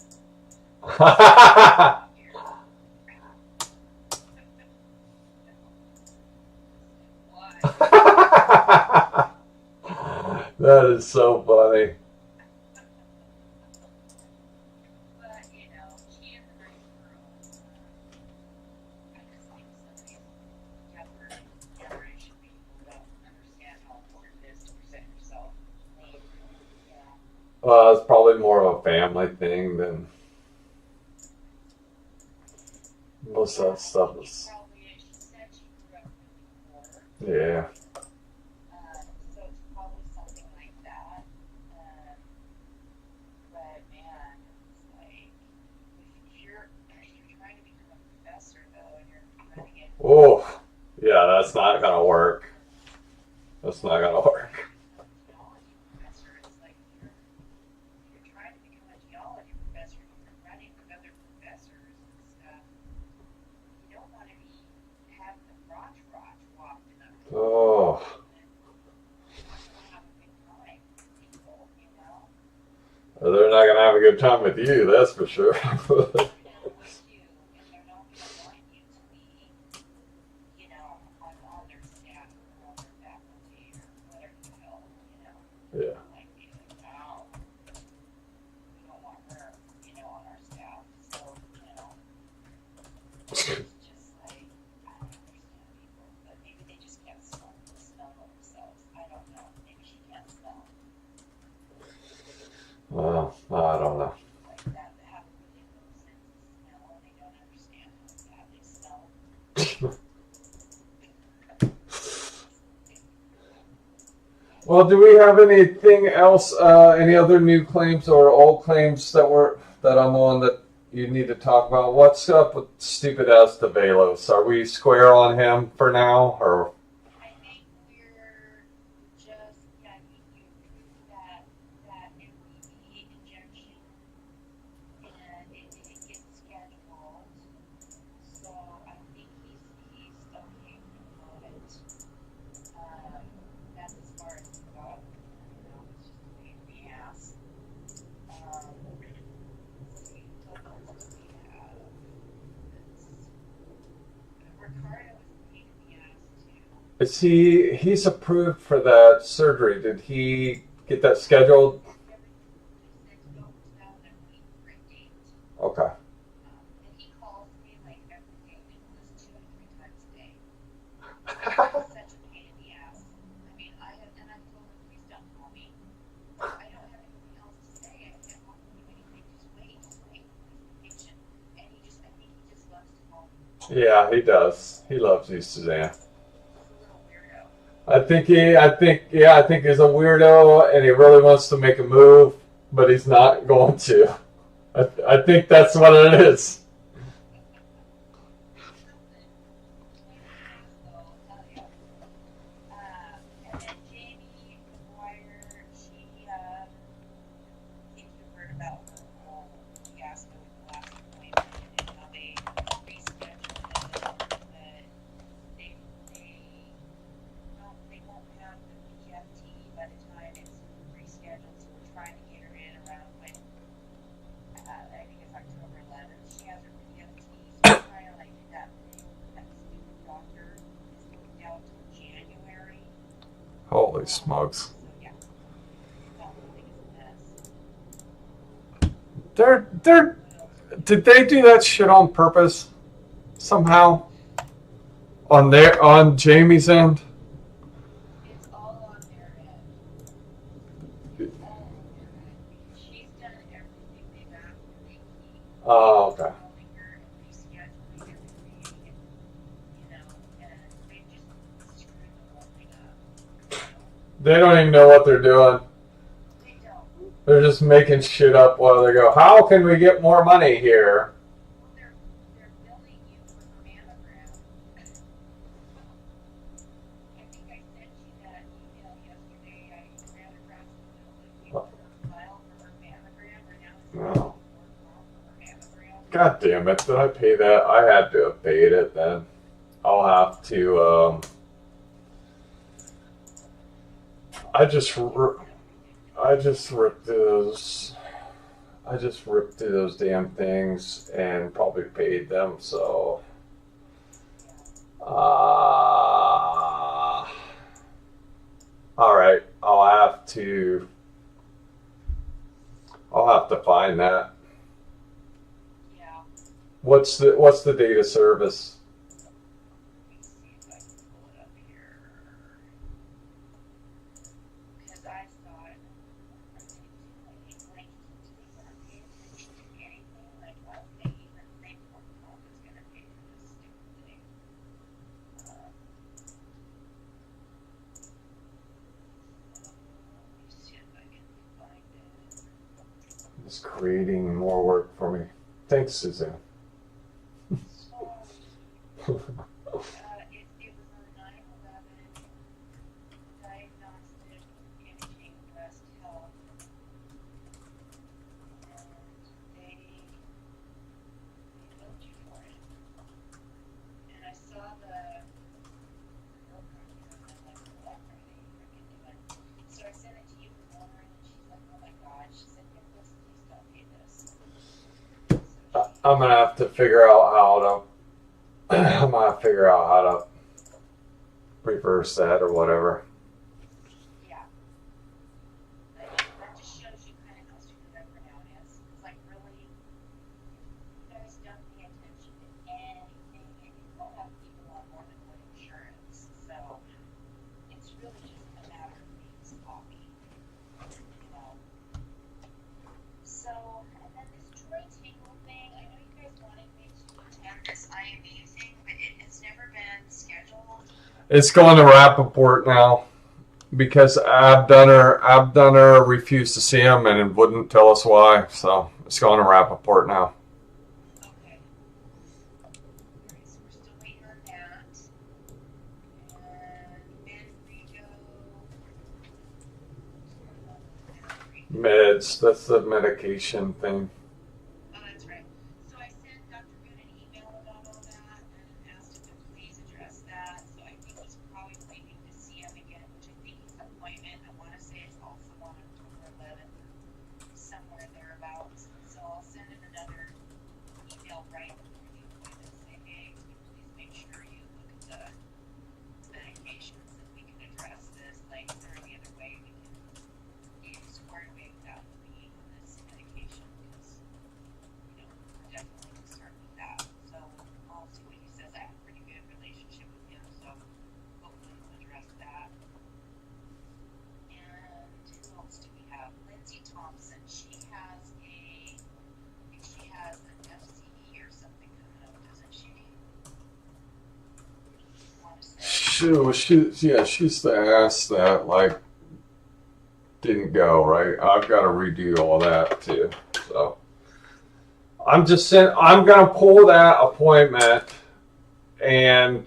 Speaker 3: Why?
Speaker 1: That is so funny.
Speaker 3: But, you know, she is a nice girl. I just think some of these younger generation people don't understand how important it is to present yourself clean. You know,
Speaker 1: It's probably more of a family thing than most of that stuff is.
Speaker 3: probably, she said she grew up really poor.
Speaker 1: Yeah.
Speaker 3: So it's probably something like that. But man, it's like if you're trying to become a professor though, and you're trying to get
Speaker 1: Oh, yeah, that's not gonna work. That's not gonna work.
Speaker 3: geology professor, it's like if you're trying to become a geology professor, and you're running with other professors and stuff. You don't want to be having the crotch walking up.
Speaker 1: Oh,
Speaker 3: Have a good time with people, you know.
Speaker 1: they're not gonna have a good time with you, that's for sure.
Speaker 3: And with you, and they're not going to want you to be, you know, on their staff or on their faculty or whatever the hell, you know.
Speaker 1: Yeah.
Speaker 3: Like, be like, wow, we don't want her, you know, on our staff. So, you know, it's just like, I don't understand people, but maybe they just can't smell themselves. I don't know. Maybe she can't smell.
Speaker 1: Well, I don't know.
Speaker 3: Like that, they have really low sense of smell and they don't understand how bad they smell.
Speaker 1: Well, do we have anything else? Any other new claims or old claims that I'm on that you need to talk about? What's up with stupid ass Develos? Are we square on him for now, or?
Speaker 3: I think we're just, yeah, you approved that MVP injection and it didn't get scheduled. So I think he's okay for the moment. That's as far as we got. You know, it's just a pain in the ass. Let's see, what else do we have? Ricardo was a pain in the ass too.
Speaker 1: He's approved for that surgery? Did he get that scheduled?
Speaker 3: Everything they said to go to that week for a date.
Speaker 1: Okay.
Speaker 3: And he calls me like every day, Nicholas, 2 to 3 times a day. It's such a pain in the ass. I mean, I told him, please don't call me. I don't have anything else to say. I can't offer you anything. Just wait. Please be patient. And I think he just loves to call me.
Speaker 1: Yeah, he does. He loves you, Suzanne.
Speaker 3: He's a little weirdo.
Speaker 1: I think he's a weirdo, and he really wants to make a move, but he's not going to. I think that's what it is.
Speaker 3: And then Jamie McGuire, she, I think you heard about her whole fiasco with the last appointment and how they rescheduled it, but they won't have the PFT by the time it's rescheduled, so we're trying to get her in around when, I think it's October 11th, she has her PFT, so we're trying to like do that thing that stupid doctor is looking out till January.
Speaker 1: Holy smokes.
Speaker 3: So yeah, that whole thing is a mess.
Speaker 1: They're did they do that shit on purpose somehow on Jamie's end?
Speaker 3: It's all on their end. All on their end. Because she's done everything they've asked and they keep
Speaker 1: Oh, okay.
Speaker 3: calling her and rescheduling everything and, you know, and they just screwed the whole thing up. You know?
Speaker 1: They don't even know what they're doing.
Speaker 3: They don't.
Speaker 1: They're just making shit up while they go, how can we get more money here?
Speaker 3: Well, they're billing you for the mammogram. I think I sent you that email yesterday. I ran across the bill that we filed for her mammogram, or now it's
Speaker 1: No.
Speaker 3: for her mammogram.
Speaker 1: God damn it, did I pay that? I had to have paid it then. I'll have to, I just ripped through those damn things and probably paid them, so all right, I'll have to. I'll have to find that.
Speaker 3: Yeah.
Speaker 1: What's the date of service?
Speaker 3: Let me see if I can pull it up here. Because I thought, like, they weren't paying attention to anything. Like, why would they even think what Trump is going to pay for this stupid thing? Let me see if I can find it.
Speaker 1: It's creating more work for me. Thanks, Suzanne.
Speaker 3: So, it was a 9/11 diagnostic imaging breast health, and they billed you for it. And I saw the bill come through, and I'm like, what are they freaking doing? So I sent it to you for Lauren, and she's like, oh my god. She said, Nicholas, please don't pay this. So
Speaker 1: I'm gonna have to figure out how to. I'm gonna figure out how to reverse that or whatever.
Speaker 3: yeah. That just shows you kind of how stupid that printout is. It's like, really, you guys don't pay attention to anything, and you don't have people on more than one insurance. So it's really just a matter of being sloppy, you know. So, and then this Troy Tingle thing, I know you guys wanted me to attend this IME thing, but it has never been scheduled.
Speaker 1: It's going to Rappaport now because Abdunner refused to see him and wouldn't tell us why. So it's going to Rappaport now.
Speaker 3: Okay. Alright, so we're still waiting on that. And Ben Rigo.
Speaker 1: Meds. That's the medication thing.
Speaker 3: Oh, that's right. So I sent Dr. Good an email about all that and asked him to please address that. So I think he's probably waiting to see him again, which I think his appointment, I want to say it's also on October 11th, somewhere thereabouts. So I'll send him another email right before the appointment and say, hey, can you please make sure you look at the medications and we can address this. Like, is there any other way we can get squared away without being on this medication? Because, you know, we're definitely concerned with that. So I'll see what he says. I have a pretty good relationship with him, so hopefully he'll address that. And who else do we have? Lindsay Thompson. She has a, I think she has an FCE or something coming up, doesn't she? I want to say.
Speaker 1: She's the ass that like didn't go right. I've got to redo all that too. So I'm gonna pull that appointment and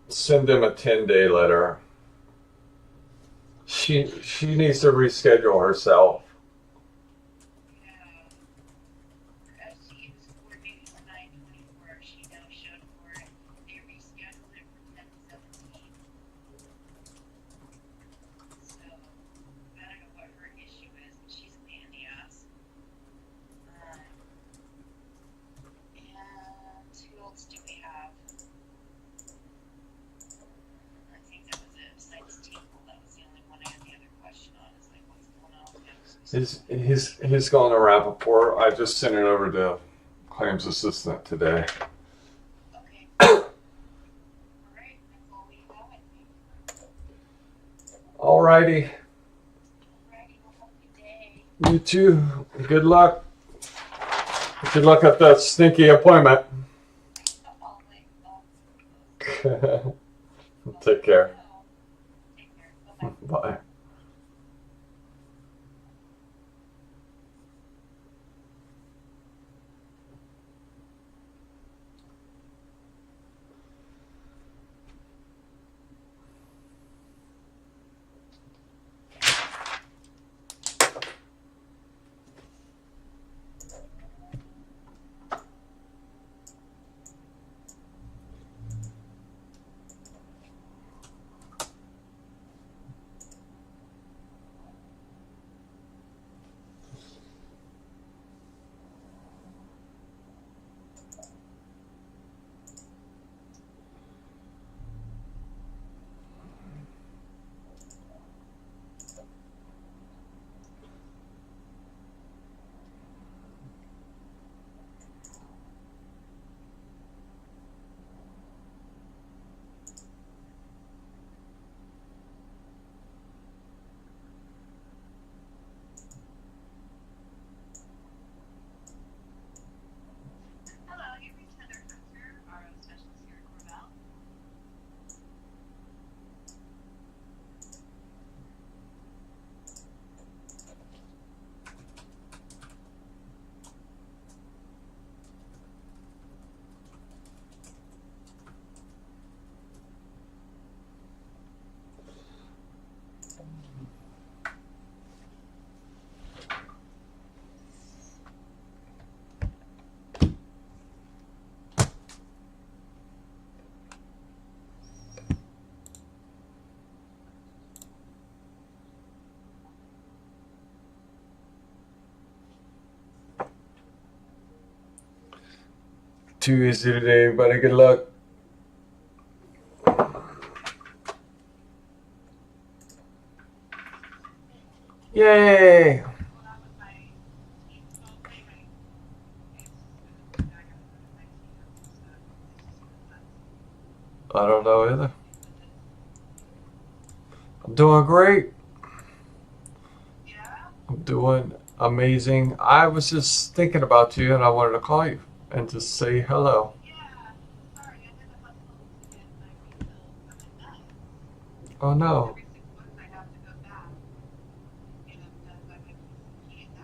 Speaker 1: send him a 10-day letter. She needs to reschedule herself.
Speaker 3: Yeah. Her FCE was coordinated for 9/24. She no showed for it. They rescheduled it for 10/17. So I don't know what her issue is, but she's a pain in the ass. And who else do we have? I think that was it. Besides Tinkle, that was the only one I had the other question on. Is like, what's going on with him?
Speaker 1: He's going to Rappaport. I just sent it over to claims assistant today.
Speaker 3: Okay. All right. That's all we have, I think.
Speaker 1: Alrighty.
Speaker 3: Alrighty. Well, have a good day.
Speaker 1: You too. Good luck. Good luck at that stinky appointment.
Speaker 3: I'll wait.
Speaker 1: Take care.
Speaker 3: Take care. Bye-bye.
Speaker 1: Bye. too easy today, everybody. Good luck. Yay! I don't know either. I'm doing great. I'm doing amazing. I was just thinking about you and I wanted to call you and just say hello. Oh no.